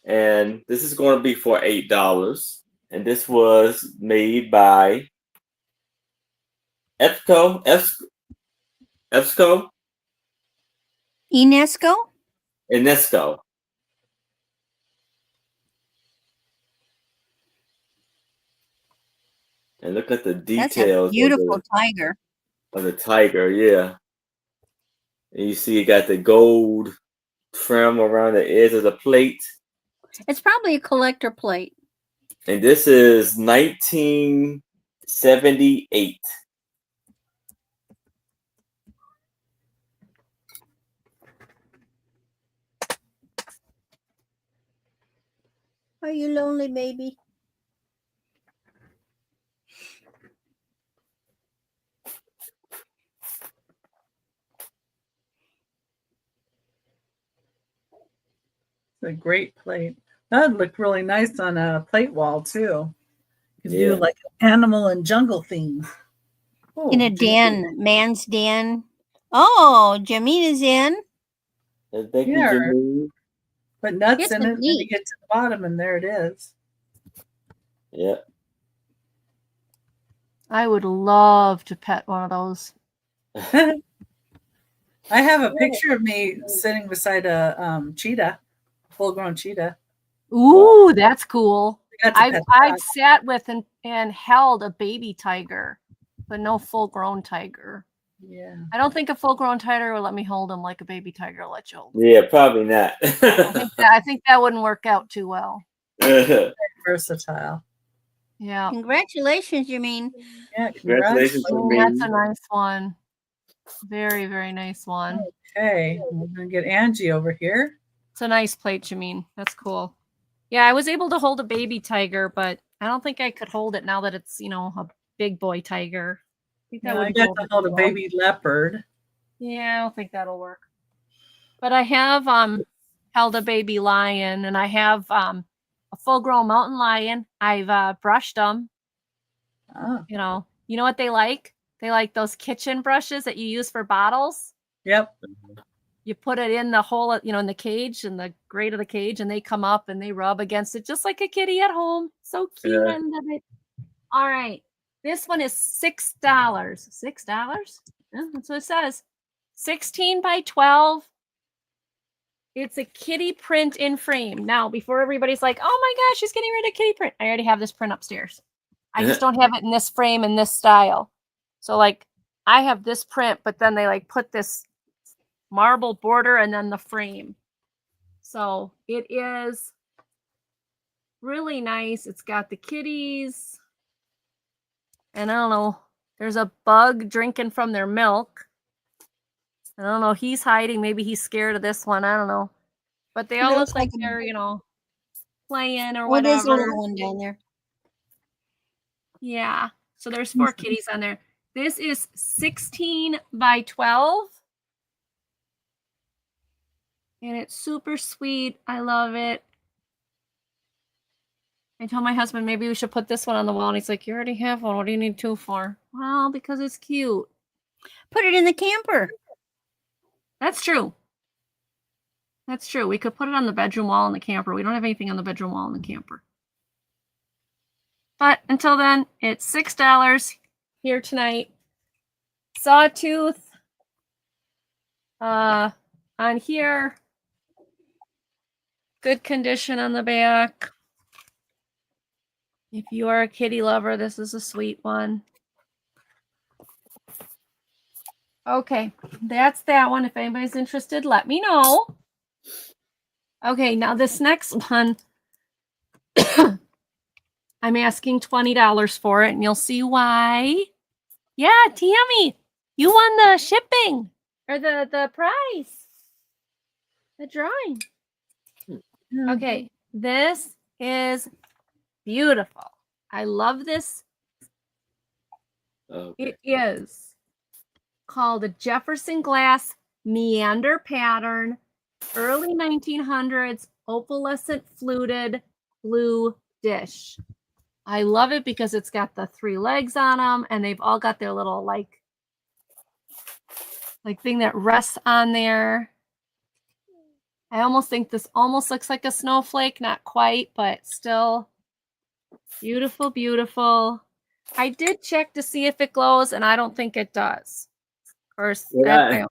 And this is going to be for $8. And this was made by EBSCO. UNESCO? UNESCO. And look at the That's a details beautiful tiger. of the tiger, yeah. And you see it got the gold trim around the edge of the plate. It's probably a collector plate. And this is 1978. Are you lonely, baby? It's a great plate. That would look really nice on a plate wall too. You could Yeah. do like animal and jungle theme. Oh, In a den, man's den. Oh, Jamina's in. And thank you, Yeah. Janine. Put nuts It's in it, and you neat. get to the bottom, and there it is. Yeah. I would love to pet one of those. I have a picture of me sitting beside a cheetah, full-grown cheetah. Ooh, that's cool. I got to pet I've that. sat with and held a baby tiger, but no full-grown tiger. Yeah. I don't think a full-grown tiger will let me hold him like a baby tiger will let you hold him. Yeah, probably not. I think that wouldn't work out too well. Very versatile. Yeah. Congratulations, Jamine. Yeah. Congratulations, Oh, Janine. that's a nice one. Very, very nice one. Okay. We're gonna get Angie over here. It's a nice plate, Jameen. That's cool. Yeah, I was able to hold a baby tiger, but I don't think I could hold it now that it's, a big boy tiger. I think that Yeah, I would got to hold a baby leopard. Yeah, I don't think that'll work. But I have held a baby lion, and I have a full-grown mountain lion. I've brushed them. Oh. You know what they like? They like those kitchen brushes that you use for bottles. Yep. You put it in the hole, in the cage, in the grate of the cage, and they come up and they rub against it just like a kitty at home. So cute. Yeah. I love it. All right. This one is $6. $6? Yeah, that's what it says. 16 by 12. It's a kitty print in frame. Now, before everybody's like, oh my gosh, she's getting rid of kitty print. I already have this print upstairs. I just don't have it in this frame in this style. So I have this print, but then they put this marble border and then the frame. So it is really nice. It's got the kitties. And I don't know, there's a bug drinking from their milk. I don't know, he's hiding. Maybe he's scared of this one. I don't know. But they all look like they're, playing or whatever. There's a little one down there. Yeah. So there's 4 kitties on there. This is 16 by 12. And it's super sweet. I love it. I told my husband maybe we should put this one on the wall. And he's like, you already have one. What do you need 2 for? Well, because it's cute. Put it in the camper. That's true. That's true. We could put it on the bedroom wall in the camper. We don't have anything on the bedroom wall in the camper. But until then, it's $6 here tonight. Sawtooth on here. Good condition on the back. If you are a kitty lover, this is a sweet one. Okay, that's that one. If anybody's interested, let me know. Okay, now this next one, I'm asking $20 for it, and you'll see why. Yeah, Tammy, you won the shipping, or the prize, the drawing. Okay, this is beautiful. I love this. Okay. It is called a Jefferson glass meander pattern, early 1900s opalescent fluted blue dish. I love it because it's got the 3 legs on them, and they've all got their little like thing that rests on there. I almost think this almost looks like a snowflake, not quite, but still beautiful, beautiful. I did check to see if it glows, and I don't think it does. Of course, Yeah.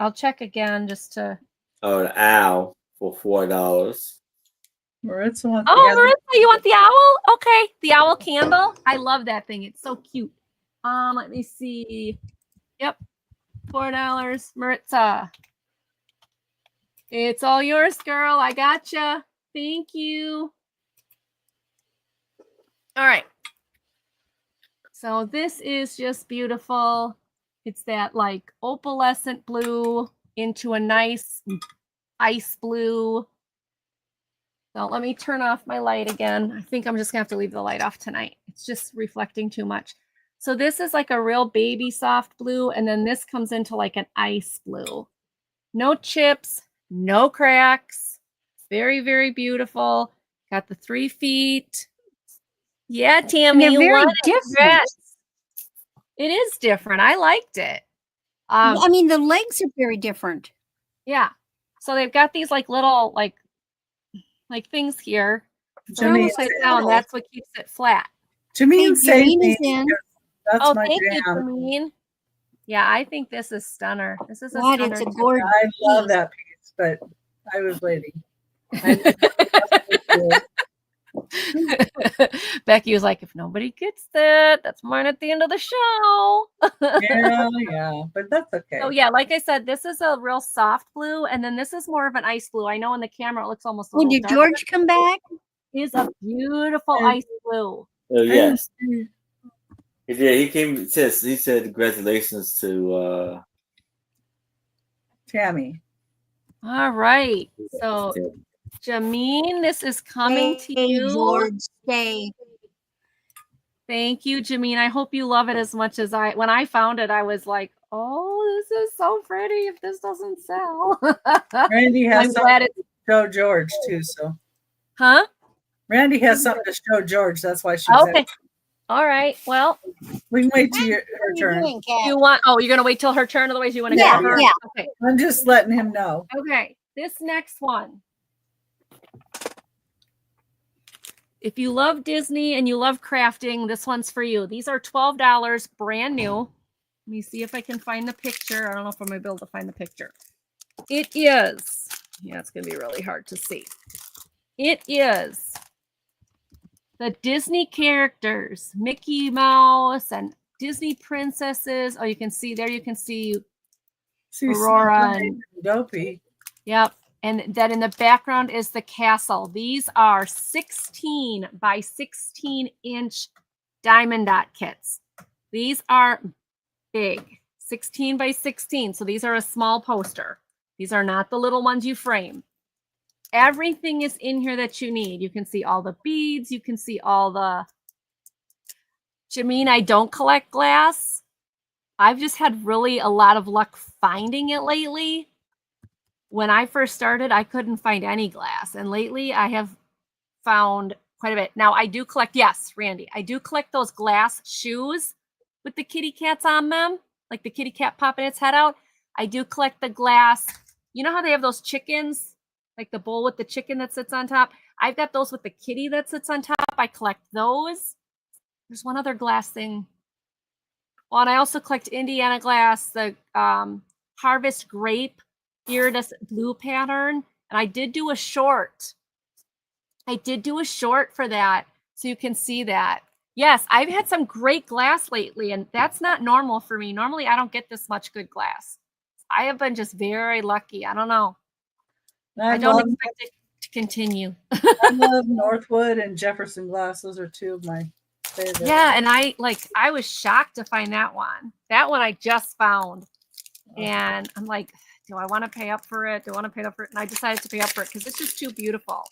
I'll check again just to. Oh, the owl for $4. Maritza wants Oh, Maritza, you want the owl? Okay, the owl candle. I love that thing. It's so cute. Let me see. Yep, $4, Maritza. It's all yours, girl. I gotcha. Thank you. All right. So this is just beautiful. It's that like opalescent blue into a nice ice blue. So let me turn off my light again. I think I'm just gonna have to leave the light off tonight. It's just reflecting too much. So this is like a real baby soft blue, and then this comes into like an ice blue. No chips, no cracks. Very, very beautiful. Got the 3 feet. Yeah, Tammy, And they're very different. Yes. It is different. I liked it. I mean, the legs are very different. Yeah. So they've got these like little like things here. So I'm gonna put it down. That's what keeps it flat. Janine is in. That's my thank you, jam. Janine. Yeah, I think this is stunner. This is a God, stunner. it's a gorgeous I love that piece, but I was waiting. Becky was like, if nobody gets that, that's mine at the end of the show. yeah, but that's okay. So yeah, like I said, this is a real soft blue, and then this is more of an ice blue. I know in the camera it looks almost a little did darker. George come back? It's a beautiful ice blue. Oh, yes. He did. He came. He said congratulations to Tammy. All right. So Jameen, this is coming to you. George, stay. Thank you, Jameen. I hope you love it as much as I. When I found it, I was like, "Oh, this is so pretty." If this doesn't sell, Randy has I'm something glad to show George too. So, huh? Randy has something to show George. That's why she was Okay. All right. Well, we can wait till her turn. you want? Oh, you're gonna wait till her turn. Otherwise, you want to Yeah, get her. yeah. Okay. I'm just letting him know. Okay. This next one. If you love Disney and you love crafting, this one's for you. These are $12, brand new. Let me see if I can find the picture. I don't know if I'm going to be able to find the picture. It is, yeah, it's going to be really hard to see. It is the Disney characters, Mickey Mouse and Disney princesses. Oh, you can see there, you can see Aurora and Dopey. Yep. And that in the background is the castle. These are 16 by 16 inch diamond dot kits. These are big, 16 by 16. So these are a small poster. These are not the little ones you frame. Everything is in here that you need. You can see all the beads. You can see all the. Jameen, I don't collect glass. I've just had really a lot of luck finding it lately. When I first started, I couldn't find any glass. And lately I have found quite a bit. Now I do collect, yes, Randy, I do collect those glass shoes with the kitty cats on them, like the kitty cat popping its head out. I do collect the glass. You know how they have those chickens, like the bowl with the chicken that sits on top? I've got those with the kitty that sits on top. I collect those. There's one other glass thing. Well, and I also collect Indiana glass, the Harvest Grape iridescent blue pattern, and I did do a short. I did do a short for that, so you can see that. Yes, I've had some great glass lately, and that's not normal for me. Normally, I don't get this much good glass. I have been just very lucky. I don't know. I don't expect it to continue. I love Northwood and Jefferson glass. Those are two of my favorites. Yeah, and I was shocked to find that one. That one I just found, and I'm like, do I want to pay up for it? Do I want to pay up for it? And I decided to pay up for it because it's just too beautiful.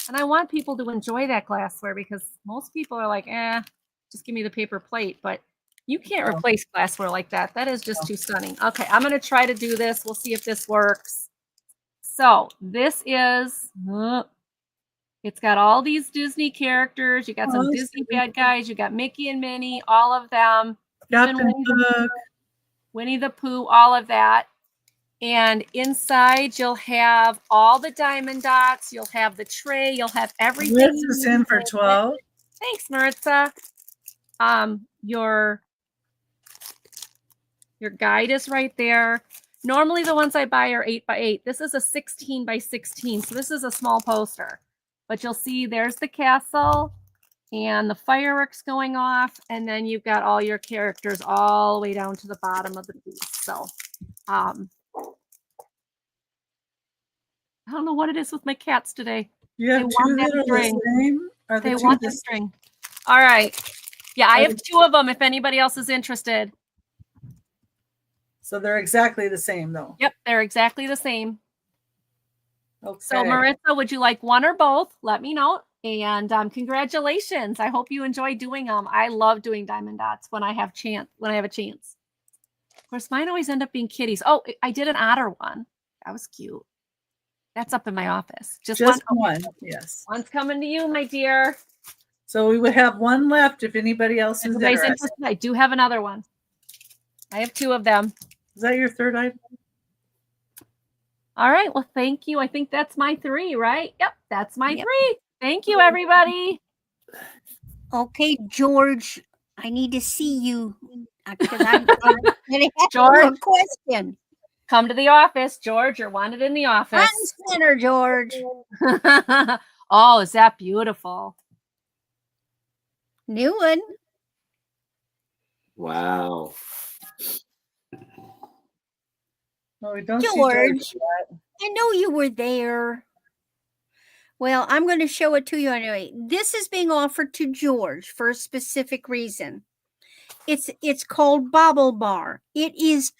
And I want people to enjoy that glassware because most people are like, just give me the paper plate. But you can't replace glassware like that. That is just too stunning. Okay, I'm going to try to do this. We'll see if this works. So this is, It's got all these Disney characters. You got some Disney bad guys. You got Mickey and Minnie, all of them. Captain Hook. Winnie the Pooh, all of that. And inside, you'll have all the diamond dots. You'll have the tray. You'll have everything. This is in for 12. Thanks, Maritza. Your guide is right there. Normally, the ones I buy are 8x8. This is a 16x16, so this is a small poster. But you'll see there's the castle and the fireworks going off, and then you've got all your characters all the way down to the bottom of the piece. So, I don't know what it is with my cats today. You have two that are the same? They want the string. All right. Yeah, I have 2 of them if anybody else is interested. So they're exactly the same, though. Yep, they're exactly the same. Okay. So, Maritza, would you like one or both? Let me know. And congratulations. I hope you enjoy doing them. I love doing diamond dots when I have a chance. Of course, mine always end up being kitties. Oh, I did an otter one. That was cute. That's up in my office. Just one. Yes. One's coming to you, my dear. So we would have one left if anybody else is interested. I do have another one. I have 2 of them. Is that your third item? All right. Well, thank you. I think that's my 3, right? Yep, that's my 3. Thank you, everybody. Okay, George, I need to see you because I'm going to have George, a question. Come to the office, George. You're wanted in the office. Front and center, George. Oh, is that beautiful? New one. Wow. No, we don't George, see George yet. I know you were there. Well, I'm going to show it to you anyway. This is being offered to George for a specific reason. It's called Bobble Bar. It is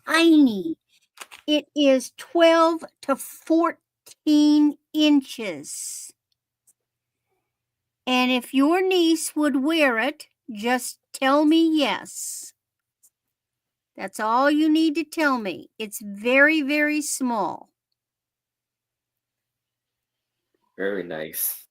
tiny. It is 12 to 14 inches. And if your niece would wear it, just tell me yes. That's all you need to tell me. It's very, very small. Very nice.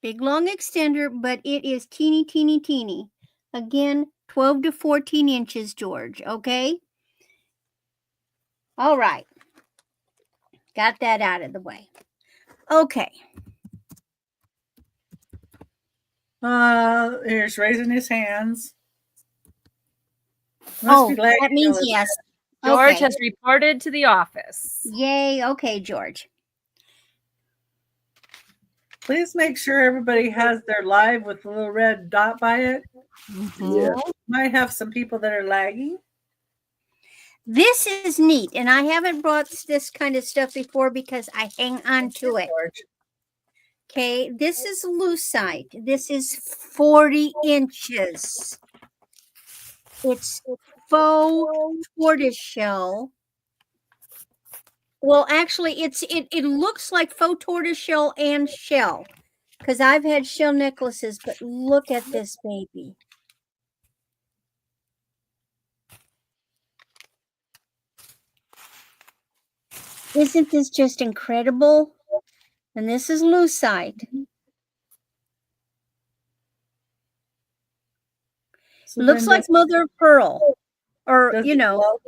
Big long extender, but it is teeny, teeny, teeny. Again, 12 to 14 inches, George, okay? All right. Got that out of the way. Okay. Here's raising his hands. That means yes. George has reported to the office. Yay. Okay, George. Please make sure everybody has their live with a little red dot by it. Yeah. Might have some people that are lagging. This is neat, and I haven't brought this kind of stuff before because I hang on to it. Okay, this is lucite. This is 40 inches. It's faux tortoiseshell. Well, actually, it looks like faux tortoiseshell and shell because I've had shell necklaces, but look at this baby. Isn't this just incredible? And this is lucite. So looks like mother of pearl, or you know.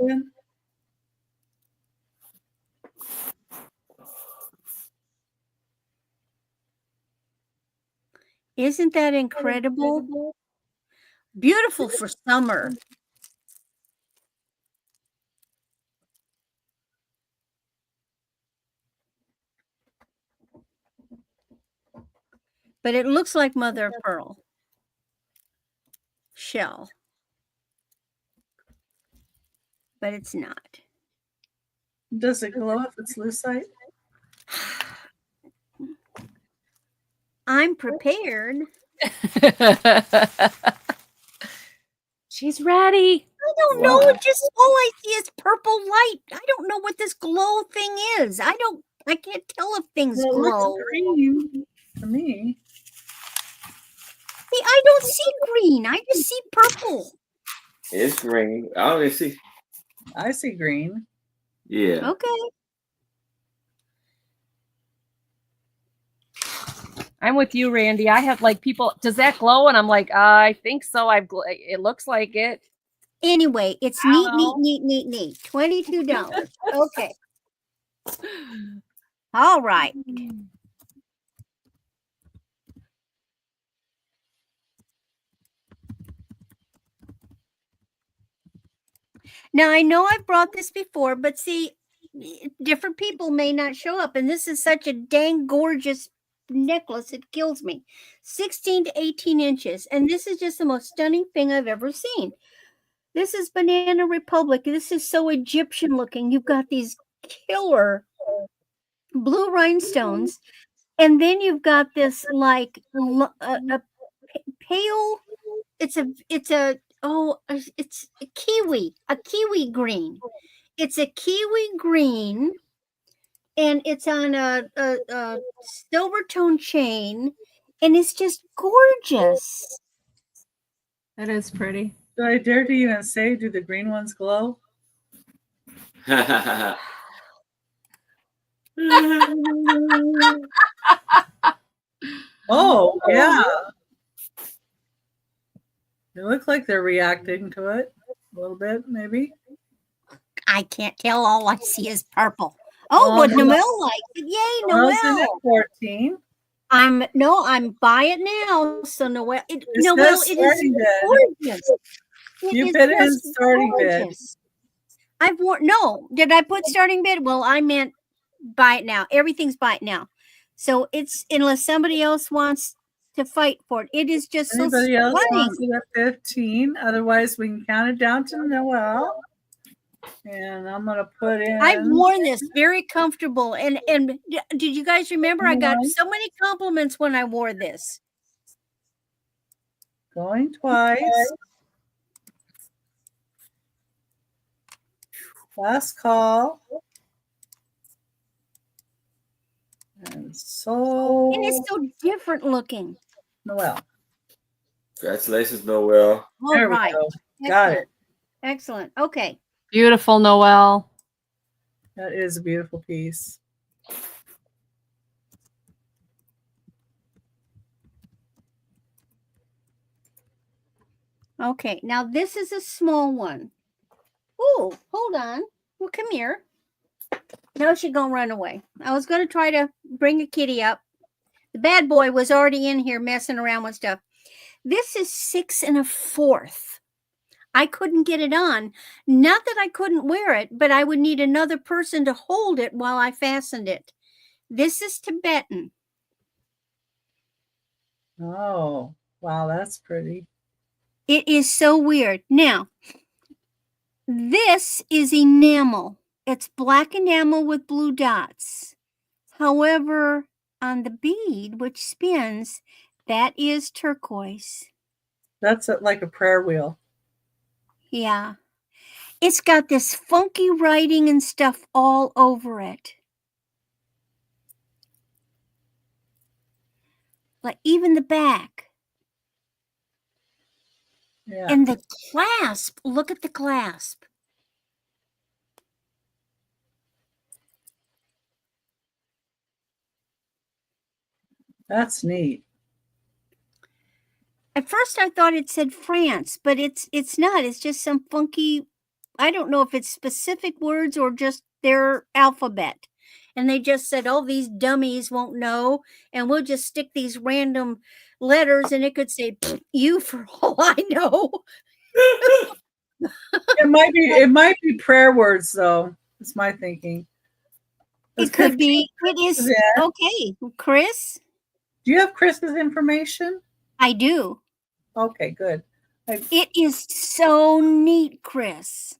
Isn't that incredible? Beautiful for summer. But it looks like mother of pearl shell. But it's not. Does it glow if it's lucite? I'm prepared. She's ready. I don't know. Just all I see is purple light. I don't know what this glow thing is. I can't tell if things glow. It green for me. See, I don't see green. I just see purple. It's green. I only see. I see green. Yeah. Okay. I'm with you, Randy. I have like people, does that glow? And I'm like, I think so. It looks like it. Anyway, it's I neat, don't neat, know. neat, neat, neat. $22. Okay. All right. Now, I know I've brought this before, but see, different people may not show up. And this is such a dang gorgeous necklace. It kills me. 16 to 18 inches. And this is just the most stunning thing I've ever seen. This is Banana Republic. This is so Egyptian looking. You've got these killer blue rhinestones. And then you've got this like a pale, it's a kiwi green. It's a kiwi green, and it's on a silver tone chain, and it's just gorgeous. That is pretty. Do I dare to even say, do the green ones glow? Oh, yeah. They look like they're reacting to it a little bit, maybe. I can't tell. All I see is purple. Oh, but Noelle likes it. Yay, Noelle. 14. I'm buy it now. So Noelle, it is gorgeous. You put in starting bid. I've worn, no, did I put starting bid? Well, I meant buy it now. Everything's buy it now. So it's, unless somebody else wants to fight for it. It is just Anybody so else stunning. wants it at 15? Otherwise, we can count it down to Noelle. And I'm gonna put in. I've worn this, very comfortable. And did you guys remember? I got so many compliments when I wore this. Going twice. Last call. And And it's so different looking. Noelle. Congratulations, Noelle. All There we right. go. Got it. Excellent. Okay. Beautiful, Noelle. That is a beautiful piece. Okay. Now this is a small one. Oh, hold on. Well, come here. No, she's gonna run away. I was gonna try to bring a kitty up. The bad boy was already in here messing around with stuff. This is 6 1/4. I couldn't get it on. Not that I couldn't wear it, but I would need another person to hold it while I fastened it. This is Tibetan. Oh, wow, that's pretty. It is so weird. Now, this is enamel. It's black enamel with blue dots. However, on the bead, which spins, that is turquoise. That's like a prayer wheel. Yeah. It's got this funky writing and stuff all over it. Like even the back. Yeah. And the clasp. Look at the clasp. That's neat. At first I thought it said France, but it's not. It's just some funky, I don't know if it's specific words or just their alphabet. And they just said, oh, these dummies won't know, and we'll just stick these random letters, and it could say you for all I know. It might be prayer words though. That's my thinking. It could be. It is okay. Chris? Do you have Chris's information? I do. Okay, good. It is so neat, Chris.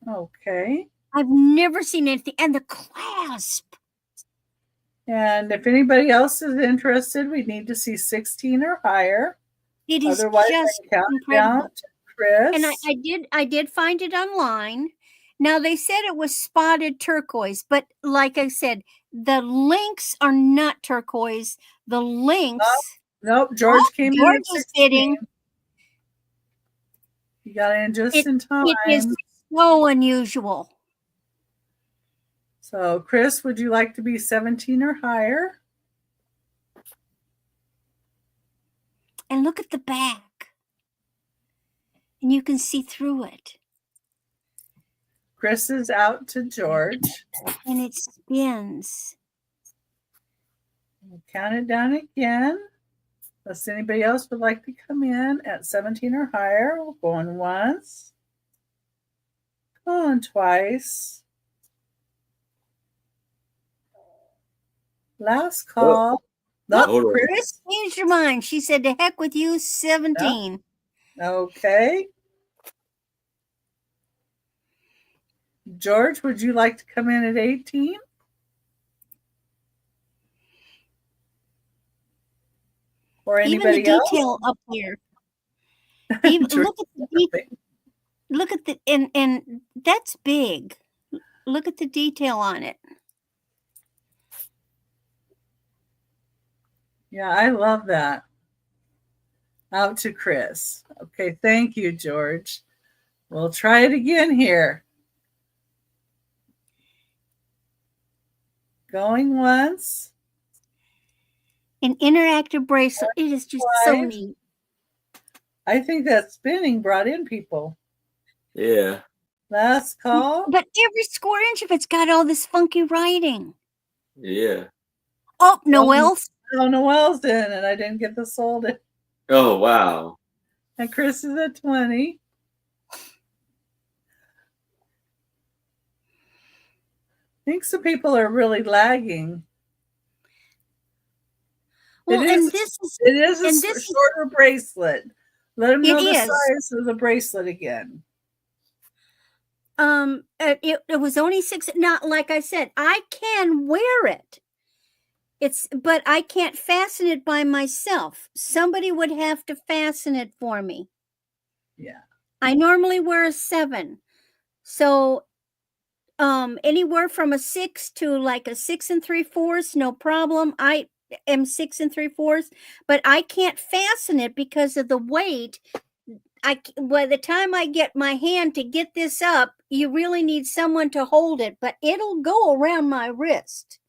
Okay. I've never seen anything. And the clasp. And if anybody else is interested, we need to see 16 or higher. It is Otherwise, just count incredible. down to Chris. And I did find it online. Now they said it was spotted turquoise, but like I said, the links are not turquoise. The links. Nope. George came George in. is bidding. You got in just in time. It is so unusual. So, Chris, would you like to be 17 or higher? And look at the back. And you can see through it. Chris is out to George. And it spins. We'll count it down again. Unless anybody else would like to come in at 17 or higher. We'll go on once. Go on twice. Last call. Hold on. Chris changed her mind. She said, to heck with you, 17. Okay. George, would you like to come in at 18? Or anybody Even the else? detail up here. Even, look at the and that's big. Look at the detail on it. Yeah, I love that. Out to Chris. Okay, thank you, George. We'll try it again here. Going once. An interactive bracelet. It is just so neat. I think that spinning brought in people. Yeah. Last call. But every square inch of it's got all this funky writing. Yeah. Oh, Noel's. Oh, Noel's in, and I didn't get the sold it. Oh, wow. And Chris is at 20. I think some people are really lagging. Well, it is a shorter bracelet. Let them know the size of the bracelet again. It was only 6. Not like I said, I can wear it. But I can't fasten it by myself. Somebody would have to fasten it for me. Yeah. I normally wear a 7. So anywhere from a 6 to like a 6 3/4, no problem. I am 6 3/4, but I can't fasten it because of the weight. By the time I get my hand to get this up, you really need someone to hold it, but it'll go around my wrist.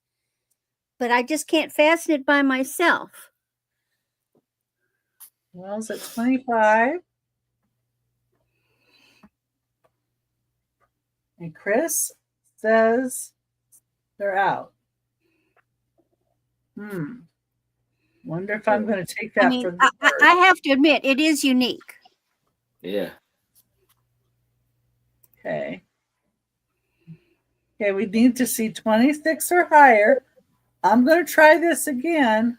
But I just can't fasten it by myself. Well, it's at 25. And Chris says they're out. Wonder if I'm going to take that for the I have to admit, it is unique. Yeah. Okay. Okay, we need to see 26 or higher. I'm going to try this again.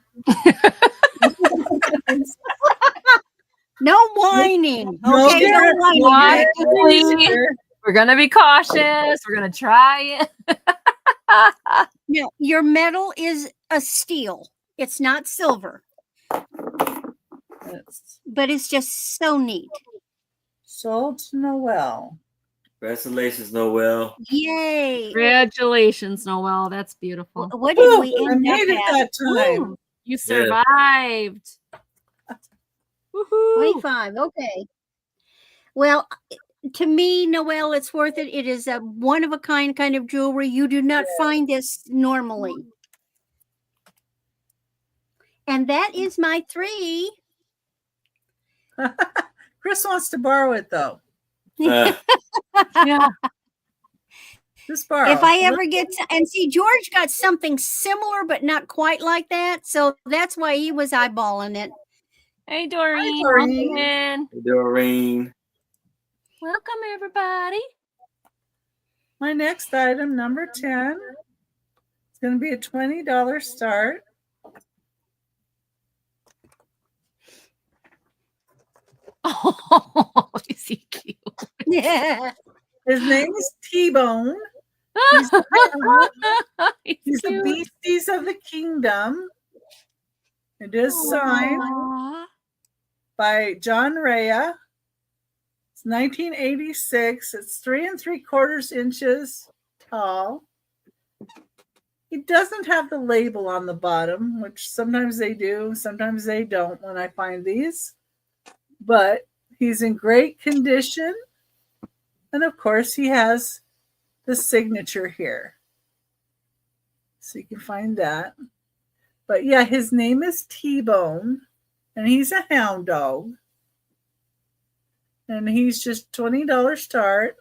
No whining. Okay, no whining. We're going to be cautious. We're going to try it. No, your metal is a steel. It's not silver. But it's just so neat. Sold to Noel. Congratulations, Noel. Yay. Congratulations, Noel. That's beautiful. What did we end I made it that time. Ooh, you survived. Woohoo. 25. Okay. Well, to me, Noel, it's worth it. It is a one-of-a-kind kind of jewelry. You do not find this normally. And that is my 3. Chris wants to borrow it, though. Yeah. Just borrow. If I ever get to, and see, George got something similar, but not quite like that. So that's why he was eyeballing it. Hey, Doreen. Hi, Doreen. Hey, Doreen. Welcome, everybody. My next item, number 10, it's going to be a $20 start. Oh, is he cute? Yeah. His name is T-Bone. He's the Beasties of the Kingdom. It is signed by John Rea. It's 1986. It's 3 3/4 inches tall. He doesn't have the label on the bottom, which sometimes they do, sometimes they don't when I find these. But he's in great condition. And of course, he has the signature here. So you can find that. But yeah, his name is T-Bone. And he's a hound dog. And he's just $20 start.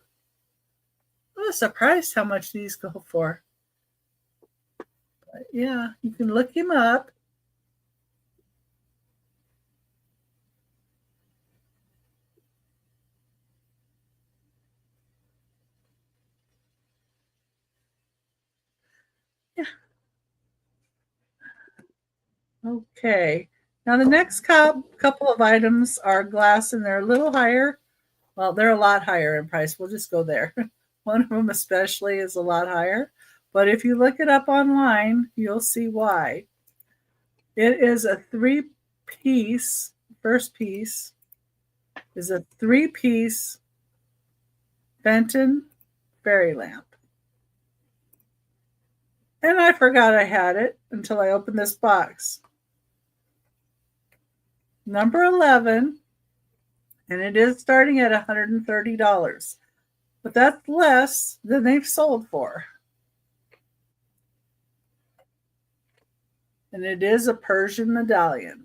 I was surprised how much these go for. But yeah, you can look him up. Yeah. Okay. Now the next couple of items are glass, and they're a little higher. Well, they're a lot higher in price. We'll just go there. One of them especially is a lot higher. But if you look it up online, you'll see why. It is a 3-piece, first piece is a 3-piece Fenton fairy lamp. And I forgot I had it until I opened this box. Number 11, and it is starting at $130. But that's less than they've sold for. And it is a Persian medallion.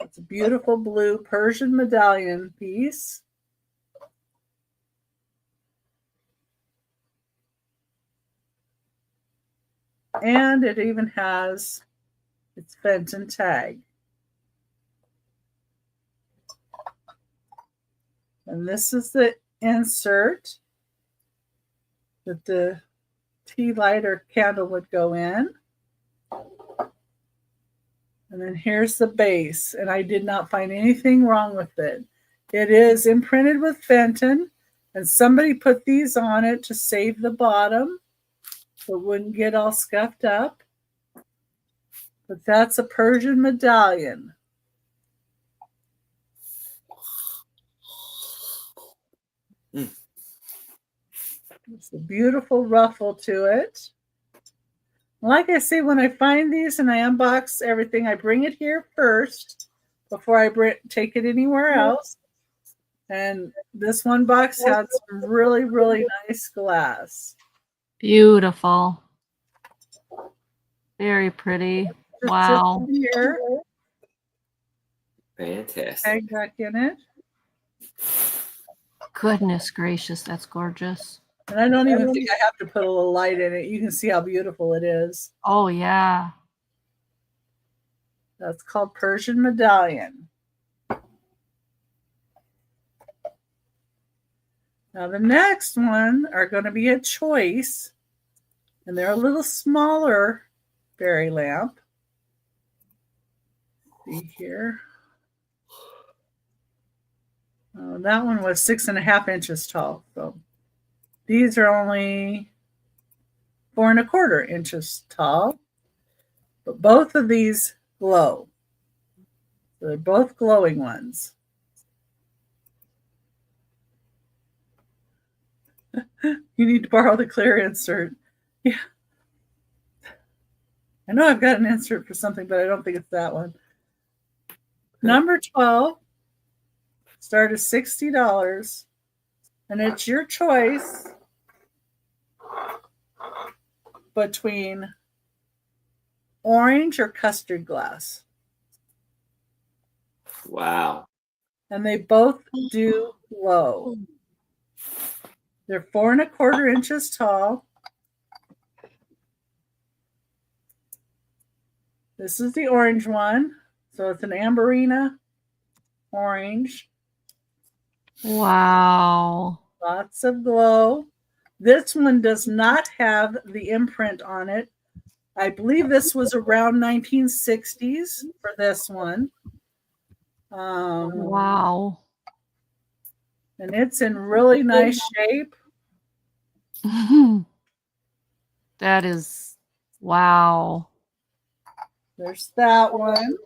It's a beautiful blue Persian medallion piece. And it even has its Fenton tag. And this is the insert that the tea light or candle would go in. And then here's the base. And I did not find anything wrong with it. It is imprinted with Fenton. And somebody put these on it to save the bottom so it wouldn't get all scuffed up. But that's a Persian medallion. It's a beautiful ruffle to it. Like I say, when I find these and I unbox everything, I bring it here first before I take it anywhere else. And this one box had some really, really nice glass. Beautiful. Very pretty. Wow. Here. Fantastic. Tag back in it. Goodness gracious, that's gorgeous. And I don't even think I have to put a little light in it. You can see how beautiful it is. Oh, yeah. That's called Persian medallion. Now the next one are going to be a choice. And they're a little smaller fairy lamp. See here. Oh, that one was 6.5 inches tall. So these are only 4.25 inches tall. But both of these glow. So they're both glowing ones. You need to borrow the clear insert. Yeah. I know I've got an insert for something, but I don't think it's that one. Number 12, start at $60, and it's your choice between orange or custard glass. Wow. And they both do glow. They're 4.25 inches tall. This is the orange one. So it's an Amberina orange. Wow. Lots of glow. This one does not have the imprint on it. I believe this was around 1960s for this one. Wow. And it's in really nice shape. That is, wow. There's that one.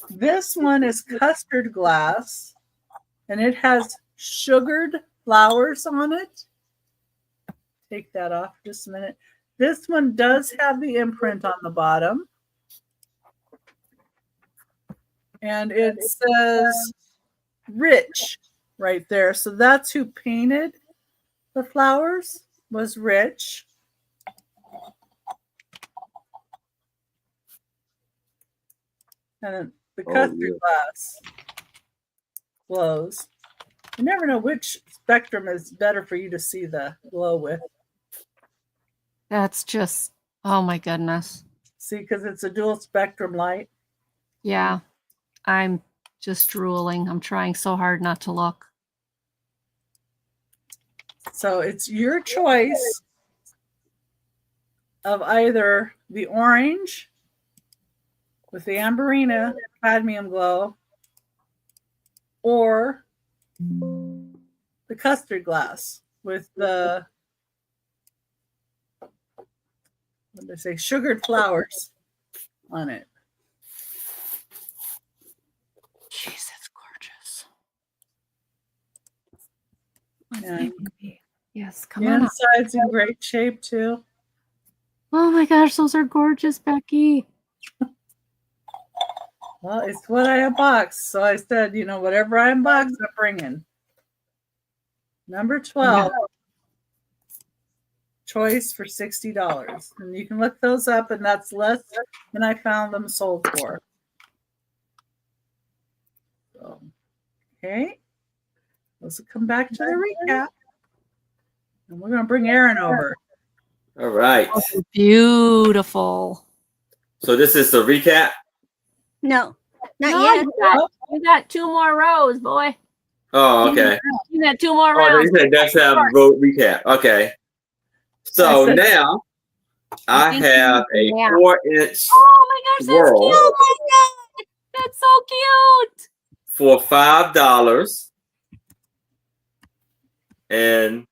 This one is custard glass, and it has sugared flowers on it. Take that off just a minute. This one does have the imprint on the bottom. And it says Rich right there. So that's who painted the flowers, was Rich. And the Oh, custard yeah. glass glows. You never know which spectrum is better for you to see the glow with. That's just, oh my goodness. See, because it's a dual spectrum light. Yeah. I'm just drooling. I'm trying so hard not to look. So it's your choice of either the orange with the amberina cadmium glow or the custard glass with the, what did I say, sugared flowers on it. Jeez, that's gorgeous. And Yes, come the on up. inside's in great shape too. Oh my gosh, those are gorgeous, Becky. Well, it's what I unboxed. So I said, you know, whatever I unbox, I'm bringing. Number 12. Yeah. Choice for $60. And you can look those up, and that's less than I found them sold for. So, okay. Let's come back to the recap. And we're going to bring Aaron over. All right. Beautiful. So this is the recap. No, not No, yet. you got 2 more rows, boy. Oh, okay. You got 2 more Oh, rounds. they said that's how vote recap. Okay. So I said- now I think have a you need to 4-inch Oh my gosh, that's Swirl. cute. Oh my god. That's so cute. for $5, and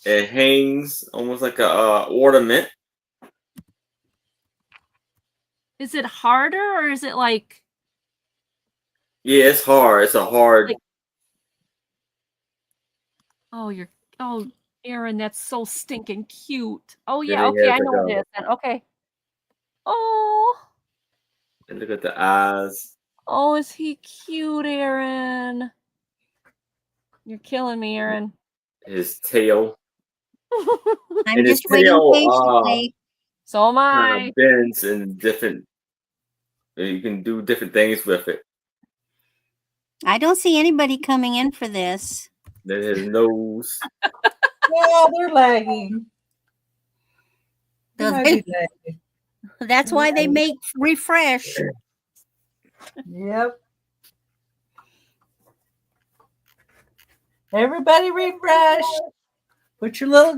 it hangs almost like a ornament. Is it harder or is it like Yeah, it's hard. It's a hard. Like- oh Aaron, that's so stinking cute. Oh yeah, Then it okay, has I know like what a- it is then. Okay. Oh, And look at the eyes. oh, is he cute, Aaron? You're killing me, Aaron. His tail. I'm And his just waiting tail, patiently. So am kind I. of bends in different. You can do different things with it. I don't see anybody coming in for this. Then his nose. Oh, they're lagging. They Those- might be lagging. That's why they make refresh. Yep. Everybody refresh. Put your little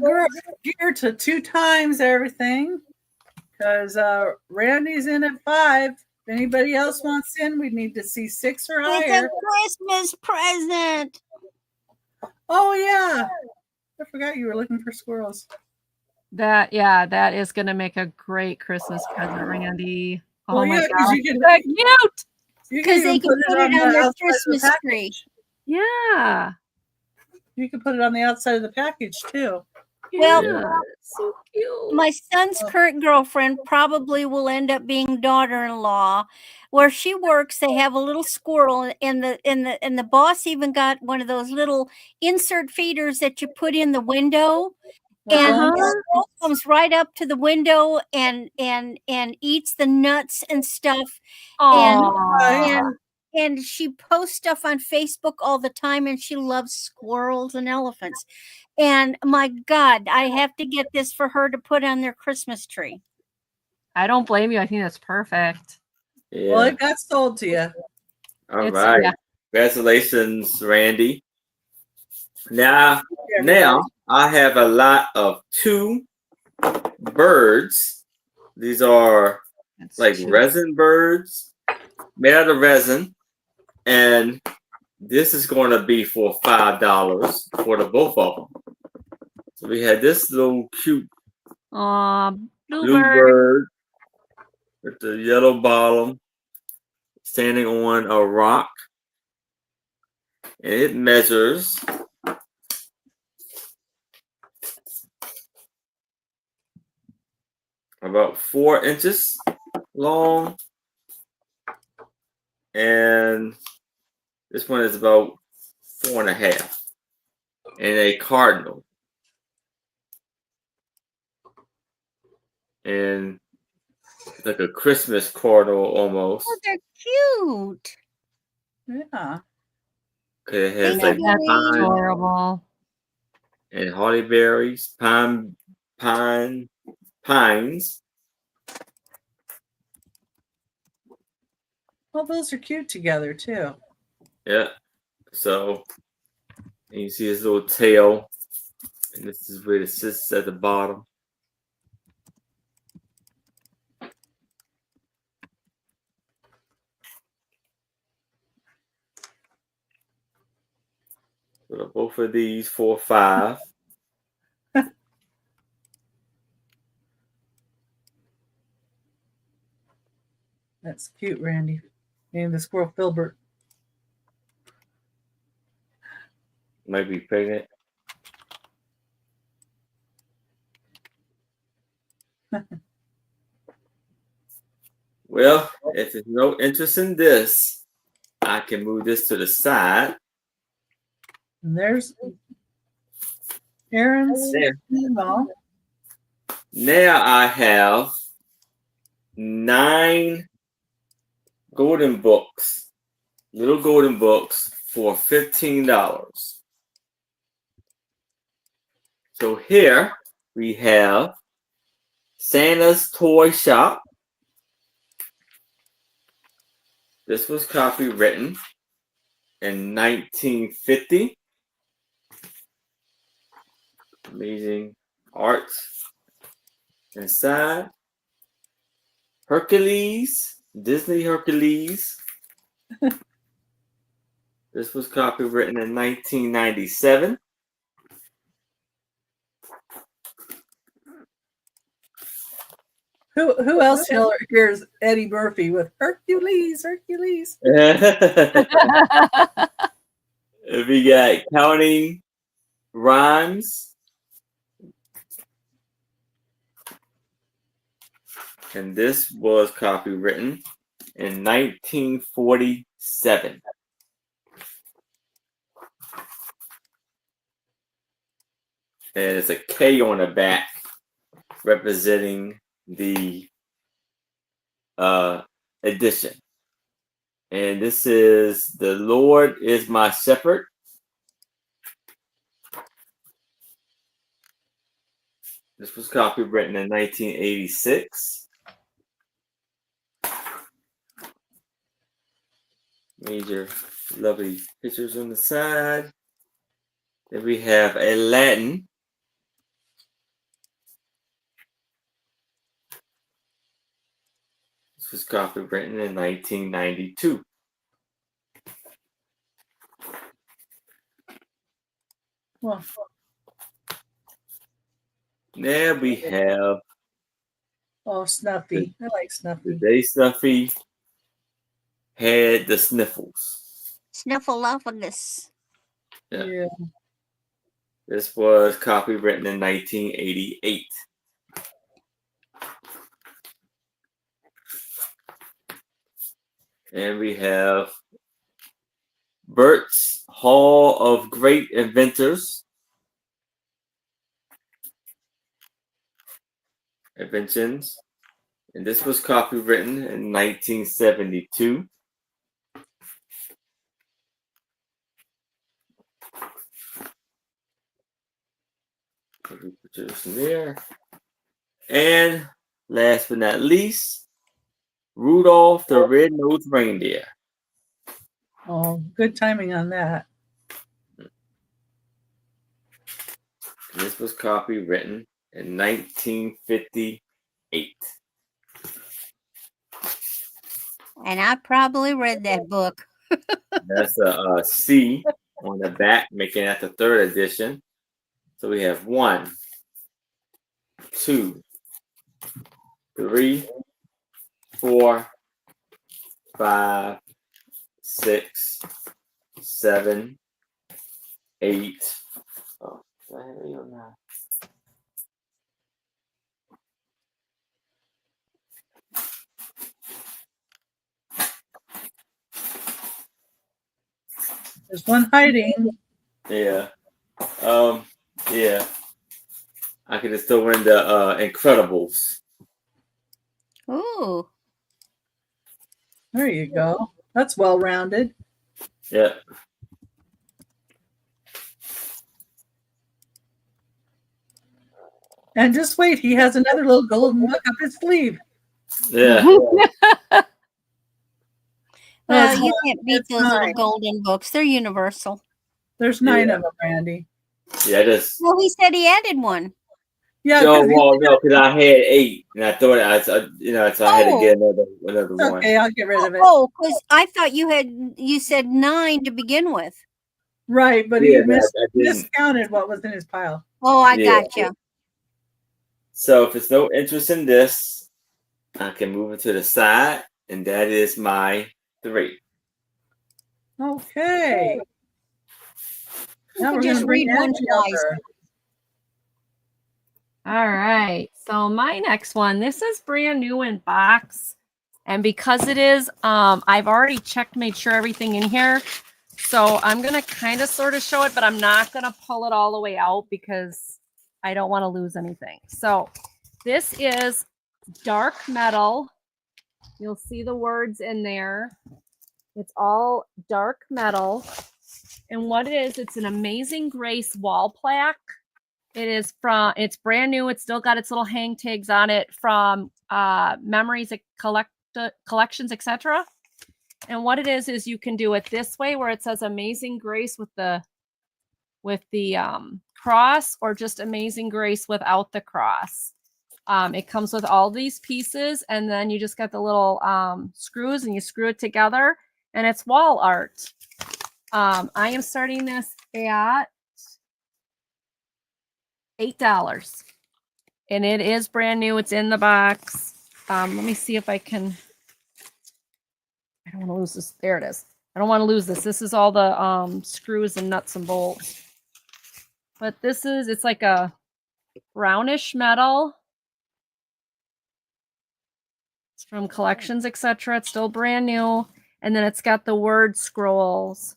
gear to 2 times everything. Because Randy's in at 5. If anybody else wants in, we need to see 6 or It's higher. a Christmas present. Oh, yeah. I forgot you were looking for squirrels. That is gonna make a great Christmas present, Randy. Oh Well, my yeah, 'cause god. you can- That's cute. even Because they can put it on the their outside of the Christmas package. tree. Yeah. You can put it on the outside of the package too. Well, Yeah, so cute. My son's current girlfriend probably will end up being daughter-in-law. Where she works, they have a little squirrel, and the boss even got one of those little insert feeders that you put in the window. And Uh-huh. the squirrel comes right up to the window and eats the nuts and stuff. Aw. And she posts stuff on Facebook all the time, and she loves squirrels and elephants. And my God, I have to get this for her to put on their Christmas tree. I don't blame you. I think that's perfect. Yeah. Well, it got sold to you. All It's- right. yeah. Congratulations, Randy. Now I have a lot of 2 birds. These are That's like cute. resin birds made out of resin. And this is going to be for $5 for the both of them. So we had this little cute Aw, blue bluebird. bird with the yellow bottom standing on a rock. And it measures about 4 inches long. And this one is about 4.5. And a cardinal. And like a Christmas cardinal almost. Oh, they're cute. Yeah. Okay, it has Thank like you, That's Lily. pine adorable. and holly berries, pines. Well, those are cute together too. Yeah. So and you see his little tail, and this is where it sits at the bottom. So both of these for $5. That's cute, Randy. And the squirrel Filbert. Might be pregnant. Well, if there's no interest in this, I can move this to the side. And there's Aaron's There. email. Now I have 9 golden books, little golden books for $15. So here we have Santa's Toy Shop. This was copywritten in 1950. Amazing art inside. Hercules, Disney Hercules. This was copywritten in 1997. Who else hears Eddie Murphy with Hercules, Hercules? We got Counting Rhymes. And this was copywritten in 1947. And it's a K on the back representing the edition. And this is The Lord is My Shepherd. This was copywritten in 1986. Major lovely pictures on the side. Then we have Aladdin. This was copywritten in 1992. Well, Now we have oh, Snuffy. I like Snuffy. Today Snuffy had the sniffles. Snuffleupagus. Yeah. This was copywritten in 1988. And we have Bert's Hall of Great Inventions. And this was copywritten in 1972. Pictures in there. And last but not least, Rudolph the Red-Nosed Reindeer. Oh, good timing on that. This was copywritten in 1958. And I probably read that book. That's a C on the back, making that the 3rd edition. So we have 1, 2, 3, 4, 5, 6, 7, 8. Oh, do I have 8 or 9? There's one hiding. Yeah. Yeah. I could just throw in the Incredibles. Ooh. There you go. That's well rounded. Yeah. And just wait, he has another little golden book up his sleeve. Yeah. Well, you can't beat It's those little nine. golden books. They're universal. There's 9 Yeah. of them, Randy. Yeah, just. Well, he said he added one. Yeah, No, 'cause well, no, because I had 8, and I thought so I had to get another it's one. okay. I'll get rid of it. Oh, because I thought you said 9 to begin with. Right, but Yeah, he I didn't. miscounted what was in his pile. Oh, I Yeah. gotcha. So if it's no interest in this, I can move it to the side, and that is my 3. Okay. You Now can we're just gonna bring read one Angie twice. over. All right. So my next one, this is brand new in box. And because it is, I've already checked, made sure everything in here. So I'm going to kind of sort of show it, but I'm not going to pull it all the way out because I don't want to lose anything. So this is dark metal. You'll see the words in there. It's all dark metal. And what it is, it's an Amazing Grace wall plaque. It's brand new. It's still got its little hang tags on it from Memories, Collections, etc. And what it is you can do it this way, where it says Amazing Grace with the cross, or just Amazing Grace without the cross. It comes with all these pieces, and then you just got the little screws, and you screw it together, and it's wall art. I am starting this at $8, and it is brand new. It's in the box. Let me see if I can. I don't want to lose this. There it is. I don't want to lose this. This is all the screws and nuts and bolts. But it's like a brownish metal. It's from Collections, etc. It's still brand new. And then it's got the word scrolls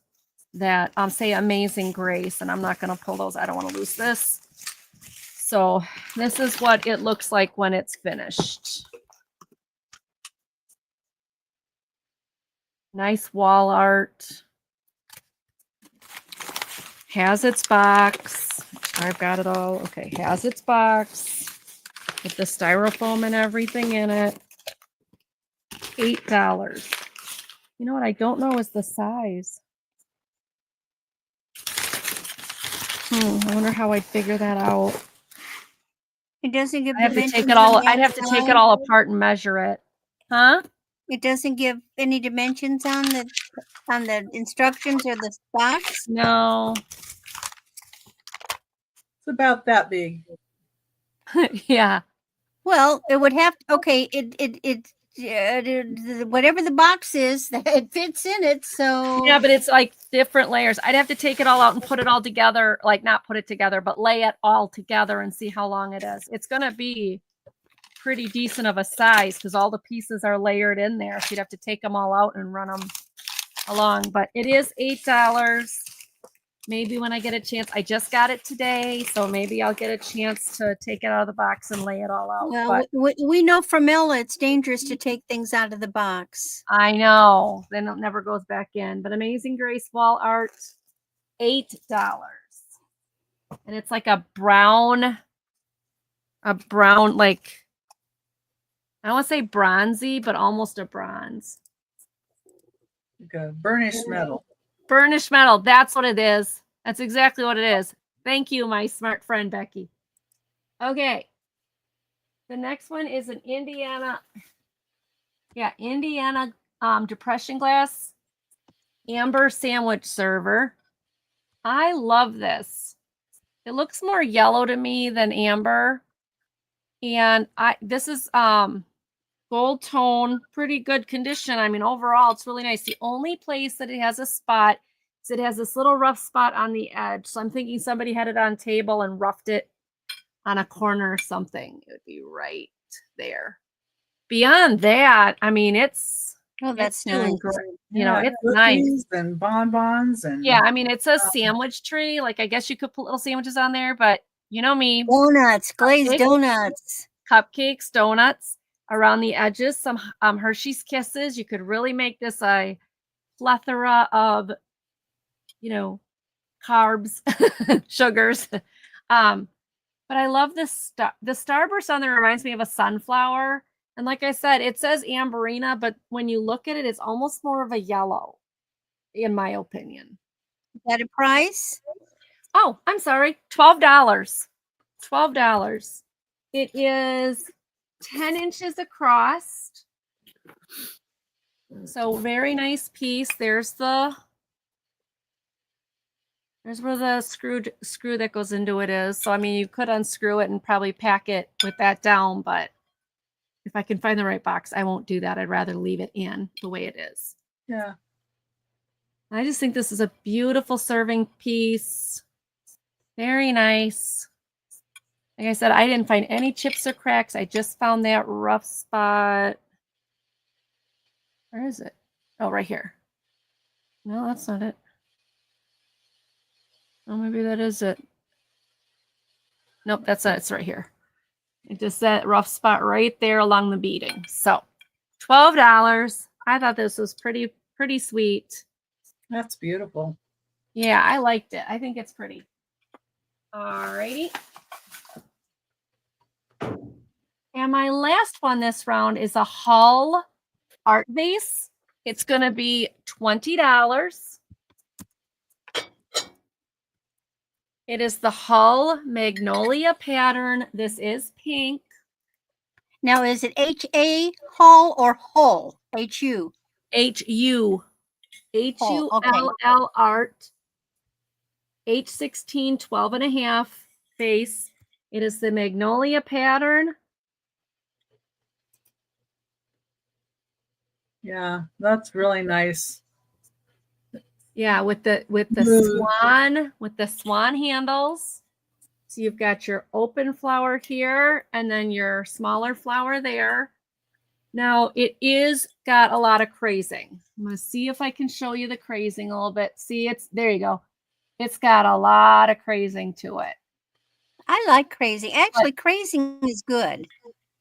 that say Amazing Grace. And I'm not going to pull those. I don't want to lose this. So this is what it looks like when it's finished. Nice wall art. Has its box. I've got it all. Okay, has its box with the styrofoam and everything in it. $8. You know what I don't know is the size. I wonder how I'd figure that out. It doesn't give I have to dimensions take it all. on the I'd have to take it outside? all apart and measure it. Huh? It doesn't give any dimensions on the instructions or the box? No. It's about that big. Yeah. Well, it would have okay. Whatever the box is, it fits in it. So Yeah, but it's like different layers. I'd have to take it all out and put it all together, like not put it together, but lay it all together and see how long it is. It's going to be pretty decent of a size because all the pieces are layered in there. So you'd have to take them all out and run them along. But it is $8. Maybe when I get a chance, I just got it today, so maybe I'll get a chance to take it out of the box and lay it all out. well, we know from Ella it's dangerous to take things out of the box. I know. Then it never goes back in. But Amazing Grace wall art, $8. And it's like a brown, like, I don't want to say bronzy, but almost a bronze. Like a burnished metal. Burnished metal. That's what it is. That's exactly what it is. Thank you, my smart friend, Becky. Okay. The next one is an Indiana depression glass amber sandwich server. I love this. It looks more yellow to me than amber. And this is gold tone, pretty good condition. I mean, overall, it's really nice. The only place that it has a spot is it has this little rough spot on the edge. So I'm thinking somebody had it on table and roughed it on a corner or something. It would be right there. Beyond that, I mean, it's that's doing nice. great. You know, it's nice. And bonbons and Yeah, I mean, it's a sandwich tray. Like, I guess you could put little sandwiches on there, but you know me. Donuts, glazed donuts. Cupcakes, donuts. around the edges, some Hershey's Kisses. You could really make this a plethora of, carbs, sugars. But I love this the starburst on there reminds me of a sunflower. And like I said, it says Amberina, but when you look at it, it's almost more of a yellow, in my opinion. Is that a price? Oh, I'm sorry. $12. $12. It is 10 inches across. So very nice piece. There's where the screw that goes into it is. So I mean, you could unscrew it and probably pack it with that down, but if I can find the right box, I won't do that. I'd rather leave it in the way it is. Yeah. I just think this is a beautiful serving piece. Very nice. Like I said, I didn't find any chips or cracks. I just found that rough spot. Where is it? Oh, right here. No, that's not it. Oh, maybe that is it. Nope, that's it. It's right here. It just that rough spot right there along the beading. So $12. I thought this was pretty sweet. That's beautiful. Yeah, I liked it. I think it's pretty. Alrighty. And my last one this round is a Hull art vase. It's going to be $20. It is the Hull Magnolia pattern. This is pink. Now, is it H-A Hull or Hull? H-U? H-U. Hull, H-U-L-L art. H16, 12 and a half face. It is the Magnolia pattern. Yeah, that's really nice. Yeah, with the swan handles. So you've got your open flower here and then your smaller flower there. Now it is got a lot of crazing. I'm going to see if I can show you the crazing a little bit. See, there you go. It's got a lot of crazing to it. I like crazing. Actually, crazing is good.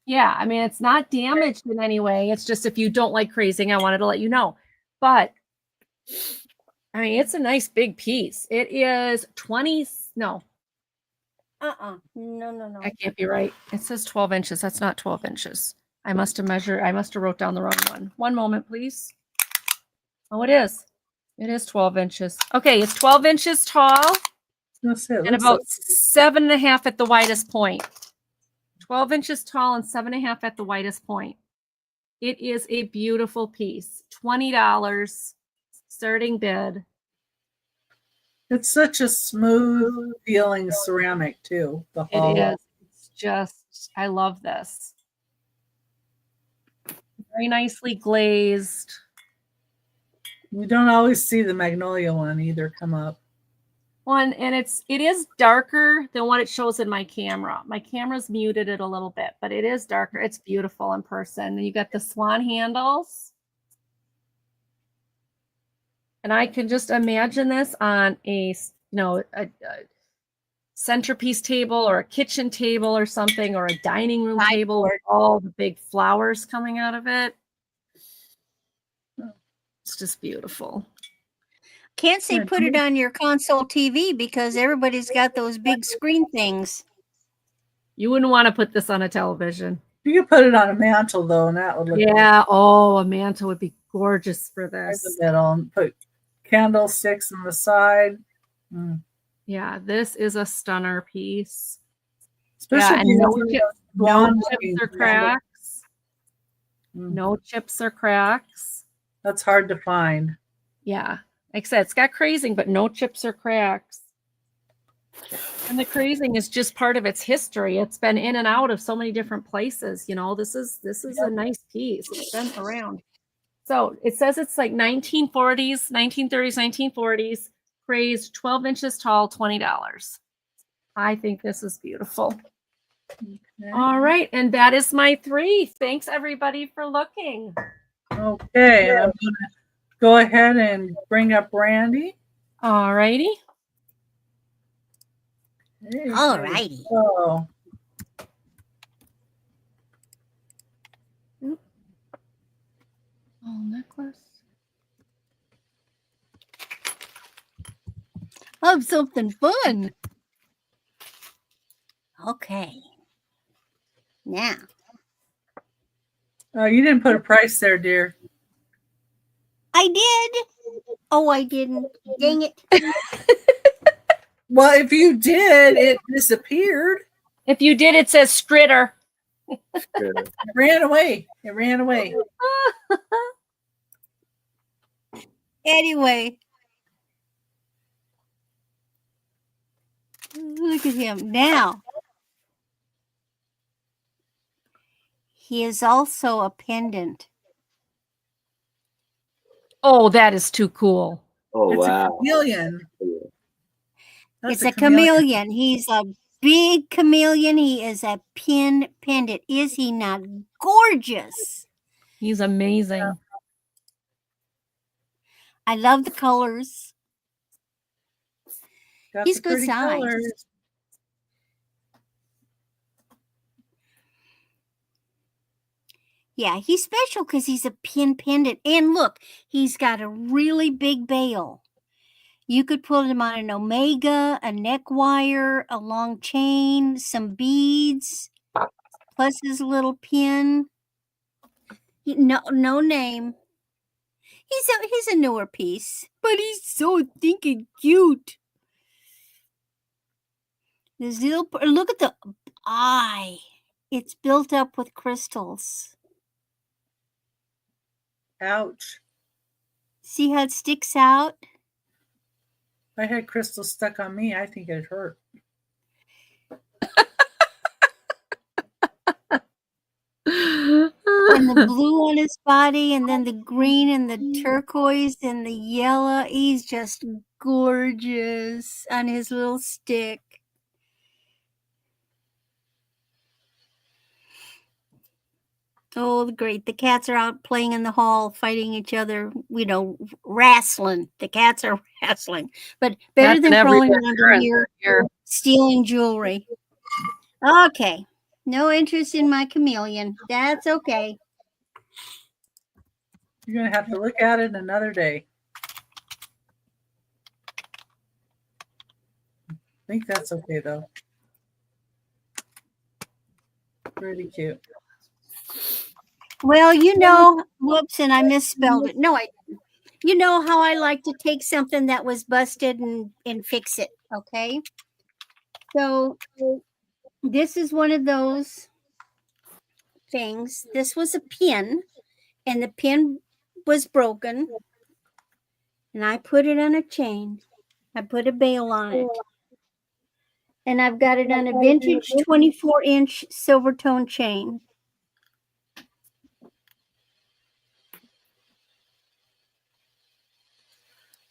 Yeah, I mean, it's not damaged in any way. It's just if you don't like crazing, I wanted to let you know. But I mean, it's a nice big piece. It is 20. No. No. That can't be right. It says 12 inches. That's not 12 inches. I must have wrote down the wrong one. One moment, please. Oh, it is. It is 12 inches. Okay, it's 12 inches tall and about 7.5 at the widest point. 12 inches tall and 7.5 at the widest point. It is a beautiful piece. $20 starting bid. It's such a smooth feeling ceramic too. The Hull. It is. It's just, I love this. Very nicely glazed. You don't always see the Magnolia one either come up. One, and it is darker than what it shows in my camera. My camera's muted it a little bit, but it is darker. It's beautiful in person. And you got the swan handles. And I can just imagine this on a centerpiece table or a kitchen table or something, or a dining room table with all the big flowers coming out of it. It's just beautiful. Can't say put it on your console TV because everybody's got those big screen things. You wouldn't want to put this on a television. You could put it on a mantle though, and that would look good. Oh, a mantle would be gorgeous for this. In the middle, and put candlesticks on the side. Yeah, this is a stunner piece. Especially and no chips or cracks. No chips or cracks. That's hard to find. Yeah. Like I said, it's got crazing, but no chips or cracks. And the crazing is just part of its history. It's been in and out of so many different places. This is a nice piece. It's been around. So it says it's like 1940s, 1930s, 1940s, crazed, 12 inches tall, $20. I think this is beautiful. Okay. All right. And that is my 3. Thanks, everybody, for looking. Okay. I'm going to go ahead and bring up Randy. All righty. All righty. Oh. Oh, necklace. Of something fun. Okay. Now. Oh, you didn't put a price there, dear. I did. Oh, I didn't. Dang it. Well, if you did, it disappeared. If you did, it says Stritter. Good. It ran away. It ran away. Anyway. Look at him. Now. He is also a pendant. Oh, that is too cool. Oh, It's a wow. chameleon. It's That's a chameleon. He's a big chameleon. He is a pin pendant. Is he not gorgeous? He's amazing. Yeah. I love the colors. Got He's the good pretty size. colors. Yeah, he's special because he's a pin pendant. And look, he's got a really big bail. You could put him on an omega, a neck wire, a long chain, some beads, plus his little pin. No name. He's a newer piece, but he's so stinking cute. This little, look at the eye. It's built up with crystals. Ouch. See how it sticks out? If I had crystals stuck on me, I think it'd hurt. And the blue on his body, and then the green and the turquoise and the yellow. He's just gorgeous on his little stick. Oh, great. The cats are out playing in the hall, fighting each other, wrestling. The cats are wrestling. But better That's than crawling everywhere around in here stealing jewelry. Okay. No interest in my chameleon. That's okay. You're going to have to look at it another day. I think that's okay, though. Pretty cute. Well, whoops, and I misspelled it. No, I didn't. You know how I like to take something that was busted and fix it, okay? So this is one of those things. This was a pin, and the pin was broken, and I put it on a chain. I put a bail on it. And I've got it on a vintage 24-inch silver tone chain.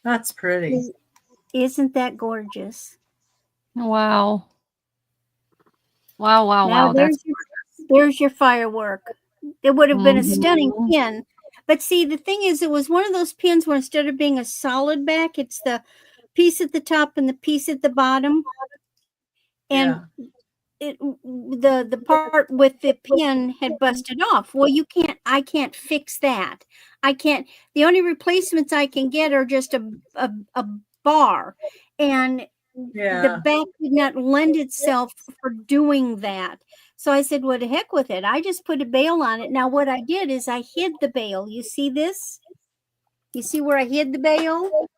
That's pretty. Isn't that gorgeous? Wow. Wow. Now there's your firework. It would have been a stunning Mhm. pin. But see, the thing is, it was one of those pins where instead of being a solid back, it's the piece at the top and the piece at the bottom. And the part with the pin had busted off. Well, I can't fix that. The only replacements I can get are just a bar. And the back did not lend itself for doing that. So I said, well, to heck with it. I just put a bail on it. Now, what I did is I hid the bail. You see this? You see where I hid the bail?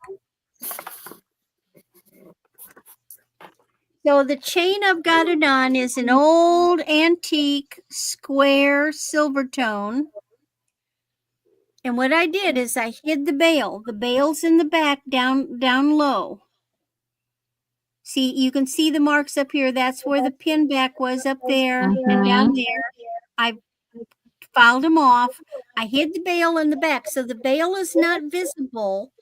So the chain I've got it on is an old antique square silver tone. And what I did is I hid the bail. The bail's in the back down low. See, you can see the marks up here. That's where the pin back was up there, down there. I filed them off. I hid the bail in the back. So the bail is not visible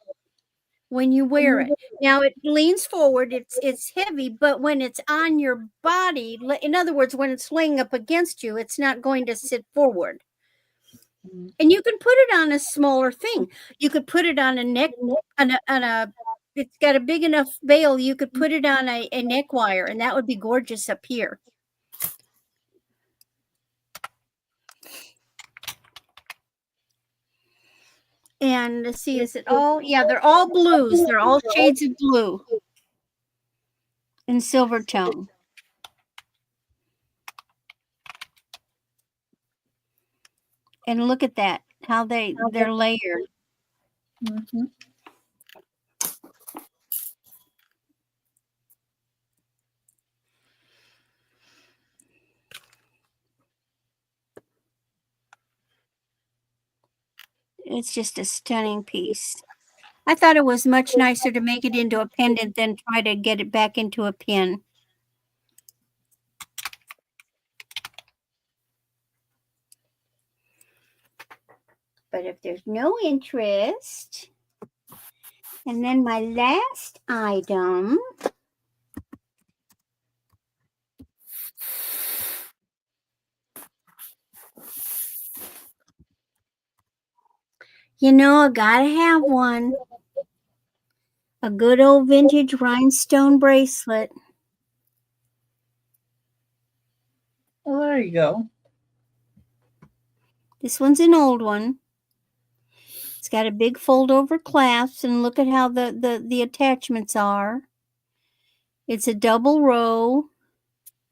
when you wear it. Now it leans forward. It's heavy, but when it's on your body, in other words, when it's laying up against you, it's not going to sit forward. And you can put it on a smaller thing. You could put it on a neck, it's got a big enough bail. You could put it on a neck wire, and that would be gorgeous up here. And let's see, is it all? Yeah, they're all blues. They're all shades of blue in silver tone. And look at that, how they're layered. Mm-hmm. It's just a stunning piece. I thought it was much nicer to make it into a pendant than try to get it back into a pin. But if there's no interest, and then my last item, you know, I gotta have one. A good old vintage rhinestone bracelet. Well, there you go. This one's an old one. It's got a big fold over clasp, and look at how the attachments are. It's a double row.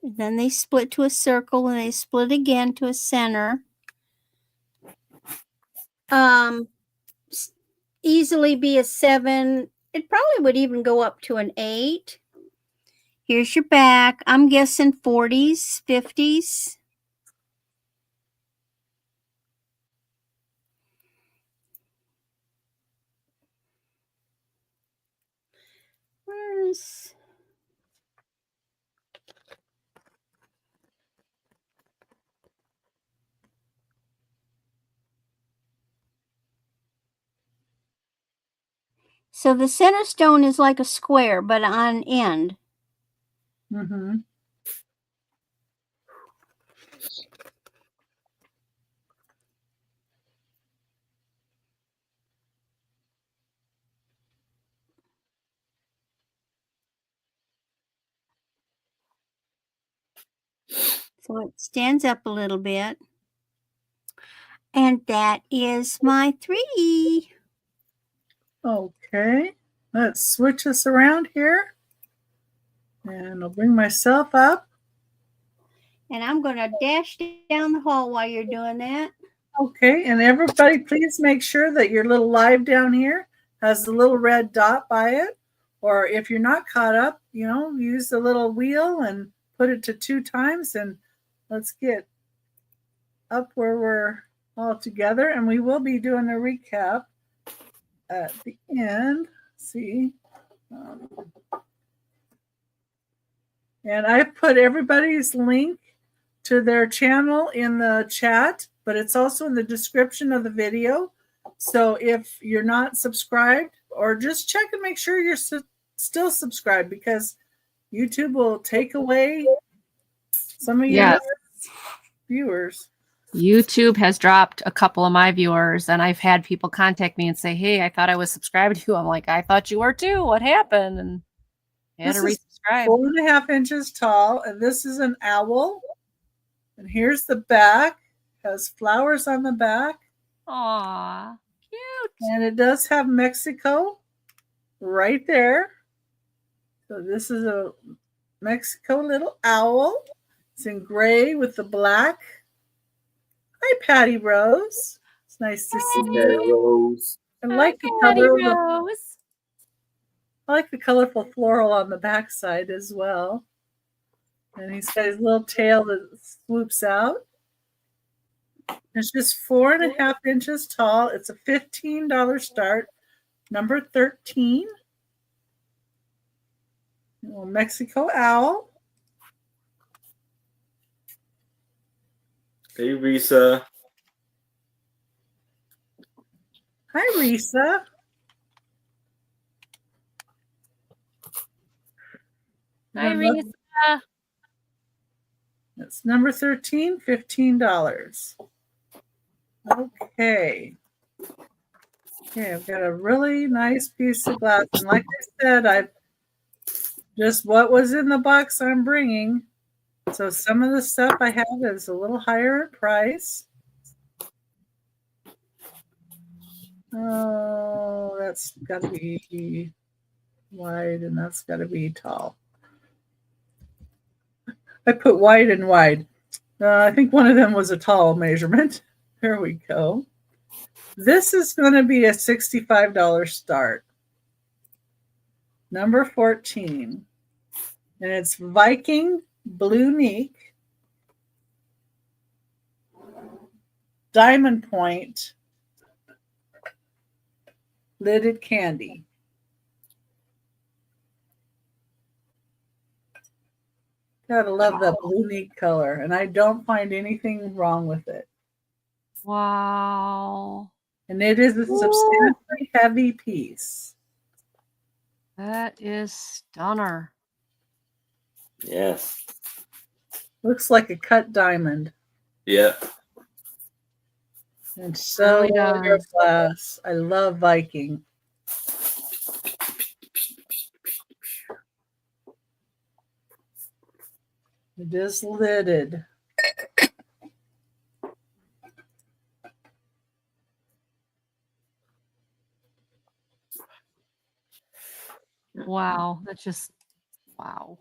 And then they split to a circle, and they split again to a center. Easily be a 7. It probably would even go up to an 8. Here's your back. I'm guessing 40s, 50s. Where's... So the center stone is like a square, but on end. Mm-hmm. So it stands up a little bit. And that is my 3. Okay. Let's switch this around here. And I'll bring myself up. And I'm going to dash down the hall while you're doing that. Okay. And everybody, please make sure that your little live down here has the little red dot by it. Or if you're not caught up, you know, use the little wheel and put it to 2 times. And let's get up where we're all together. And we will be doing a recap at the end. Let's see. And I put everybody's link to their channel in the chat, but it's also in the description of the video. So if you're not subscribed, or just check and make sure you're still subscribed, because YouTube will take away some of your viewers. YouTube has dropped a couple of my viewers, and I've had people contact me and say, "Hey, I thought I was subscribed to you." I'm like, "I thought you were too. What happened?" And I had to resubscribe. 4.5 inches tall, and this is an owl. And here's the back. It has flowers on the back. Aw, cute. And it does have Mexico right there. So this is a Mexico little owl. It's in gray with the black. Hi, Patty Rose. It's nice to see you. Rose. I like the color. I like the colorful floral on the backside as well. And he's got his little tail that swoops out. It's just 4.5 inches tall. It's a $15 start. Number 13. Little Mexico owl. Hey, Risa. Hi, Risa. Hi, Risa. That's number 13, $15. Okay. Okay, I've got a really nice piece of glass. And like I said, I've just what was in the box I'm bringing. So some of the stuff I have is a little higher in price. Oh, that's got to be wide, and that's got to be tall. I put wide and wide. I think one of them was a tall measurement. There we go. This is going to be a $65 start. Number 14. And it's Viking Blue Neek Diamond Point Lidded Candy. Gotta love the blue neat color, and I don't find anything wrong with it. Wow. And it is a substantially heavy piece. That is stunner. Yes. Looks like a cut diamond. Yeah. And so Really does. glass. I love Viking. It is lidded. Wow. That's just, wow.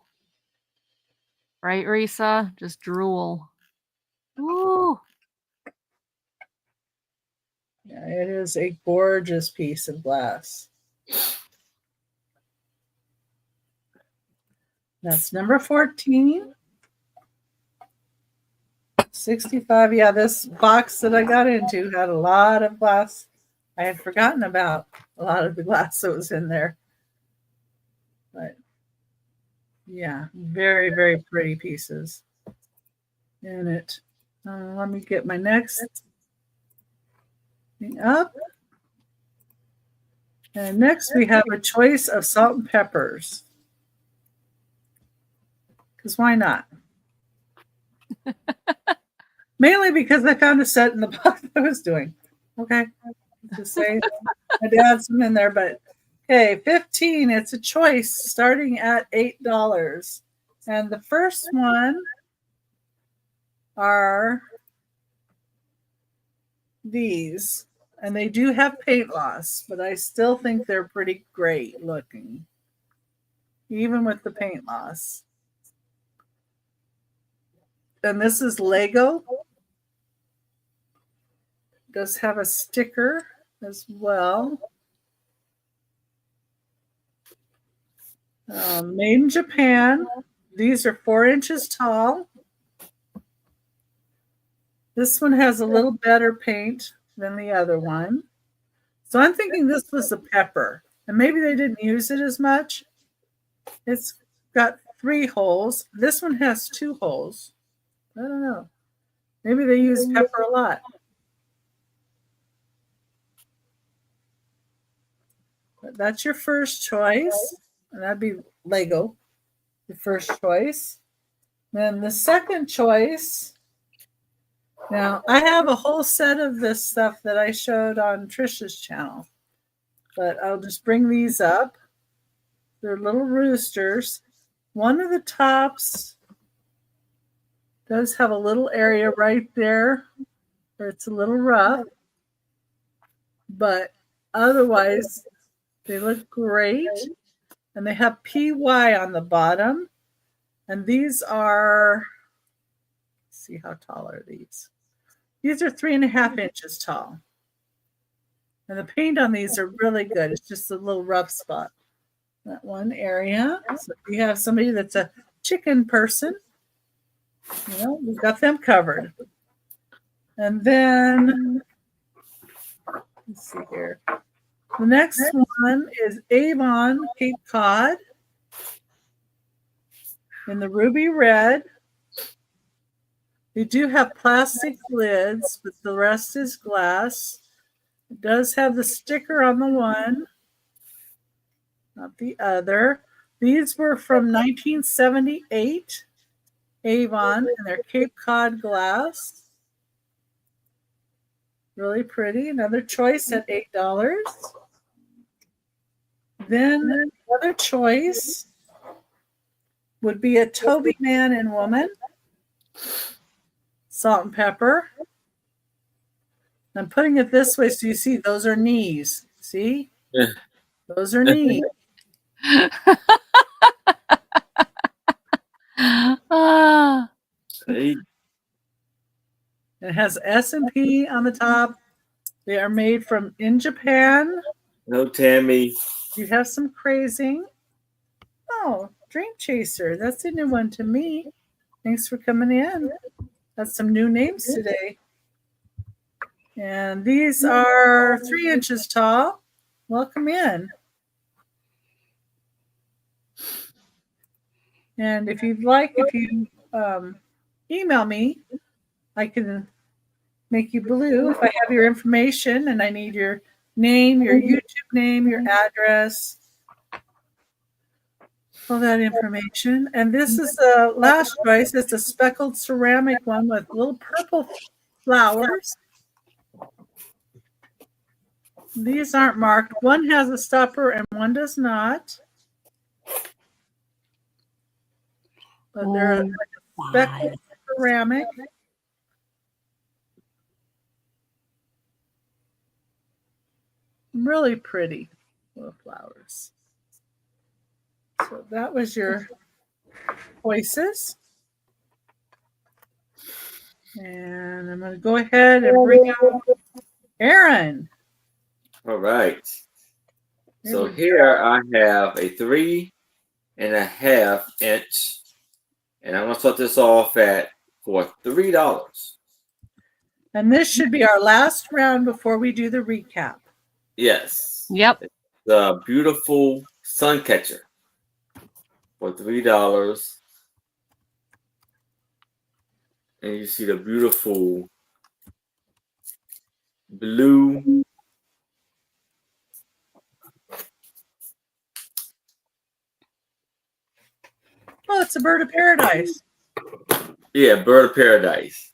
Right, Risa? Just drool. Ooh. Yeah, it is a gorgeous piece of glass. That's number 14. 65. Yeah, this box that I got into had a lot of glass. I had forgotten about a lot of the glass that was in there. But yeah, very, very pretty pieces in it. Let me get my next thing up. And next we have a choice of salt and peppers. Because why not? Mainly because I found a set in the box I was doing. Okay. Just say I did have some in there, but okay, 15. It's a choice starting at $8. And the first one are these. And they do have paint loss, but I still think they're pretty great looking, even with the paint loss. And this is Lego. It does have a sticker as well. Made in Japan. These are 4 inches tall. This one has a little better paint than the other one. So I'm thinking this was a pepper. And maybe they didn't use it as much. It's got 3 holes. This one has 2 holes. I don't know. Maybe they use pepper a lot. But that's your first choice. And that'd be Lego, the first choice. Then the second choice. Now, I have a whole set of this stuff that I showed on Trisha's channel. But I'll just bring these up. They're little roosters. One of the tops does have a little area right there where it's a little rough. But otherwise, they look great. And they have PY on the bottom. And these are, let's see, how tall are these? These are 3.5 inches tall. And the paint on these are really good. It's just a little rough spot. That one area. So if you have somebody that's a chicken person, you know, we've got them covered. And then, let's see here. The next one is Avon Cape Cod in the ruby red. They do have plastic lids, but the rest is glass. It does have the sticker on the one, not the other. These were from 1978, Avon, and they're Cape Cod glass. Really pretty. Another choice at $8. Then another choice would be a Toby Man and Woman. Salt and pepper. I'm putting it this way so you see those are knees. See? Yeah. Those are knees. Ah, Hey, It has S&P on the top. They are made from in Japan. no, Tammy. You have some crazing. Oh, Dream Chaser. That's a new one to me. Thanks for coming in. That's some new names today. And these are 3 inches tall. Welcome in. And if you'd like, if you email me, I can make you blue if I have your information and I need your name, your YouTube name, your address, all that information. And this is the last choice. It's a speckled ceramic one with little purple flowers. These aren't marked. One has a stopper and one does not. But they're like a speckled ceramic. Really pretty little flowers. So that was your choices. And I'm going to go ahead and bring out Aaron. All right. There So we here I have a 3.5 inch, and I'm gonna start this off at for $3. And this should be our last round before we do the recap. Yes. yep. The beautiful sun catcher for $3. And you see the beautiful blue. Oh, it's a bird of paradise. Yeah, bird of paradise.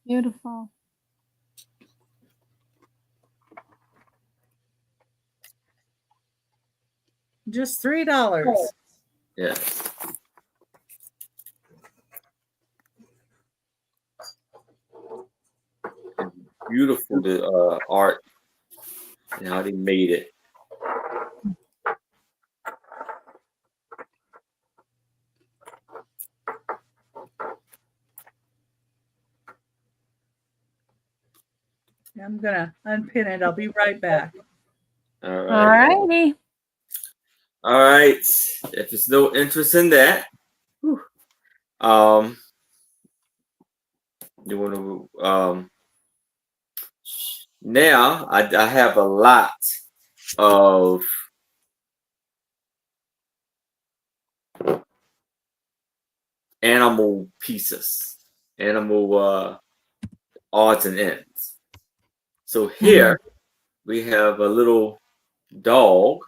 Beautiful. Just $3. Yes. Beautiful the art and how they made it. I'm going to unpin it. I'll be right back. All All right. righty. All right. If there's no interest in that, you want to now I have a lot of animal pieces, animal odds and ends. So here we have a little dog,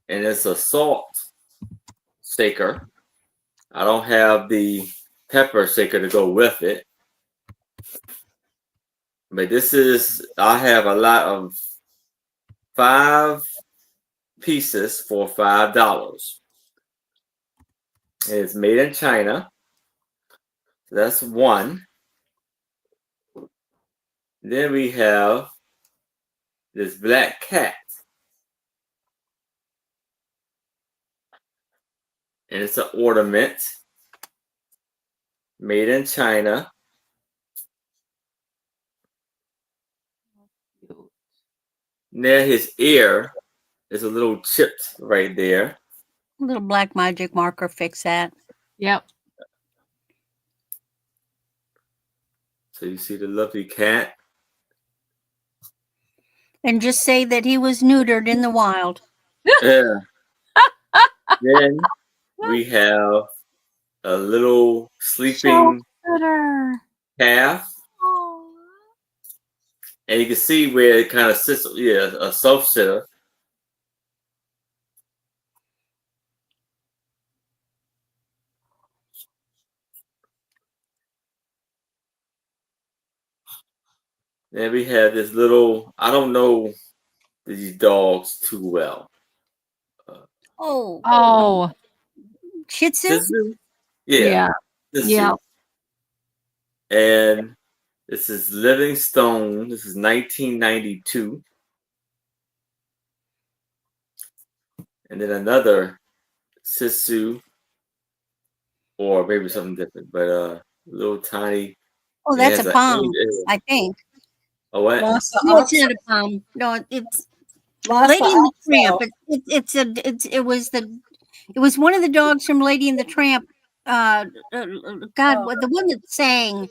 and it's a salt shaker. I don't have the pepper shaker to go with it. But this is, I have a lot of 5 pieces for $5. It's made in China. So that's one. Then we have this black cat. And it's an ornament made in China. Near his ear is a little chipped right there. Little black magic marker, fix that. Yep. So you see the lovely cat. And just say that he was neutered in the wild. Yeah. Then we have a little sleeping calf. Oh. And you can see where it kind of sits, yeah, a soft sitter. Then we have this little, I don't know these dogs too well. Oh. Shih Tzu? Shih Tzu? Yeah. Yeah. Shih Tzu. Yeah. And This is Livingstone. This is 1992. And then another Shih Tzu, or maybe something different, but little tiny. Oh, It that's has a a palm, angel. I think. A what? Lhasa No, it's Apso. not a palm. No, it's Lhasa Lady and the Tramp. Apso. It was one of the dogs from Lady and the Tramp. God, Oh. the one that sang.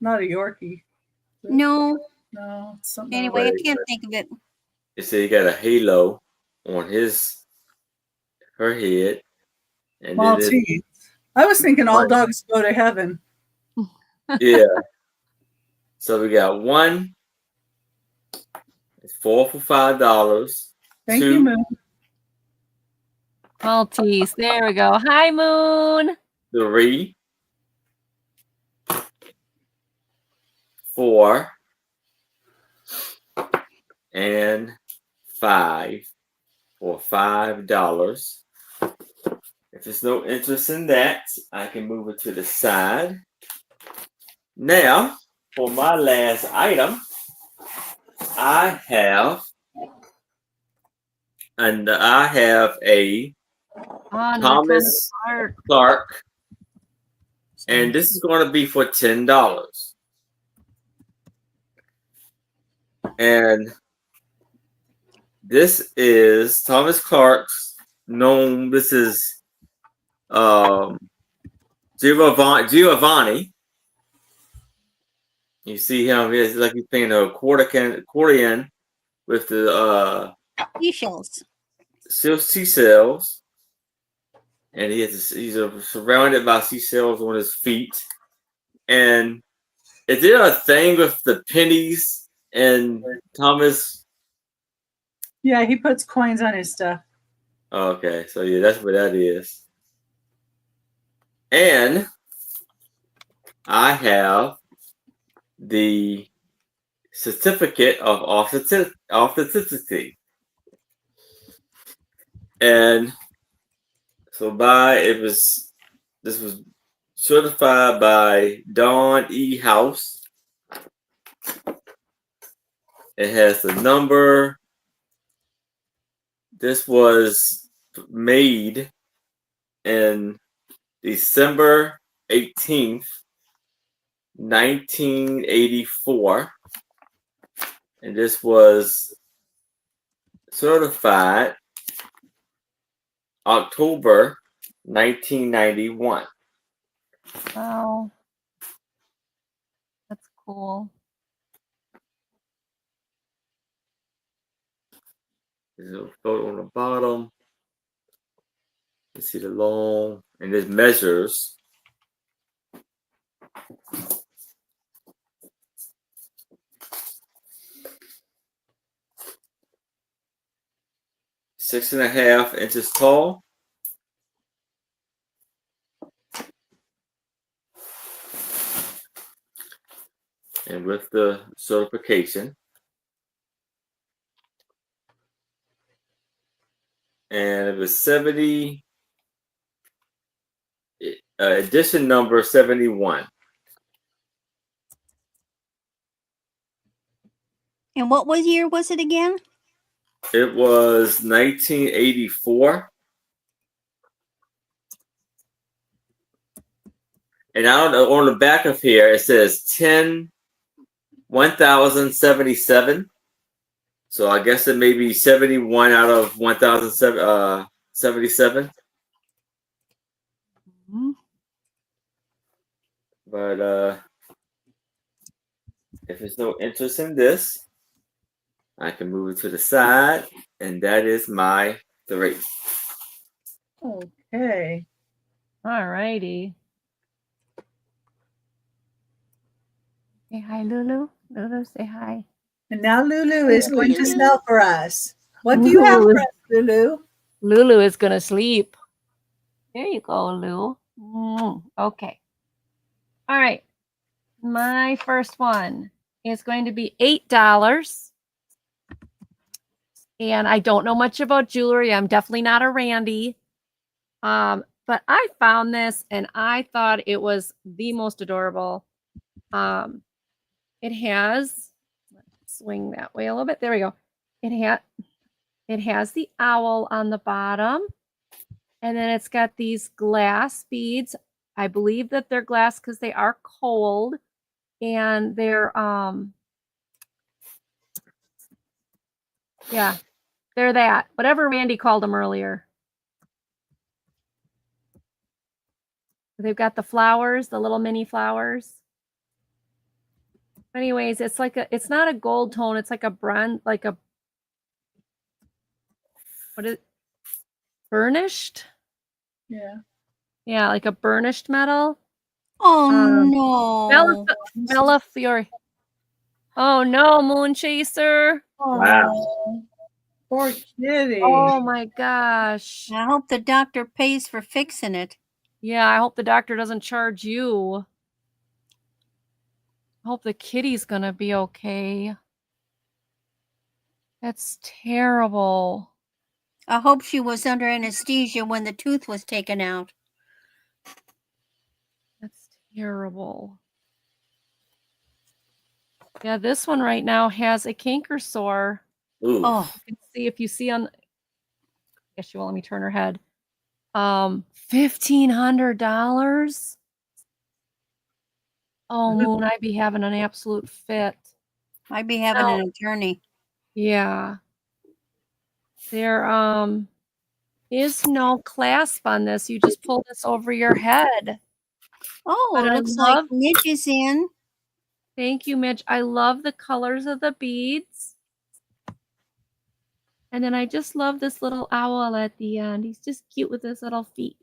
Not a Yorkie. No, No, it's something anyway, I else. can't think of it. It said he got a halo on her head. And then Maltese. I was thinking all dogs go to heaven. yeah. So we got one. It's 4 for $5. Thank Two, you, Moon. Maltese. There we go. Hi, Moon. 3, 4, and 5 for $5. If there's no interest in that, I can move it to the side. Now, for my last item, I have a Thomas Clark, and this is going to be for $10. And this is Thomas Clark's known. This is Giovanni. You see him. It's like he's playing a accordion with the seashells. Seashells, and he's surrounded by seashells on his feet. And is there a thing with the pennies and Thomas? Yeah, he puts coins on his stuff. Okay, so yeah, that's what that is. And I have the certificate of authenticity. And so this was certified by Don E. House. It has the number. This was made in December 18th, 1984. And this was certified October 1991. Wow. That's cool. There's a photo on the bottom. You see the long, and this measures. Six and a half inches tall. And with the certification. And it was 70, edition number 71. And what year was it again? It was 1984. And I don't know, on the back of here, it says 1077. So I guess it may be 71 out of 1077. Mm-hmm. But if there's no interest in this, I can move it to the side, and that is my 3. Okay. All righty. Say hi, Lulu. Lulu, say hi. And now Lulu is going to sell for us. What do you have for us, Lulu? Lulu is going to sleep. There you go, Lulu. Okay. All right. My first one is going to be $8. And I don't know much about jewelry. I'm definitely not a Randy. But I found this and I thought it was the most adorable. It has, let's swing that way a little bit. There we go. It has the owl on the bottom, and then it's got these glass beads. I believe that they're glass because they are cold, and they're yeah, they're that. Whatever Randy called them earlier. They've got the flowers, the little mini flowers. Anyways, it's like it's not a gold tone, it's like a bronze, like a, what is, burnished? Yeah. Yeah, like a burnished metal. Oh no. Mela Fury. Oh no, Moon Chaser. Wow. Oh, poor kitty. Oh my gosh. I hope the doctor pays for fixing it. Yeah, I hope the doctor doesn't charge you. I hope the kitty's gonna be okay. That's terrible. I hope she was under anesthesia when the tooth was taken out. That's terrible. Yeah, this one right now has a canker sore. Ooh. Oh, You can see, if you see on, I guess you won't let me turn her head. $1,500. Oh, Moon, I'd be having an absolute fit. I'd be having No. an attorney. Yeah. There is no clasp on this. You just pull this over your head. Oh, But it I looks like love- Midge is in. Thank you, Mitch. I love the colors of the beads. And then I just love this little owl at the end. He's just cute with his little feet.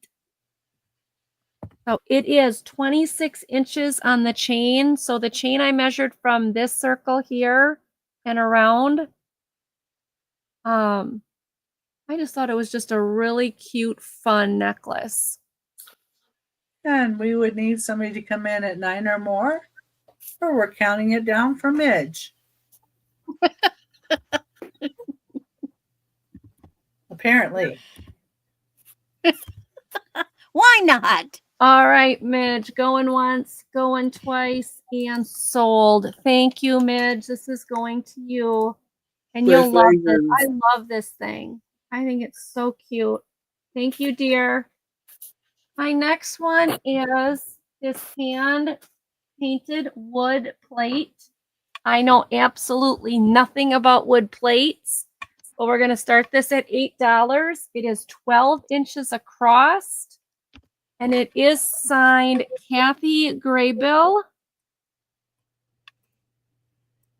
So it is 26 inches on the chain. So the chain I measured from this circle here and around. I just thought it was just a really cute, fun necklace. And we would need somebody to come in at 9 or more, or we're counting it down for Midge. Apparently. Why not? All right, Midge, going once, going twice, and sold. Thank you, Midge. This is going to you. And you'll love this. I love this thing. I think it's so cute. Thank you, dear. My next one is this hand painted wood plate. I know absolutely nothing about wood plates, but we're going to start this at $8. It is 12 inches across, and it is signed Kathy Graybill.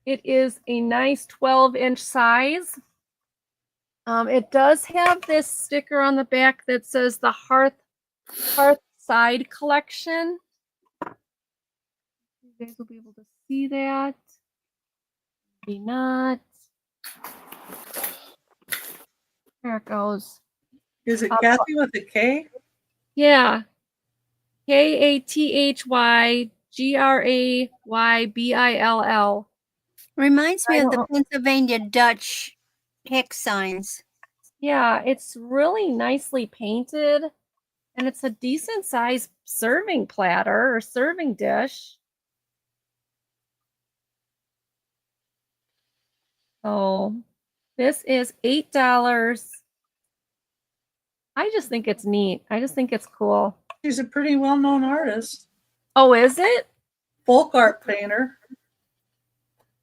It is a nice 12-inch size. It does have this sticker on the back that says the Hearth Side Collection. You guys will be able to see that. Maybe not. There it goes. Is it Kathy with a K? Yeah. KATHYGRAYBILL. Reminds me I of the don't- Pennsylvania Dutch hex signs. Yeah, it's really nicely painted, and it's a decent sized serving platter or serving dish. So this is $8. I just think it's neat. I just think it's cool. She's a pretty well-known artist. Oh, is it? Folk art painter.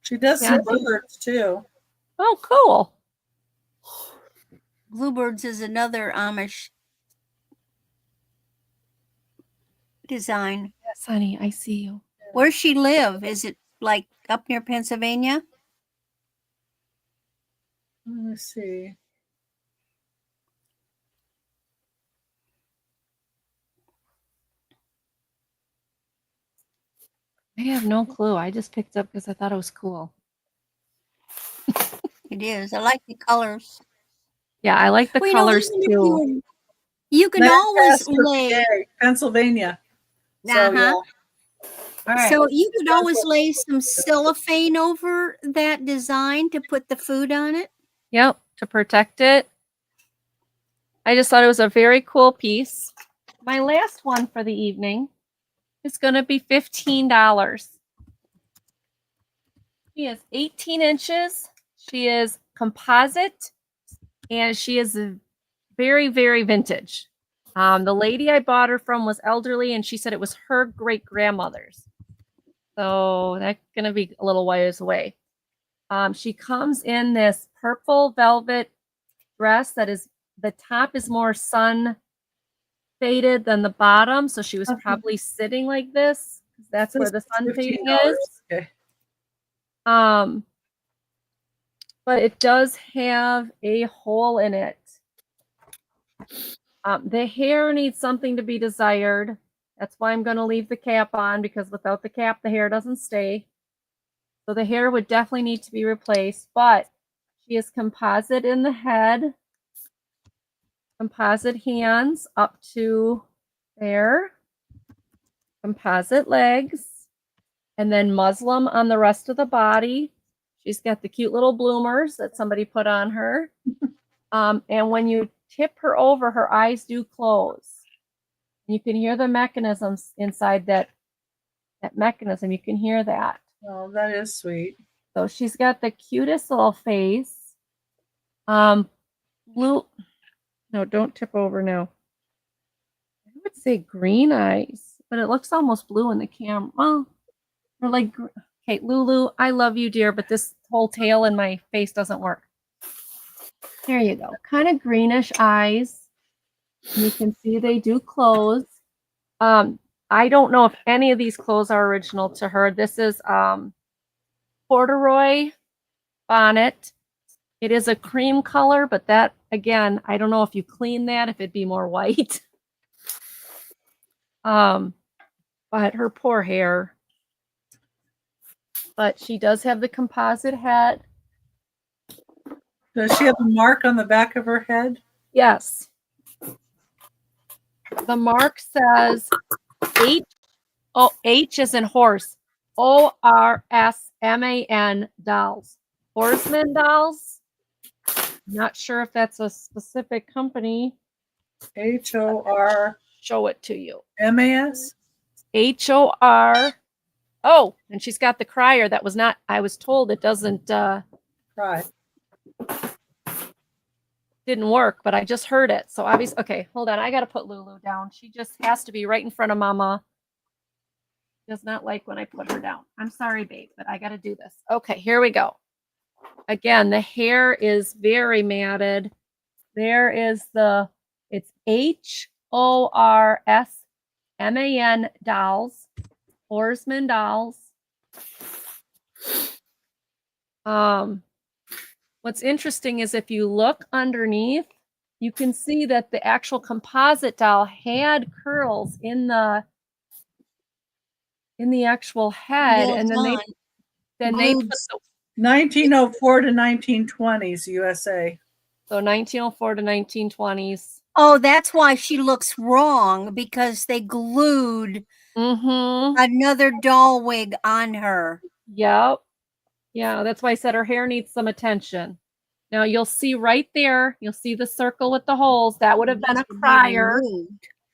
She does some Kathy? birds too. Oh, cool. Bluebirds is another Amish design. Yes, honey, I see you. Where's she live? Is it like up near Pennsylvania? Let me see. I have no clue. I just picked up because I thought it was cool. It is. I like the colors. Yeah, I like the Well, colors even if too. you can always Lancaster, lay. PA, Pennsylvania. So, Uh-huh. yeah. All right. So you could always lay some cellophane over that design to put the food on it. Yep, to protect it. I just thought it was a very cool piece. My last one for the evening is going to be $15. She is 18 inches. She is composite, and she is very, very vintage. The lady I bought her from was elderly, and she said it was her great grandmother's. So that's going to be a little ways away. She comes in this purple velvet dress that is, the top is more sun faded than the bottom. So she was probably sitting like this. That's where the sun fading is. Okay. But it does have a hole in it. The hair needs something to be desired. That's why I'm going to leave the cap on, because without the cap, the hair doesn't stay. So the hair would definitely need to be replaced, but she is composite in the head, composite hands up to there, composite legs, and then muslin on the rest of the body. She's got the cute little bloomers that somebody put on her. And when you tip her over, her eyes do close. You can hear the mechanisms inside that mechanism. You can hear that. Oh, that is sweet. So she's got the cutest little face. Blue. No, don't tip over now. I would say green eyes, but it looks almost blue in the camera. Well, or like, okay, Lulu, I love you, dear, but this whole tail in my face doesn't work. There you go. Kind of greenish eyes. And you can see they do close. I don't know if any of these clothes are original to her. This is corduroy bonnet. It is a cream color, but that, again, I don't know if you clean that, if it'd be more white. But her poor hair. But she does have the composite head. Does she have a mark on the back of her head? Yes. The mark says H. Oh, H is in horse. ORSMAN dolls. Horseman dolls. Not sure if that's a specific company. HORMAS? Show it to you. HOR. Oh, and she's got the crier. That was not, I was told it doesn't Right. didn't work, but I just heard it. So obviously, okay, hold on. I got to put Lulu down. She just has to be right in front of Mama. Does not like when I put her down. I'm sorry, babe, but I got to do this. Okay, here we go. Again, the hair is very matted. There is it's HORSMAN dolls. Horseman dolls. What's interesting is if you look underneath, you can see that the actual composite doll had curls in the actual head, Well and then done. they put Boobs. the, 1904 to 1920s USA. so 1904 to 1920s. Oh, that's why she looks wrong, because they glued another doll wig on her. Yep. Yeah, that's why I said her hair needs some attention. Now you'll see right there, you'll see the circle with the holes. That would have been a crier.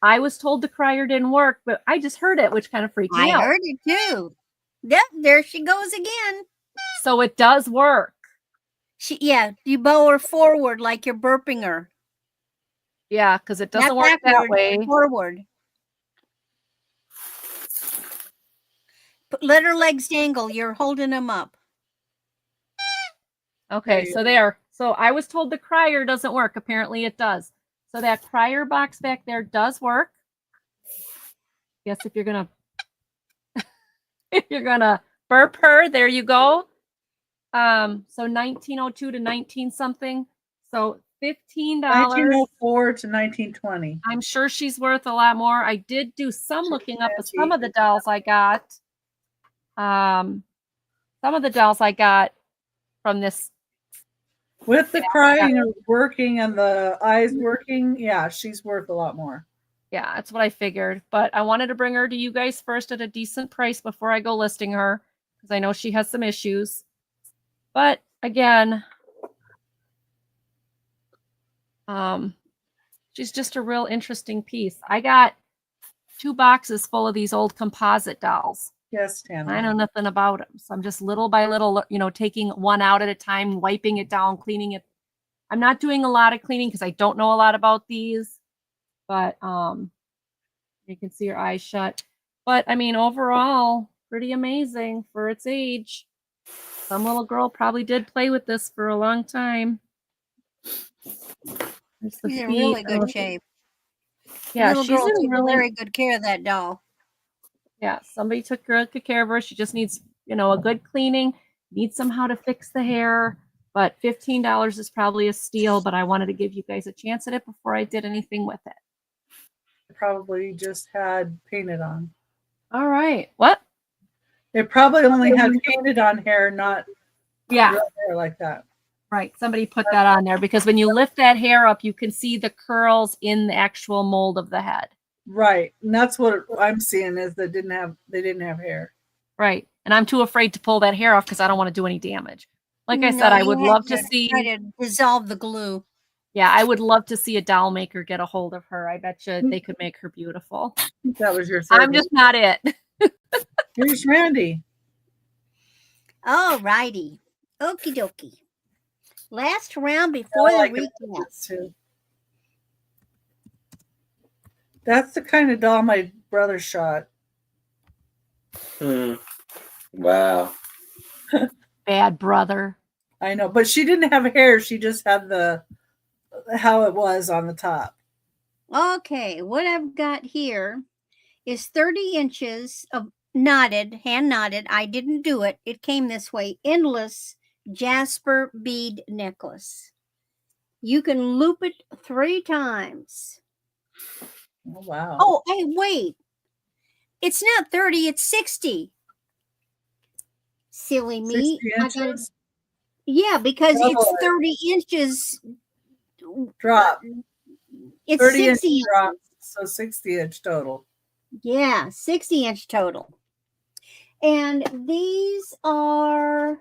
I was told the crier didn't work, but I just heard it, which kind of freaked me out. I heard it too. Yep, there she goes again. So it does work. Yeah, you bow her forward like you're burping her. Yeah, because it doesn't Not work that backward, way. forward. Let her legs dangle. You're holding them up. Okay, so there. So I was told the crier doesn't work. Apparently it does. So that crier box back there does work. Yes, if you're gonna burp her, there you go. So 1902 to 19 something. So $15. 1904 to 1920. I'm sure she's worth a lot more. I did do some looking up of some of the dolls I got. Some of the dolls I got from this. With the crying working and the eyes working, yeah, she's worth a lot more. Yeah, that's what I figured. But I wanted to bring her to you guys first at a decent price before I go listing her, because I know she has some issues. But again, she's just a real interesting piece. I got 2 boxes full of these old composite dolls. Yes, Tammy. I know nothing about them. So I'm just little by little, taking one out at a time, wiping it down, cleaning it. I'm not doing a lot of cleaning because I don't know a lot about these, but you can see her eyes shut. But I mean, overall, pretty amazing for its age. Some little girl probably did play with this for a long time. There's the She's in feet. really good shape. Yeah, Little she's girl in took really very good care of that doll. Yeah, somebody took good care of her. She just needs, a good cleaning, needs somehow to fix the hair. But $15 is probably a steal, but I wanted to give you guys a chance at it before I did anything with it. Probably just had painted on. All right. What? It probably only had painted on hair, not Yeah. real hair like that. Right. Somebody put that on there because when you lift that hair up, you can see the curls in the actual mold of the head. Right. And that's what I'm seeing is they didn't have hair. Right. And I'm too afraid to pull that hair off because I don't want to do any damage. Like I said, I would love to see. Try to dissolve the glue. Yeah, I would love to see a doll maker get a hold of her. I bet you they could make her beautiful. That was your third. I'm just not it. Here's Randy. All righty. Okie dokie. Last round before the recap. That's the kind of doll my brother shot. Wow. Bad brother. I know, but she didn't have hair. She just had how it was on the top. Okay, what I've got here is 30 inches of hand knotted. I didn't do it. It came this way. Endless jasper bead necklace. You can loop it 3 times. Oh, wow. Oh, hey, wait. It's not 30, it's 60. Silly me. 60 inches? Yeah, because it's 30 inches drop. It's 30 60 inch drop, so 60 inch total. Yeah, 60-inch total. And these are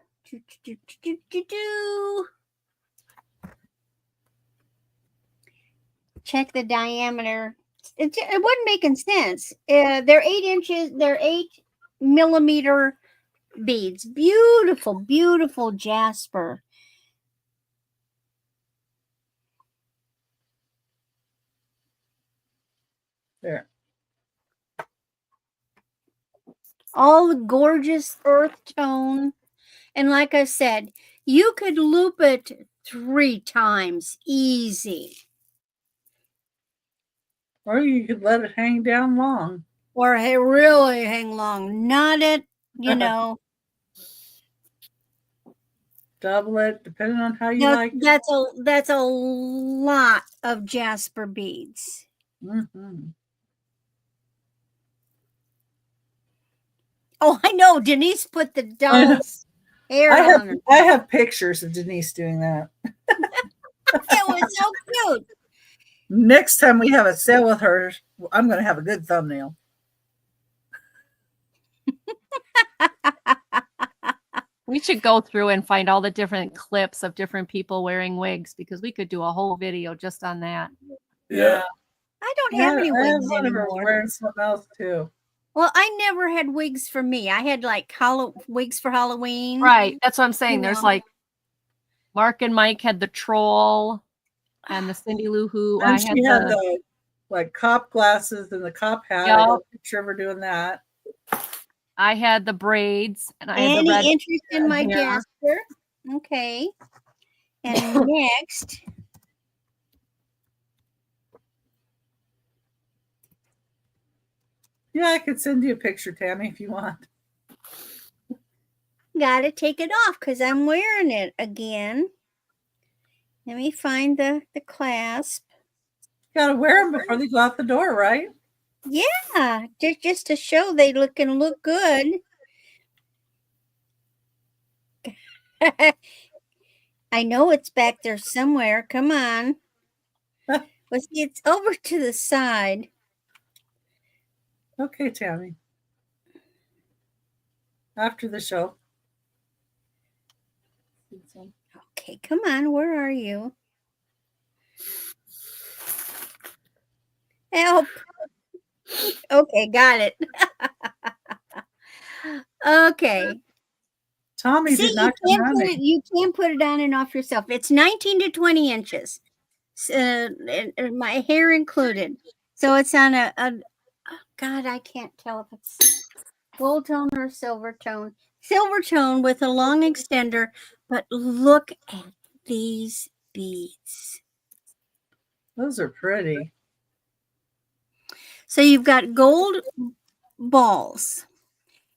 check the diameter. It wasn't making sense. They're 8 inches. They're 8mm beads. Beautiful, beautiful jasper. There. All the gorgeous earth tone. And like I said, you could loop it 3 times easy. Or you could let it hang down long. Or really hang long. Not it, Double it, depending on how you like it. That's a lot of jasper beads. Mm-hmm. Oh, I know. Denise put the doll's hair on her. I have pictures of Denise doing that. It was so cute. Next time we have a sale with her, I'm going to have a good thumbnail. We should go through and find all the different clips of different people wearing wigs because we could do a whole video just on that. Yeah. I don't have any wigs anymore. Wearing something else too. Well, I never had wigs for me. I had like wigs for Halloween. Right. That's what I'm saying. There's like Mark and Mike had the troll and the Cindy Lou Who. And she had the like cop glasses and the cop hat. Yep. I got a picture of her doing that. I had the braids and I had Any the red interest in my hair. jasper? Okay. And next. Yeah, I could send you a picture, Tammy, if you want. Gotta take it off because I'm wearing it again. Let me find the clasp. Gotta wear them before they go out the door, right? Yeah, just to show they look good. I know it's back there somewhere. Come on. Well, see, it's over to the side. Okay, Tammy. After the show. Okay, come on. Where are you? Help. Okay, got it. Okay. Tommy See, did not come on me. you can put it on and off yourself. It's 19 to 20 inches. And my hair included. So it's on a God, I can't tell if it's gold tone or silver tone. Silver tone with a long extender, but look at these beads. Those are pretty. So you've got gold balls,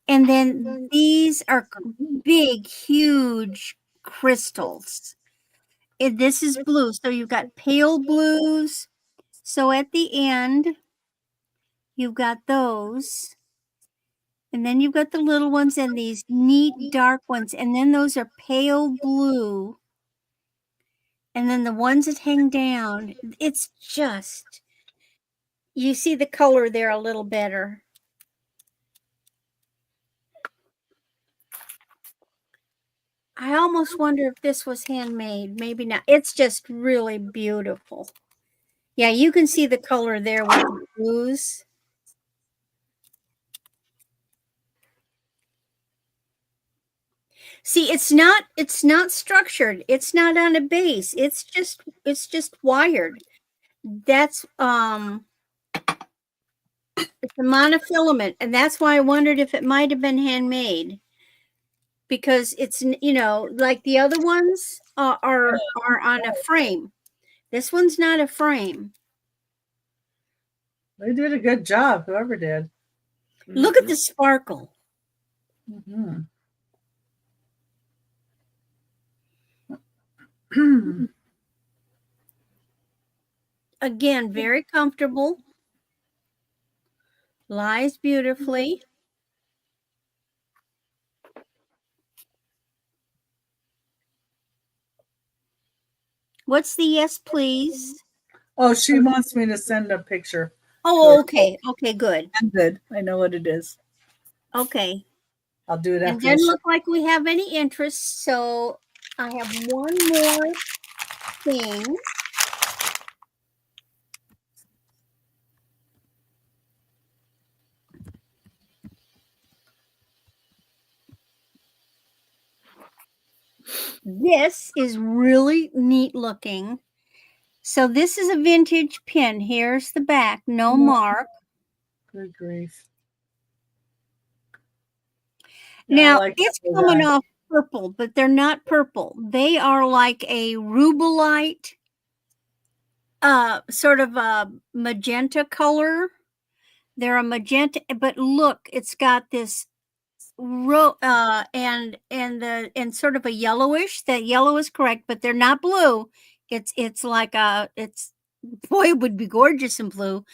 and then these are big, huge crystals. This is blue, so you've got pale blues. So at the end, you've got those. And then you've got the little ones and these neat dark ones. And then those are pale blue. And then the ones that hang down, it's just, you see the color there a little better. I almost wonder if this was handmade. Maybe not. It's just really beautiful. Yeah, you can see the color there with the blues. See, it's not structured. It's not on a base. It's just wired. That's it's a monofilament, and that's why I wondered if it might have been handmade, because it's, you know, like the other ones are on a frame. This one's not a frame. They did a good job, whoever did. Look at the sparkle. Mm-hmm. Again, very comfortable. Lies beautifully. What's the yes, please? Oh, she wants me to send a picture. Oh, okay. Okay, good. I'm good. I know what it is. Okay. I'll do it And after. it doesn't look like we have any interest, so I have one more thing. This is really neat looking. So this is a vintage pin. Here's the back, no mark. Good grief. Now, like it's coming off purple, but they're not purple. They are like a rubellite, sort of a magenta color. They're a magenta, but look, it's got this and sort of a yellowish. That yellow is correct, but they're not blue. It's like boy, it would be gorgeous in blue,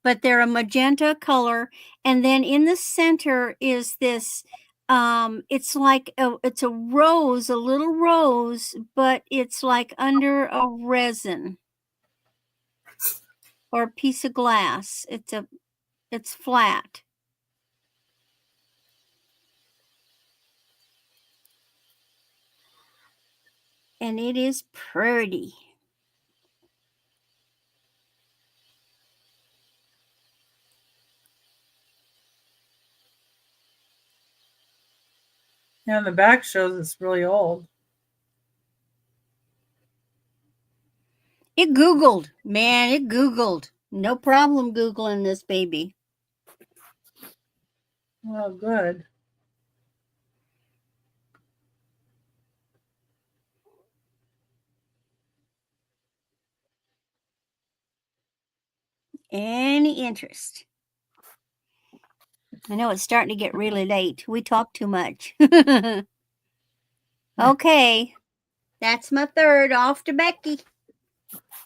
but they're a magenta color. And then in the center is this it's like it's a rose, a little rose, but it's like under a resin or a piece of glass. It's flat. And it is pretty. Yeah, and the back shows it's really old. It Googled, man, it Googled. No problem Googling this baby. Oh, good. Any interest? I know it's starting to get really late. We talk too much. Okay. That's my third. Off to Becky.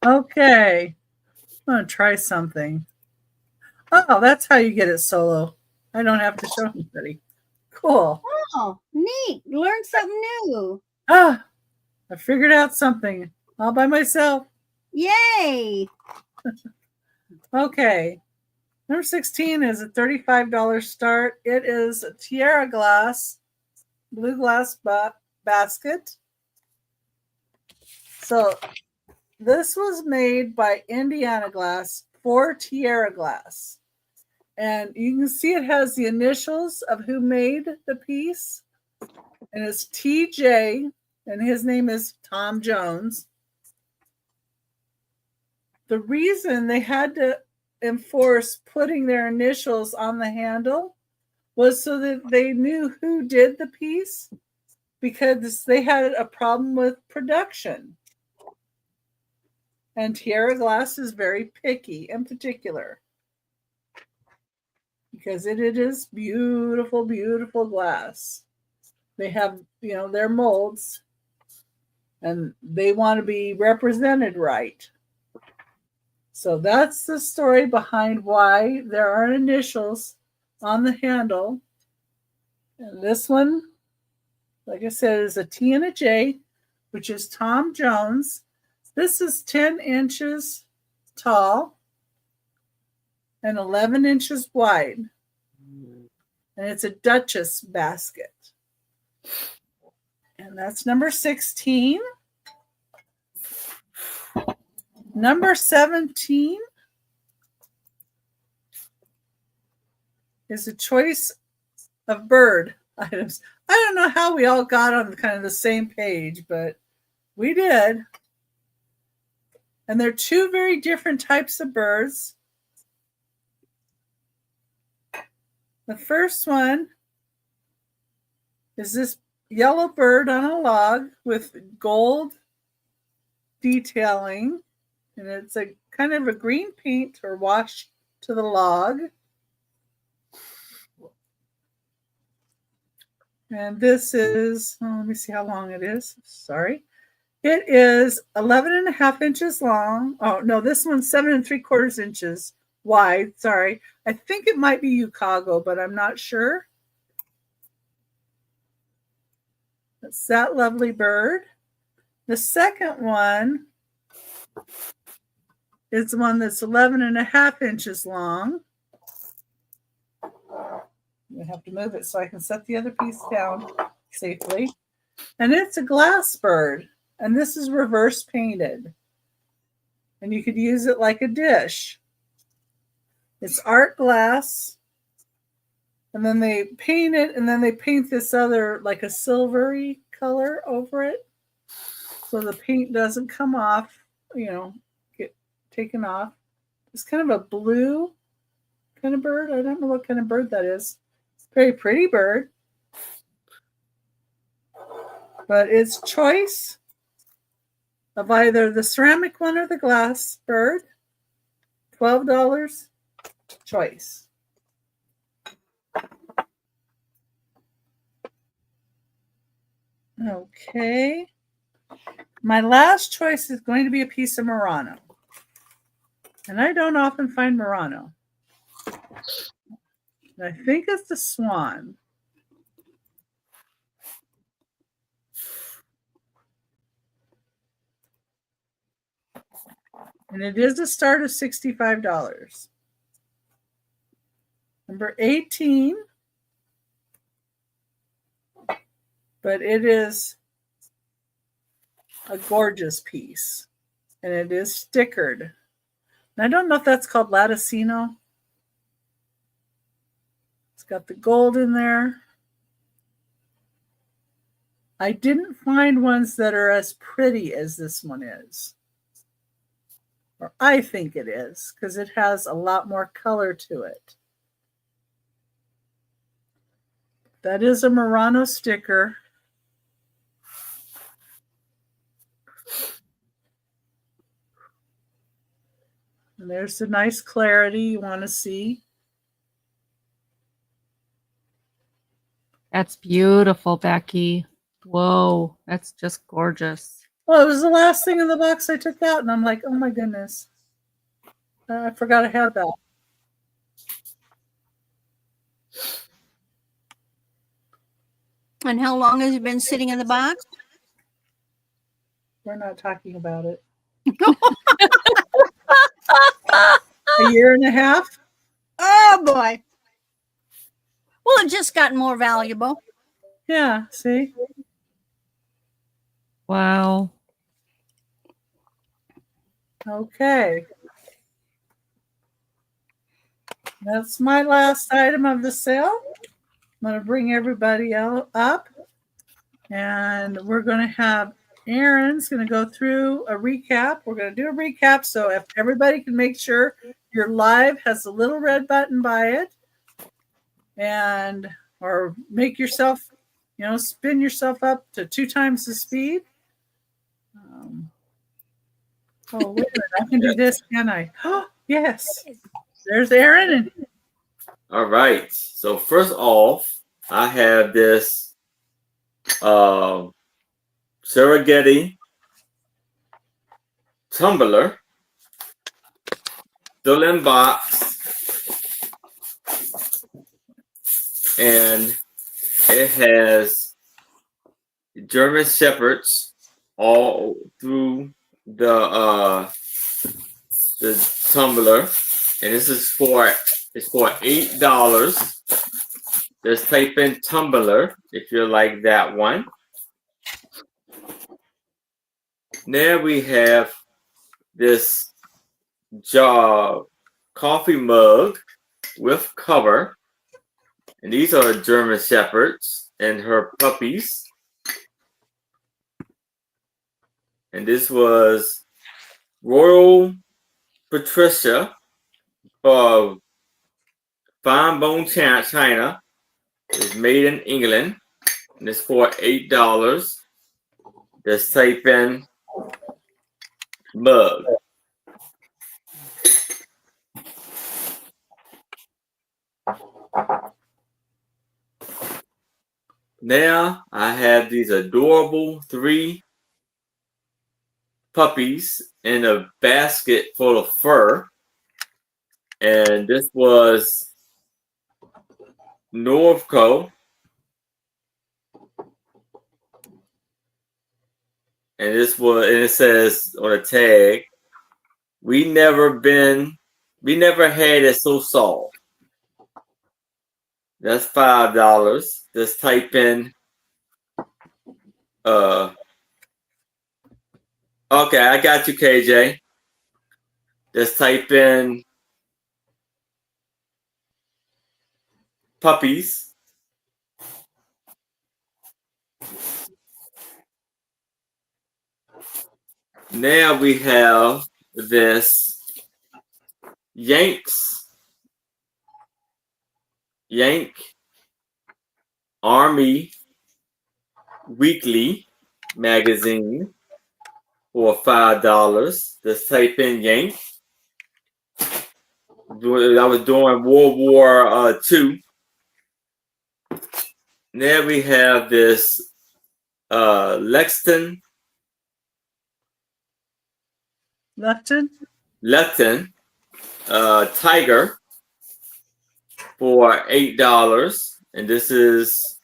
Okay. I'm going to try something. Oh, that's how you get it solo. I don't have to show anybody. Cool. Oh, neat. Learn something new. Ah, I figured out something all by myself. Yay. Okay. Number 16 is a $35 start. It is a tiara glass, blue glass basket. So this was made by Indiana Glass for tiara glass. And you can see it has the initials of who made the piece. And it's TJ, and his name is Tom Jones. The reason they had to enforce putting their initials on the handle was so that they knew who did the piece, because they had a problem with production. And Tierra Glass is very picky and particular because it is beautiful, beautiful glass. They have, their molds, and they want to be represented right. So that's the story behind why there are initials on the handle. And this one, like I said, is a T and a J, which is Tom Jones. This is 10 inches tall and 11 inches wide. And it's a Duchess basket. And that's number 16. Number 17 is a choice of bird items. I don't know how we all got on kind of the same page, but we did. And they're two very different types of birds. The first one is this yellow bird on a log with gold detailing. And it's a kind of a green paint or wash to the log. And this is, let me see how long it is. Sorry. It is 11 and a half inches long. Oh, no, this one's 7 3/4 inches wide. Sorry. I think it might be Chicago, but I'm not sure. That's that lovely bird. The second one is the one that's 11 and a half inches long. I have to move it so I can set the other piece down safely. And it's a glass bird. And this is reverse painted. And you could use it like a dish. It's art glass. And then they paint it, and then they paint this other, like a silvery color over it. So the paint doesn't come off, get taken off. It's kind of a blue kind of bird. I don't know what kind of bird that is. Very pretty bird. But it's choice of either the ceramic one or the glass bird. $12 choice. Okay. My last choice is going to be a piece of Murano. And I don't often find Murano. And I think it's the swan. And it is a start of $65. Number 18. But it is a gorgeous piece. And it is stickered. And I don't know if that's called Latticino. It's got the gold in there. I didn't find ones that are as pretty as this one is. Or I think it is, because it has a lot more color to it. That is a Murano sticker. And there's the nice clarity you want to see. That's beautiful, Becky. Whoa, that's just gorgeous. Well, it was the last thing in the box I took out, and I'm like, oh my goodness. I forgot I had that. And how long has it been sitting in the box? We're not talking about it. A year and a half? Oh, boy. Well, it just got more valuable. Yeah, see? Wow. Okay. That's my last item of the sale. I'm going to bring everybody up, and we're going to have Aaron's going to go through a recap. We're going to do a recap, so if everybody can make sure your live has a little red button by it, and or make yourself, spin yourself up to 2 times the speed. Oh, wait a minute. I can do this, can I? Oh, yes. There's Aaron. And All right. So first off, I have this Serengeti tumbler still in box, and it has German Shepherds all through the tumbler, and this is for $8. Just type in tumbler if you like that one. Now we have this jar coffee mug with cover, and these are German Shepherds and her puppies. And this was Royal Patricia of Fine Bone China. It's made in England, and it's for $8. Just type in mug. Now I have these adorable 3 puppies in a basket full of fur, and this was Northco, and it says on the tag, we never had it so soft. That's $5. Just type in okay, I got you, KJ. Just type in puppies. Now we have this Yank Army Weekly magazine for $5. Just type in Yank. I was doing World War II. Now we have this Lexington tiger for $8, and this is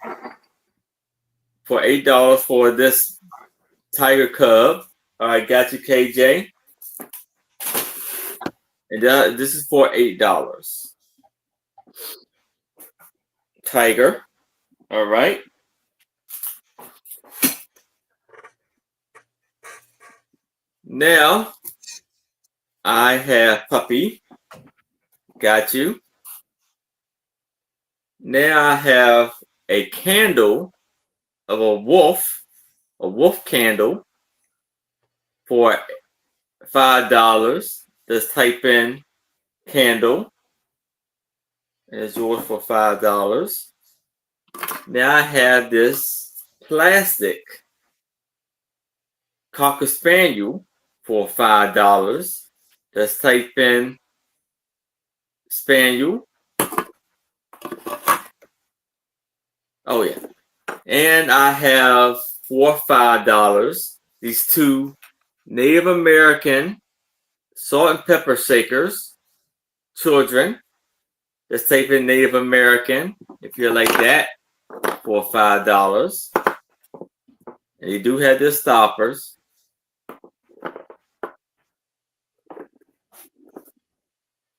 for $8 for this tiger cub. All right, got you, KJ. And this is for $8. Tiger. All right. Now I have puppy. Got you. Now I have a candle of a wolf candle for $5. Just type in candle. And it's yours for $5. Now I have this plastic Cocker Spaniel for $5. Just type in Spaniel. Oh yeah. And I have for $5 these 2 Native American salt and pepper shakers, children. Just type in Native American if you like that for $5. And you do have the stoppers.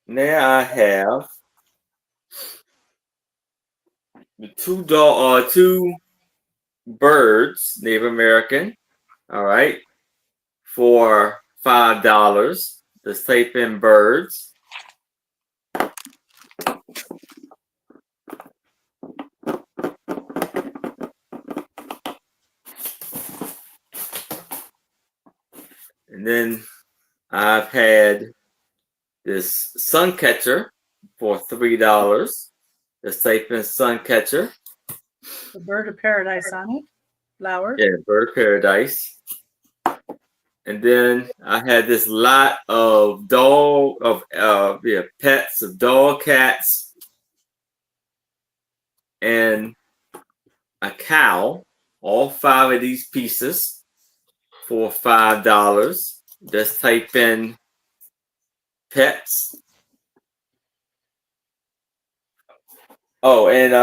Now I have the 2 birds, Native American. All right, for $5. Just type in birds. And then I've had this sun catcher for $3. The Sapien sun catcher. The bird of paradise on it. Flower. Yeah, bird of paradise. And then I had this lot of pets of dog, cats, and a cow. All 5 of these pieces for $5. Just type in pets. Oh, and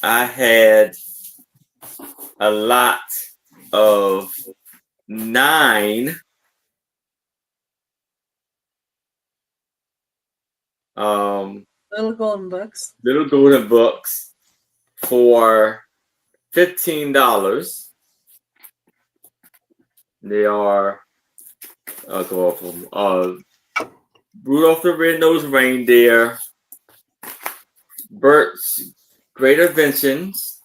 I had a lot of 9 Little golden books. little golden books for $15. They are I'll go off them. Rudolph the Red-Nosed Reindeer, Bert's Great Inventions,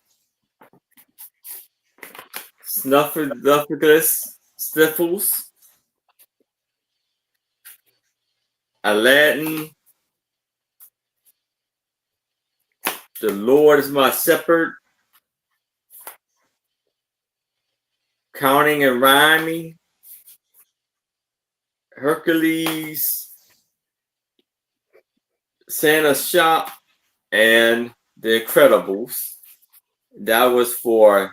Snuffleupagus Sniffles, Aladdin, The Lord is My Shepherd, Counting and Rhyming, Hercules, Santa's Shop, and The Incredibles. That was for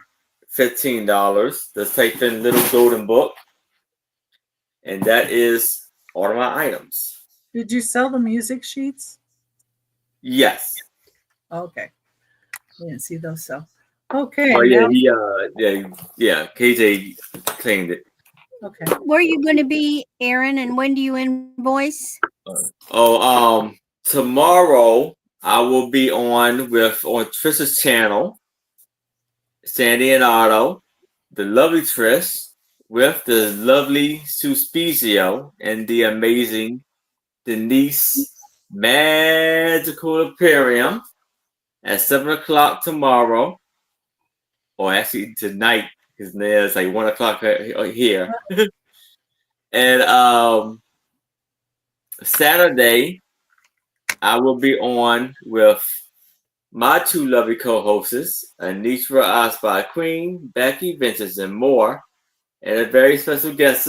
$15. Let's type in Little Golden Book. And that is all of my items. Did you sell the music sheets? Yes. Okay. I didn't see those. So, okay. Oh yeah, now- KJ claimed it. Okay. Where are you going to be, Aaron? And when do you invoice? Tomorrow I will be on Trish's channel, Sandy and Otto, the lovely Trish, with the lovely Suspizio and the amazing Denise Magical Imperium at 7 o'clock tomorrow. Or actually tonight, because it's like 1 o'clock here. And Saturday, I will be on with my 2 lovely co-hosts, Anitra Osby Queen, Becky Ventures, and more. And a very special guest,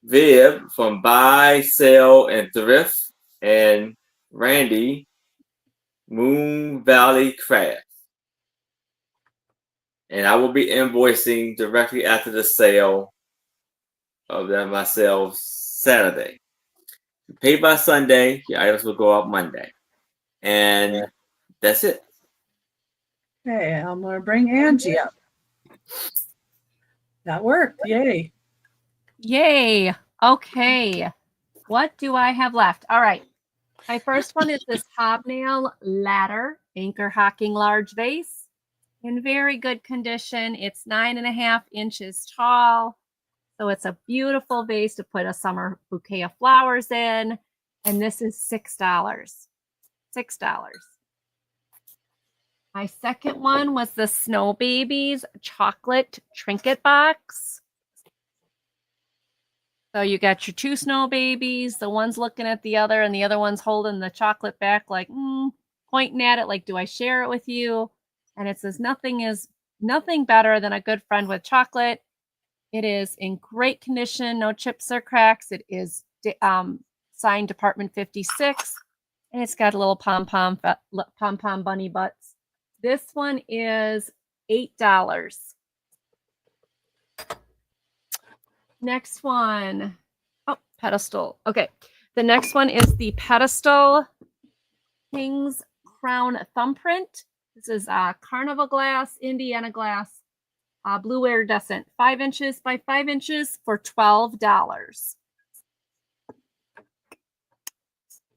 Viv from Buy, Sell, and Thrift, and Randy, Moon Valley Craft. And I will be invoicing directly after the sale of them myself Saturday. Pay by Sunday, your items will go out Monday. And that's it. Okay, I'm going to bring Angie up. That worked. Yay. Yay. Okay. What do I have left? All right. My first one is this hobnail ladder anchor hocking large vase. In very good condition. It's 9.5 inches tall. So it's a beautiful vase to put a summer bouquet of flowers in. And this is $6. $6. My second one was the Snow Babies chocolate trinket box. So you got your 2 snow babies, the one's looking at the other, and the other one's holding the chocolate back, like pointing at it, like, do I share it with you? And it says nothing better than a good friend with chocolate. It is in great condition, no chips or cracks. It is signed Department 56, and it's got a little pom-pom bunny butts. This one is $8. Next one. Oh, pedestal. Okay. The next one is the pedestal King's Crown thumbprint. This is carnival glass, Indiana glass, blue iridescent, 5 inches by 5 inches for $12.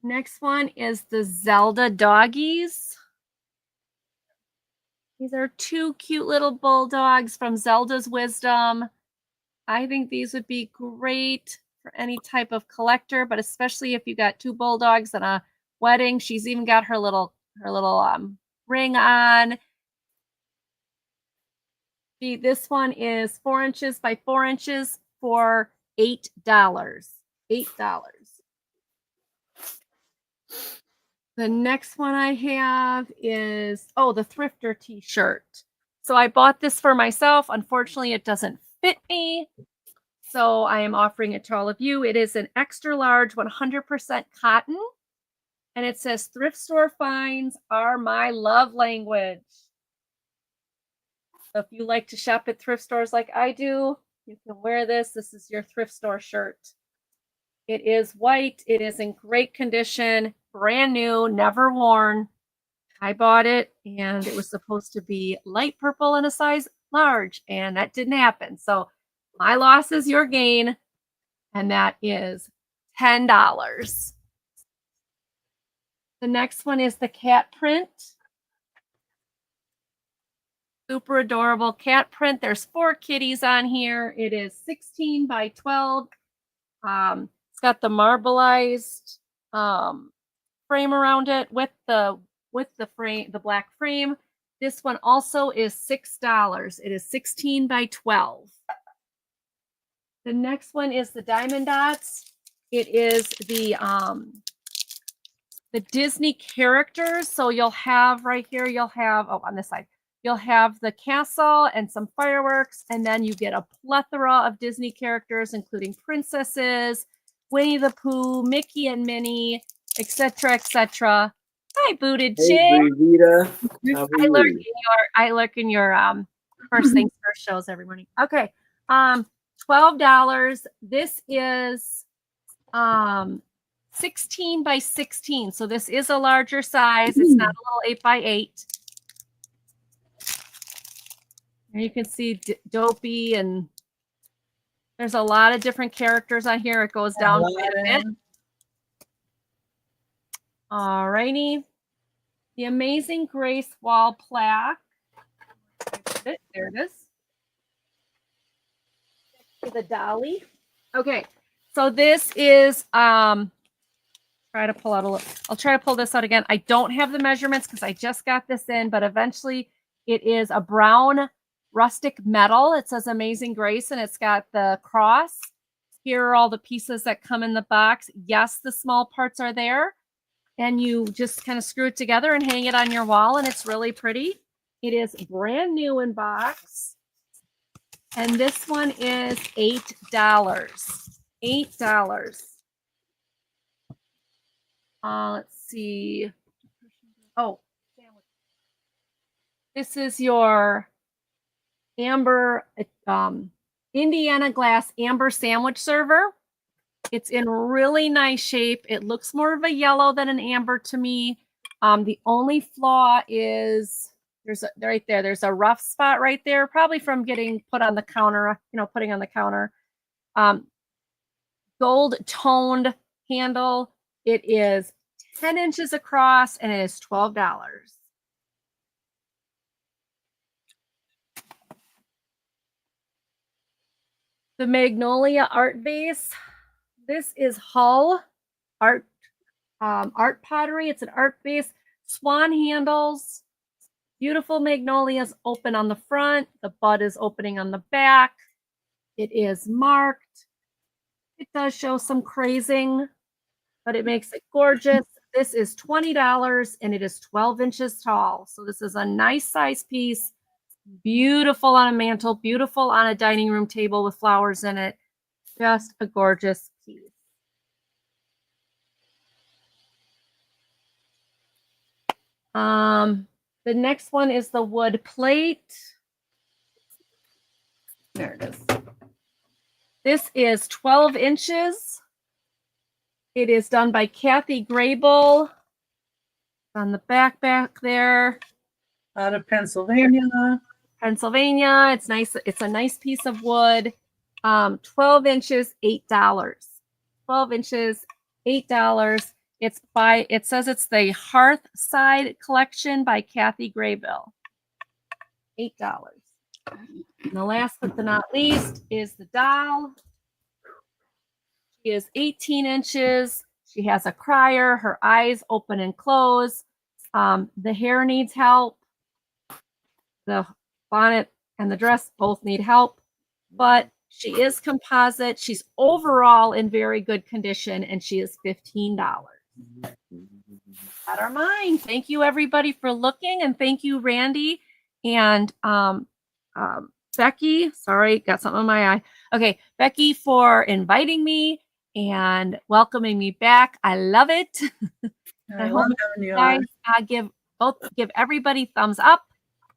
Next one is the Zelda doggies. These are 2 cute little bulldogs from Zelda's Wisdom. I think these would be great for any type of collector, but especially if you got 2 bulldogs at a wedding. She's even got her little ring on. This one is 4 inches by 4 inches for $8. $8. The next one I have is, the Thrifter t-shirt. So I bought this for myself. Unfortunately, it doesn't fit me. So I am offering it to all of you. It is an extra large 100% cotton. And it says thrift store finds are my love language. So if you like to shop at thrift stores like I do, you can wear this. This is your thrift store shirt. It is white. It is in great condition, brand new, never worn. I bought it and it was supposed to be light purple and a size large, and that didn't happen. So my loss is your gain, and that is $10. The next one is the cat print. Super adorable cat print. There's 4 kitties on here. It is 16 by 12. It's got the marbleized frame around it with the frame, the black frame. This one also is $6. It is 16 by 12. The next one is the diamond dots. It is the Disney characters. So you'll have right here, you'll have, on this side, you'll have the castle and some fireworks, and then you get a plethora of Disney characters, including princesses, Winnie the Pooh, Mickey and Minnie, etc., etc. Hi, Booted Chick. I lurk in your first things first shows every morning. Okay, $12. This is 16 by 16, so this is a larger size. It's not a little 8 by 8. And you can see Dopey, and there's a lot of different characters on here. It goes down quite a bit. All righty. The Amazing Grace wall plaque. There it is. The dolly. Okay, so this is I'll try to pull this out again. I don't have the measurements because I just got this in, but eventually it is a brown rustic metal. It says Amazing Grace, and it's got the cross. Here are all the pieces that come in the box. Yes, the small parts are there, and you just kind of screw it together and hang it on your wall, and it's really pretty. It is brand new in box, and this one is $8. $8. Let's see. This is your amber Indiana glass amber sandwich server. It's in really nice shape. It looks more of a yellow than an amber to me. The only flaw is there's a rough spot right there, probably from getting put on the counter, putting on the counter. Gold toned handle. It is 10 inches across, and it is $12. The Magnolia art vase. This is Hull art pottery. It's an art vase. Swan handles. Beautiful magnolias open on the front. The bud is opening on the back. It is marked. It does show some crazing, but it makes it gorgeous. This is $20, and it is 12 inches tall. So this is a nice size piece. Beautiful on a mantle, beautiful on a dining room table with flowers in it. Just a gorgeous piece. The next one is the wood plate. There it is. This is 12 inches. It is done by Kathy Grable. On the back there. Out of Pennsylvania. It's nice. It's a nice piece of wood. 12 inches, $8. 12 inches, $8. It says it's the Hearthside Collection by Kathy Graybill. $8. And the last but not least is the doll. She is 18 inches. She has a crier. Her eyes open and close. The hair needs help. The bonnet and the dress both need help, but she is composite. She's overall in very good condition, and she is $15. That are mine. Thank you, everybody, for looking, and thank you, Randy and Becky. Sorry, got something in my eye. Okay, Becky, for inviting me and welcoming me back. I love it. I love having you on. Guys, give everybody thumbs up,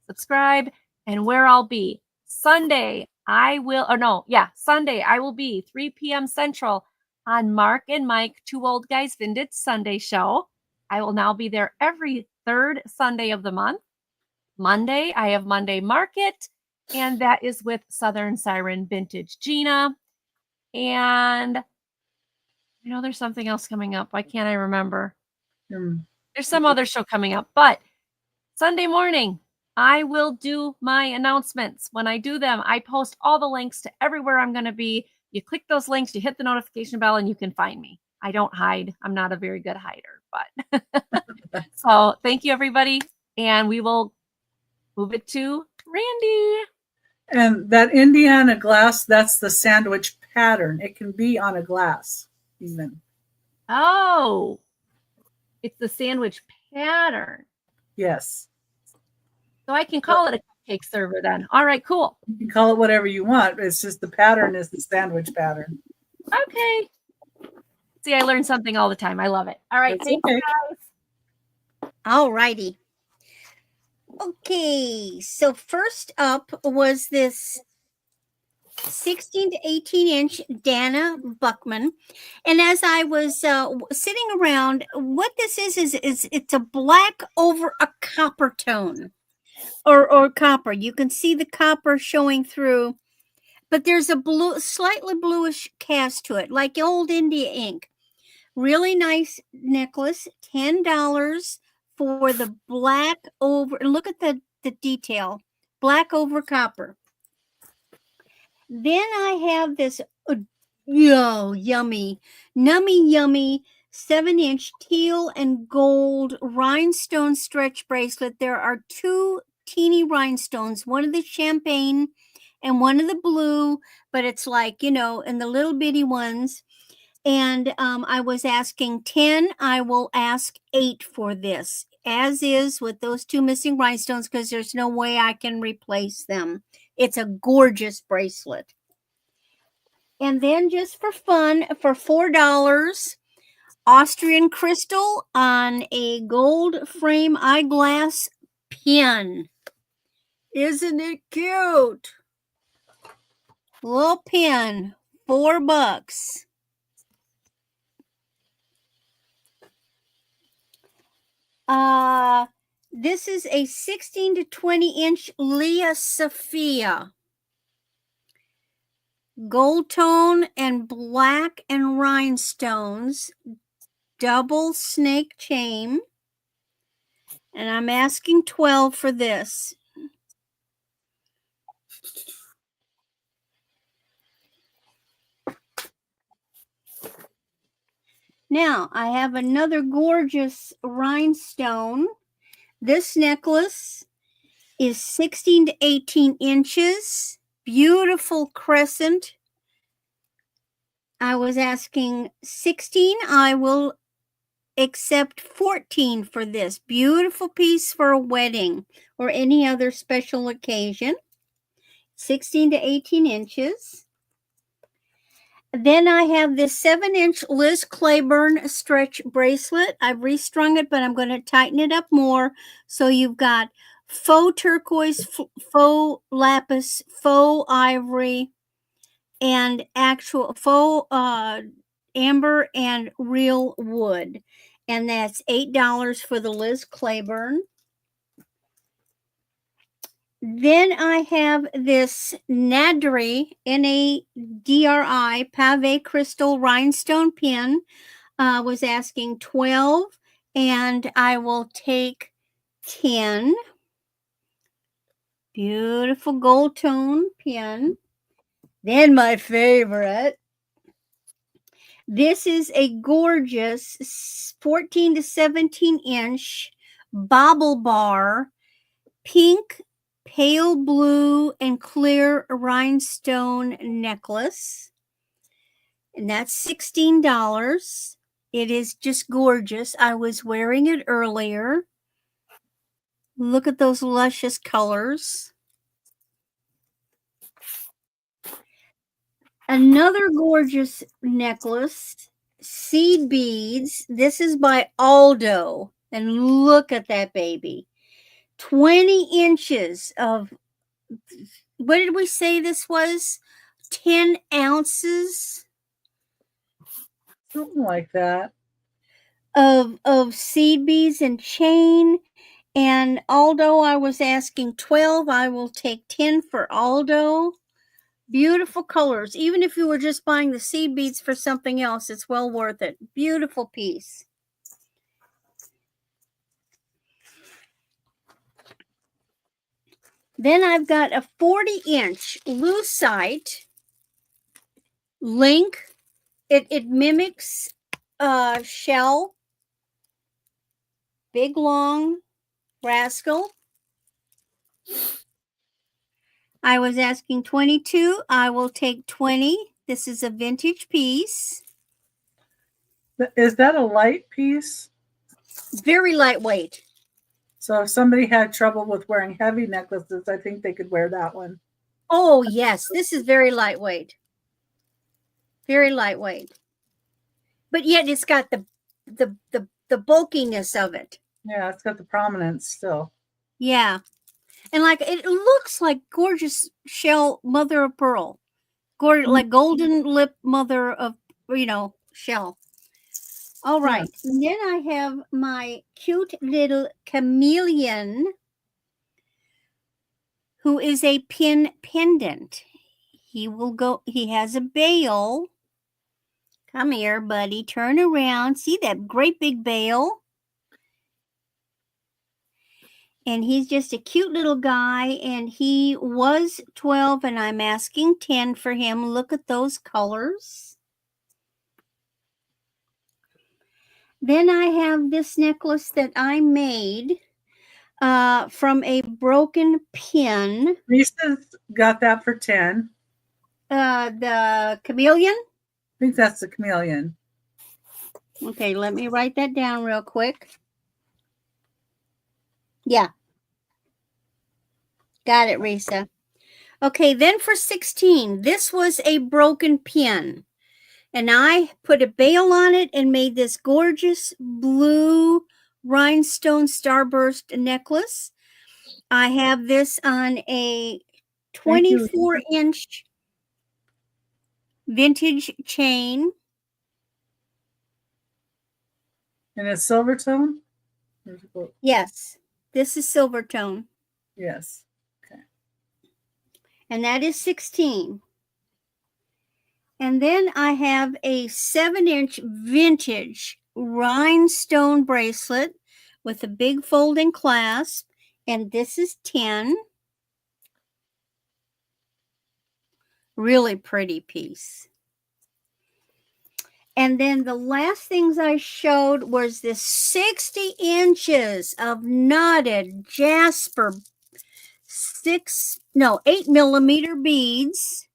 subscribe, and where I'll be Sunday. Sunday I will be 3 p.m. Central on Mark and Mike, Two Old Guys Vintage Sunday show. I will now be there every third Sunday of the month. Monday, I have Monday Market, and that is with Southern Siren Vintage Gina. And I know there's something else coming up. Why can't I remember? There's some other show coming up, but Sunday morning, I will do my announcements. When I do them, I post all the links to everywhere I'm going to be. You click those links, you hit the notification bell, and you can find me. I don't hide. I'm not a very good hider, but so thank you, everybody. And we will move it to Randy. And that Indiana glass, that's the sandwich pattern. It can be on a glass even. Oh, it's the sandwich pattern. Yes. So I can call it a cupcake server then. All right, cool. You can call it whatever you want. It's just the pattern is the sandwich pattern. Okay. See, I learn something all the time. I love it. All right. That's Thank you, guys. All righty. Okay, so first up was this 16 to 18 inch Dana Buckman. And as I was sitting around, what this is it's a black over a copper tone or copper. You can see the copper showing through, but there's a slightly bluish cast to it, like old India ink. Really nice necklace, $10 for the black over. Look at the detail, black over copper. Then I have this yummy 7-inch teal and gold rhinestone stretch bracelet. There are two teeny rhinestones, one of the champagne and one of the blue, but it's like, in the little bitty ones. And I was asking 10. I will ask 8 for this, as is with those two missing rhinestones, because there's no way I can replace them. It's a gorgeous bracelet. And then just for fun, for $4, Austrian crystal on a gold frame eyeglass pin. Isn't it cute? Little pin, $4. This is a 16 to 20 inch Leah Sophia. Gold tone and black and rhinestones. Double snake chain. And I'm asking 12 for this. Now, I have another gorgeous rhinestone. This necklace is 16 to 18 inches. Beautiful crescent. I was asking 16. I will accept 14 for this. Beautiful piece for a wedding or any other special occasion. 16 to 18 inches. Then I have this 7-inch Liz Claiborne stretch bracelet. I've restrung it, but I'm going to tighten it up more. So you've got faux turquoise, faux lapis, faux ivory, and actual faux amber and real wood. And that's $8 for the Liz Claiborne. Then I have this Nadri, N-A-D-R-I, Pave Crystal Rhinestone pin. Was asking 12, and I will take 10. Beautiful gold tone pin. Then my favorite. This is a gorgeous 14 to 17 inch bobble bar pink pale blue and clear rhinestone necklace. And that's $16. It is just gorgeous. I was wearing it earlier. Look at those luscious colors. Another gorgeous necklace, seed beads. This is by Aldo. And look at that baby. 20 inches of, what did we say this was? 10 ounces Something like that. of seed beads and chain. And Aldo, I was asking 12. I will take 10 for Aldo. Beautiful colors. Even if you were just buying the seed beads for something else, it's well worth it. Beautiful piece. Then I've got a 40-inch lucite link. It mimics shell. Big, long rascal. I was asking 22. I will take 20. This is a vintage piece. Is that a light piece? Very lightweight. So if somebody had trouble with wearing heavy necklaces, I think they could wear that one. Oh, yes. This is very lightweight. Very lightweight. But yet it's got the bulkiness of it. Yeah, it's got the prominence still. Yeah. And like it looks like gorgeous shell mother of pearl. Like golden lip mother of, shell. All right. Yes. And then I have my cute little chameleon who is a pin pendant. He has a bail. Come here, buddy. Turn around. See that great big bail? And he's just a cute little guy, and he was 12, and I'm asking 10 for him. Look at those colors. Then I have this necklace that I made from a broken pin. Lisa's got that for 10. The chameleon? I think that's the chameleon. Okay, let me write that down real quick. Yeah. Got it, Risa. Okay, then for 16, this was a broken pin. And I put a bail on it and made this gorgeous blue rhinestone starburst necklace. I have this on a 24-inch vintage chain. And a silver tone? Yes, this is silver tone. Yes. And that is 16. And then I have a 7-inch vintage rhinestone bracelet with a big folding clasp. And this is 10. Really pretty piece. And then the last things I showed was this 60 inches of knotted jasper 8mm beads,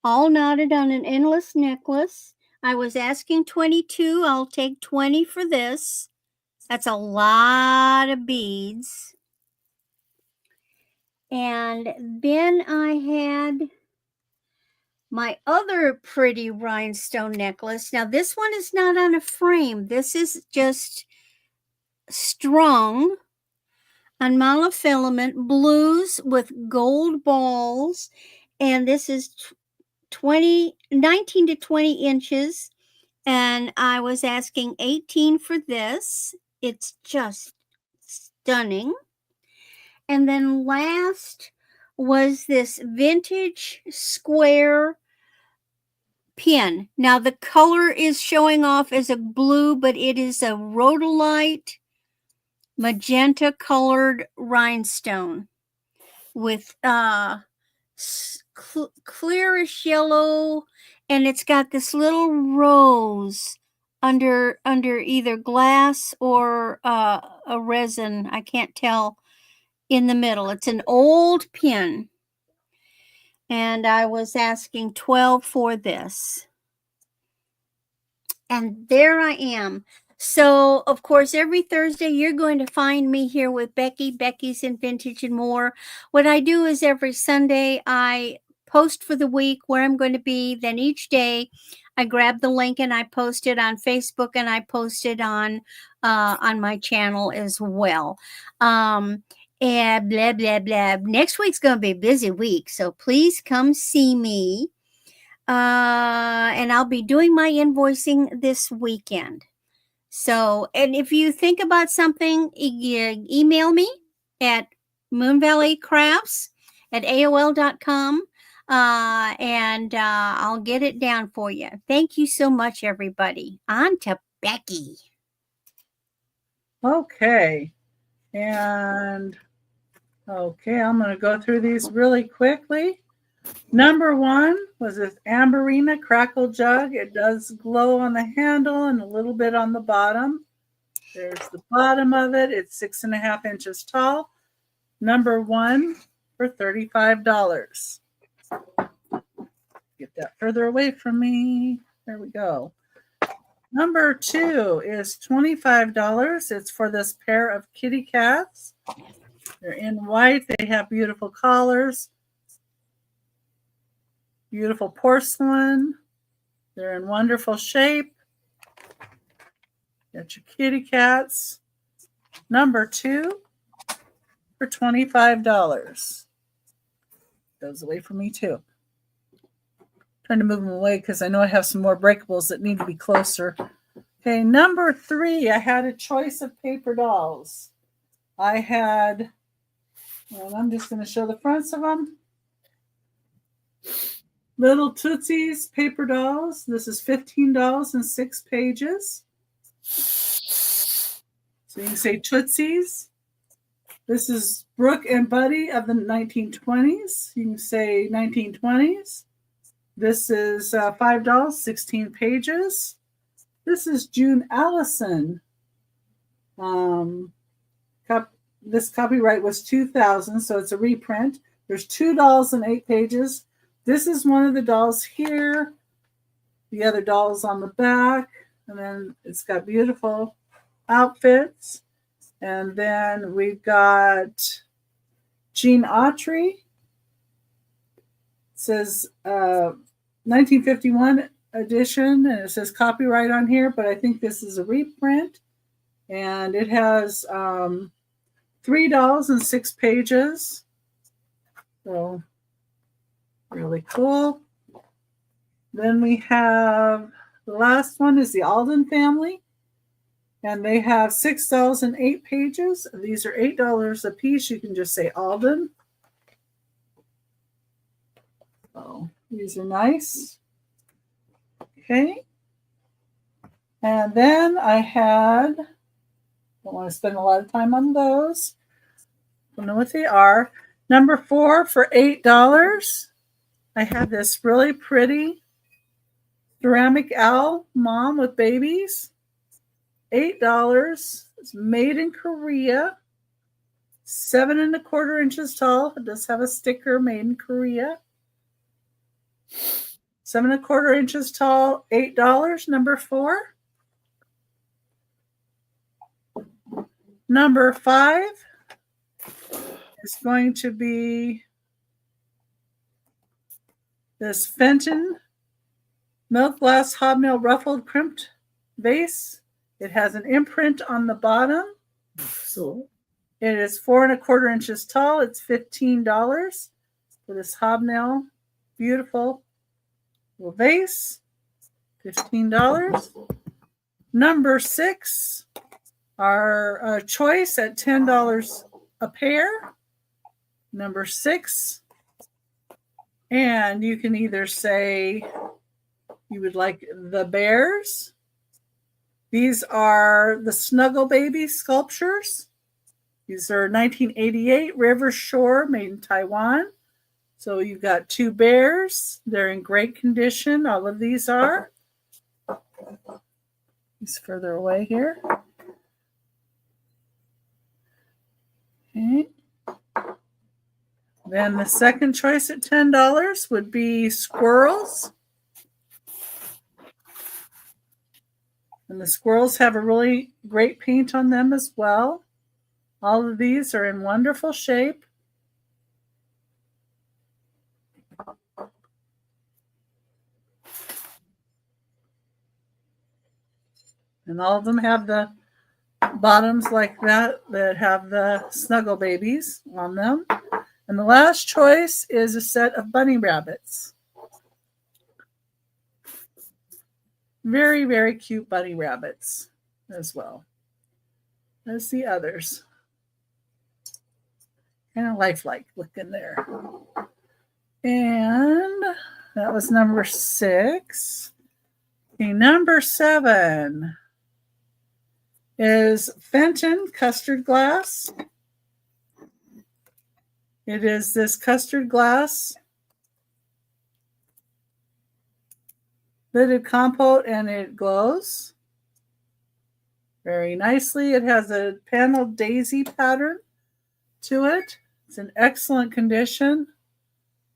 all knotted on an endless necklace. I was asking 22. I'll take 20 for this. That's a lot of beads. And then I had my other pretty rhinestone necklace. Now, this one is not on a frame. This is just strung on monofilament blues with gold balls. And this is 19 to 20 inches. And I was asking 18 for this. It's just stunning. And then last was this vintage square pin. Now the color is showing off as a blue, but it is a rhodolite magenta colored rhinestone with clearish yellow, and it's got this little rose under either glass or a resin. I can't tell. in the middle. It's an old pin. And I was asking 12 for this. And there I am. So, of course, every Thursday you're going to find me here with Becky's and Vintage and More. What I do is every Sunday I post for the week where I'm going to be. Then each day I grab the link and I post it on Facebook and I post it on my channel as well. And blah, blah, blah. Next week's going to be a busy week. So please come see me. And I'll be doing my invoicing this weekend. So, and if you think about something, email me at moonvalleycrafts@aol.com, and I'll get it down for you. Thank you so much, everybody. On to Becky. Okay. And okay, I'm going to go through these really quickly. Number 1 was this Amberina Crackle Jug. It does glow on the handle and a little bit on the bottom. There's the bottom of it. It's 6.5 inches tall. Number 1 for $35. Get that further away from me. There we go. Number 2 is $25. It's for this pair of kitty cats. They're in white. They have beautiful collars. Beautiful porcelain. They're in wonderful shape. Got your kitty cats. Number 2 for $25. Goes away from me too. Trying to move them away because I know I have some more breakables that need to be closer. Okay, number 3, I had a choice of paper dolls. I had, and I'm just going to show the fronts of them. Little Tootsies paper dolls. This is $15 and 6 pages. So you can say Tootsies. This is Brooke and Buddy of the 1920s. You can say 1920s. This is $5, 16 pages. This is June Allison. This copyright was 2000, so it's a reprint. There's $2 and 8 pages. This is one of the dolls here. The other doll's on the back. And then it's got beautiful outfits. And then we've got Jean Autry. It says 1951 edition. And it says copyright on here. But I think this is a reprint. And it has $3 and 6 pages. So really cool. Then we have the last one is the Alden family. And they have $6 and 8 pages. These are $8 a piece. You can just say Alden. So these are nice. Okay. And then I had, don't want to spend a lot of time on those. Don't know what they are. Number 4 for $8. I have this really pretty ceramic owl mom with babies. $8. It's made in Korea. 7.25 inches tall. It does have a sticker made in Korea. 7.25 inches tall. $8. Number 4. Number 5 is going to be this Fenton milk glass hobnail ruffled crimped vase. It has an imprint on the bottom. So it is 4.25 inches tall. It's $15 for this hobnail. Beautiful little vase. $15. Number 6 are choice at $10 a pair. Number 6. And you can either say you would like the bears. These are the Snuggle Baby sculptures. These are 1988 River Shore, made in Taiwan. So you've got 2 bears. They're in great condition. All of these are. He's further away here. Okay. Then the second choice at $10 would be squirrels. And the squirrels have a really great paint on them as well. All of these are in wonderful shape. And all of them have the bottoms like that have the snuggle babies on them. And the last choice is a set of bunny rabbits. Very, very cute bunny rabbits as well as the others. Kind of lifelike looking there. And that was number 6. Okay, number 7 is Fenton custard glass. It is this custard glass lidded compote, and it glows very nicely. It has a paneled daisy pattern to it. It's in excellent condition.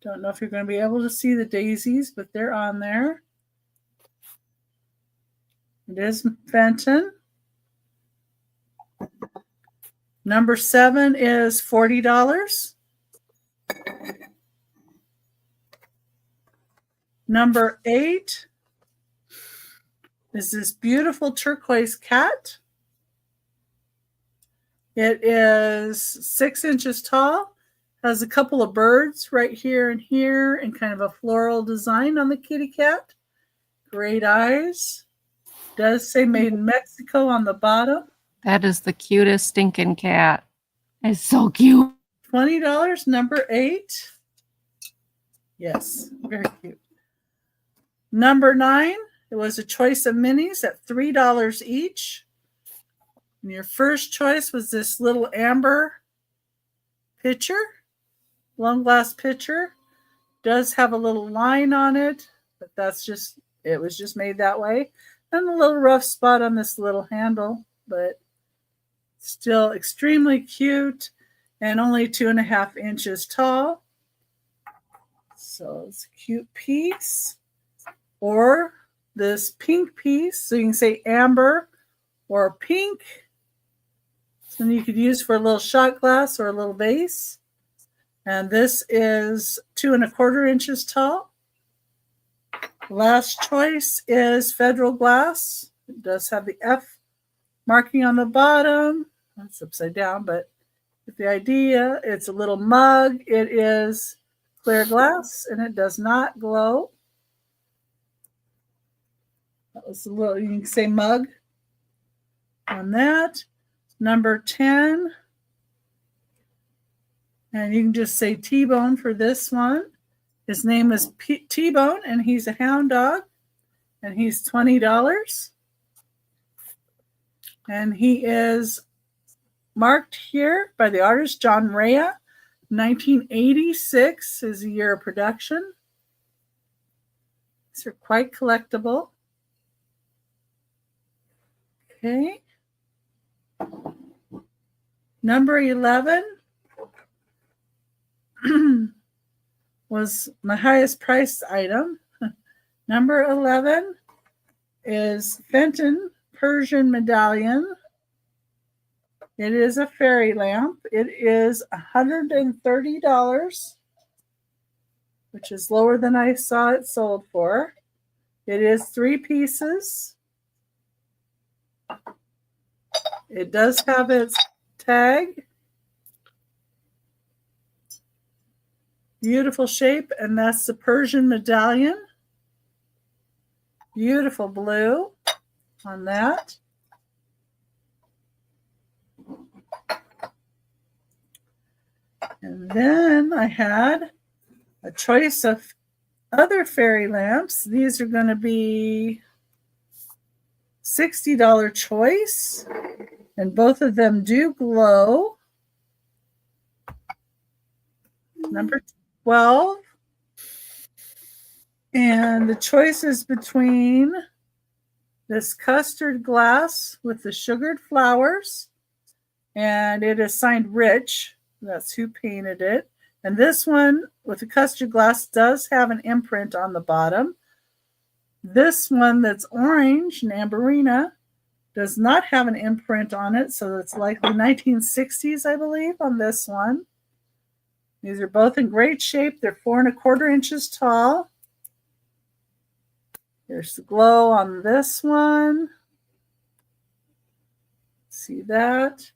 Don't know if you're going to be able to see the daisies, but they're on there. It is Fenton. Number 7 is $40. Number 8 is this beautiful turquoise cat. It is 6 inches tall, has a couple of birds right here and kind of a floral design on the kitty cat. Great eyes. Does say made in Mexico on the bottom. That is the cutest stinking cat. It's so cute. $20, number 8. Yes, very cute. Number 9, it was a choice of minis at $3 each. And your first choice was this little amber pitcher, long glass pitcher. Does have a little line on it, but it was just made that way. And a little rough spot on this little handle, but still extremely cute and only 2.5 inches tall. So it's a cute piece. Or this pink piece, so you can say amber or pink. Something you could use for a little shot glass or a little vase. And this is 2.25 inches tall. Last choice is Federal glass. It does have the F marking on the bottom. That's upside down, but with the idea, it's a little mug. It is clear glass and it does not glow. That was a little, you can say mug on that. Number 10. And you can just say T-Bone for this one. His name is T-Bone, and he's a hound dog. And he's $20. And he is marked here by the artist John Rea. 1986 is the year of production. These are quite collectible. Okay. Number 11 was my highest priced item. Number 11 is Fenton Persian Medallion. It is a fairy lamp. It is $130, which is lower than I saw it sold for. It is 3 pieces. It does have its tag. Beautiful shape, and that's the Persian Medallion. Beautiful blue on that. And then I had a choice of other fairy lamps. These are going to be $60 choice, and both of them do glow. Number 12. And the choice is between this custard glass with the sugared flowers, and it is signed Rich. That's who painted it. And this one with the custard glass does have an imprint on the bottom. This one that's orange, Nambarina, does not have an imprint on it, so it's likely 1960s, I believe, on this one. These are both in great shape. They're 4 1/4 inches tall. There's the glow on this one. See that?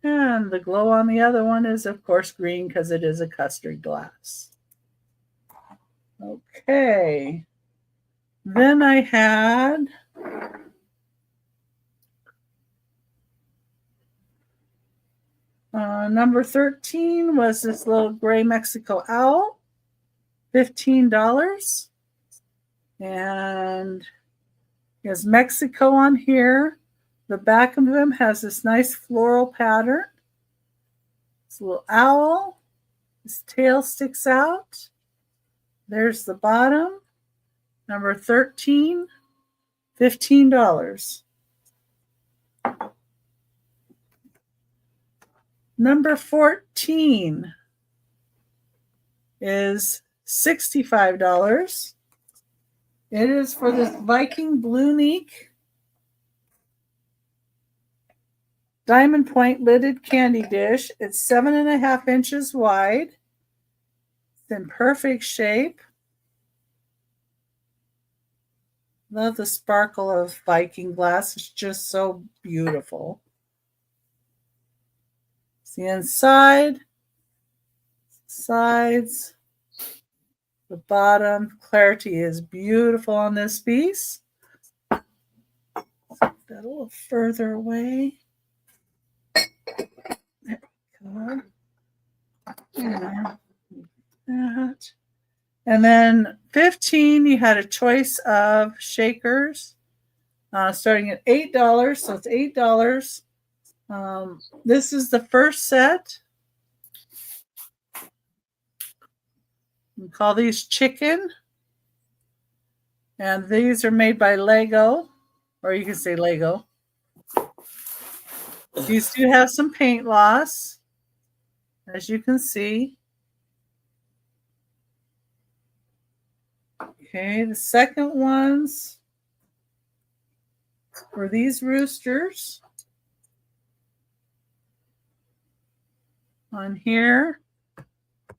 And the glow on the other one is, of course, green because it is a custard glass. Okay. Then I had number 13 was this little gray Mexico owl, $15. And he has Mexico on here. The back of him has this nice floral pattern. This little owl. His tail sticks out. There's the bottom. Number 13, $15. Number 14 is $65. It is for this Viking Blue Neek Diamond Point lidded candy dish. It's 7 1/2 inches wide. It's in perfect shape. Love the sparkle of Viking glass. It's just so beautiful. See inside, sides, the bottom. Clarity is beautiful on this piece. Put that a little further away. There we go. Yeah. That. And then 15, you had a choice of shakers starting at $8. So it's $8. This is the first set. We call these chicken. And these are made by Lego, or you can say Lego. These do have some paint loss, as you can see. Okay, the second ones were these roosters on here.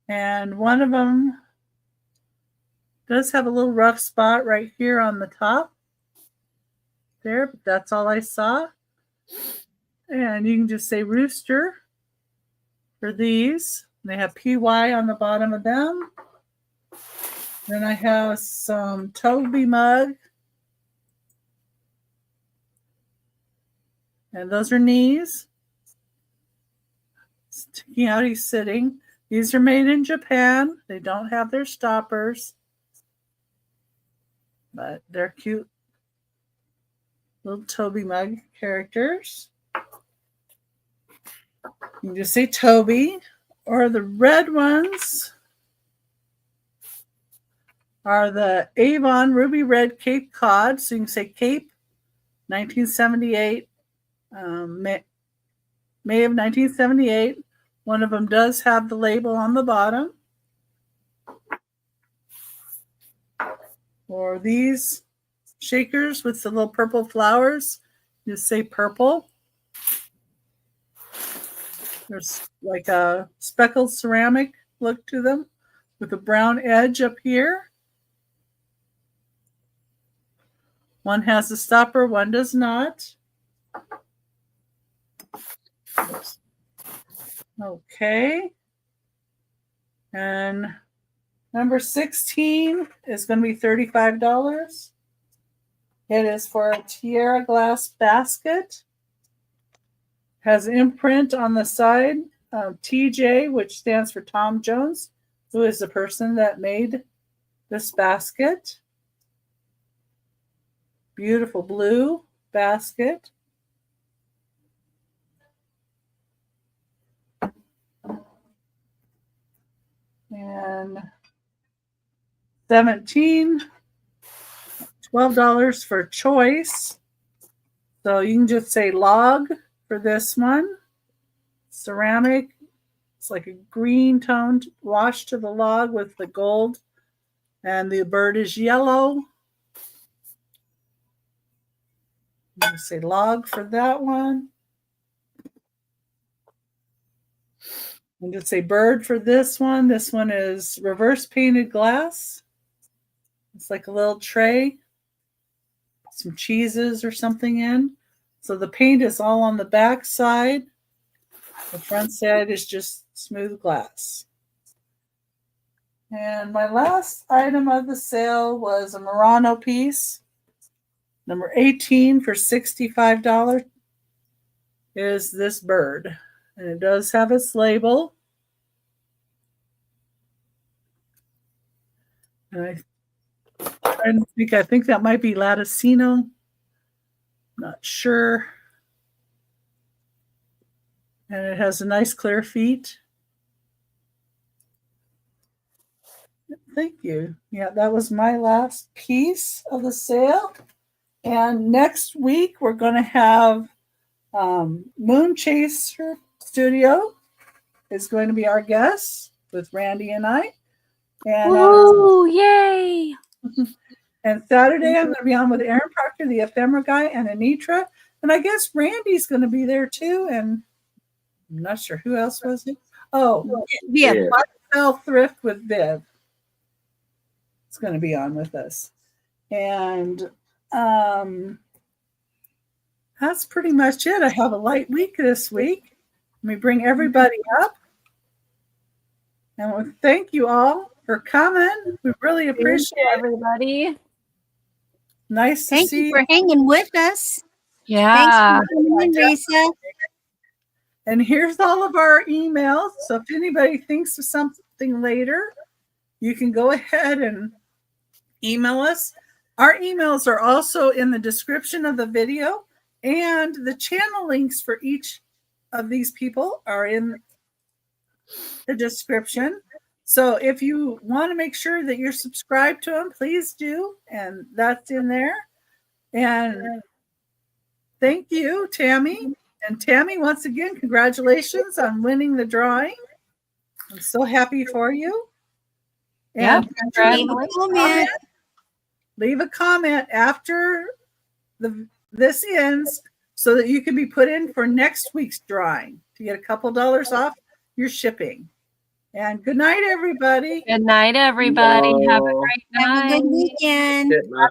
And one of them does have a little rough spot right here on the top there, but that's all I saw. And you can just say rooster for these. They have PY on the bottom of them. Then I have some Toby mug. And those are knees. Sticking out, he's sitting. These are made in Japan. They don't have their stoppers. But they're cute little Toby mug characters. You can just say Toby. Or the red ones are the Avon Ruby Red Cape Cod. So you can say Cape, 1978, May of 1978. One of them does have the label on the bottom. Or these shakers with the little purple flowers, you say purple. There's like a speckled ceramic look to them with a brown edge up here. One has a stopper, one does not. Oops. Okay. And number 16 is going to be $35. It is for a Tiara glass basket. Has imprint on the side, TJ, which stands for Tom Jones, who is the person that made this basket. Beautiful blue basket. And 17, $12 for choice. So you can just say log for this one. ceramic. It's like a green toned wash to the log with the gold. And the bird is yellow. I'm going to say log for that one. I'm going to say bird for this one. This one is reverse painted glass. It's like a little tray. Some cheeses or something in. So the paint is all on the back side. The front side is just smooth glass. And my last item of the sale was a Murano piece. Number 18 for $65 is this bird. And it does have its label. And I think that might be Latticino. Not sure. And it has a nice clear feet. Thank you. Yeah, that was my last piece of the sale. And next week we're going to have Moon Chaser Studio is going to be our guest with Randy and I. And Woo, yay! And Saturday I'm going to be on with Aaron Proctor, the ephemera guy, and Anitra. And I guess Randy's going to be there too. And I'm not sure who else was it. Oh, Yeah. Lifestyle Thrift with Viv. It's going to be on with us. And that's pretty much it. I have a light week this week. Let me bring everybody up. And we thank you all for coming. We really appreciate everybody. Nice to Thank see you for hanging with us. Yeah. Thanks for coming in, Risa. And here's all of our emails. So if anybody thinks of something later, you can go ahead and email us. Our emails are also in the description of the video, and the channel links for each of these people are in the description. So if you want to make sure that you're subscribed to them, please do. And that's in there. And thank you, Tammy. And Tammy, once again, congratulations on winning the drawing. I'm so happy for you. Yeah, And congratulations. leave a comment after this ends so that you can be put in for next week's drawing to get a couple dollars off your shipping. And good night, everybody. Good night, everybody. Have a No. great night. Have a good weekend. Hit my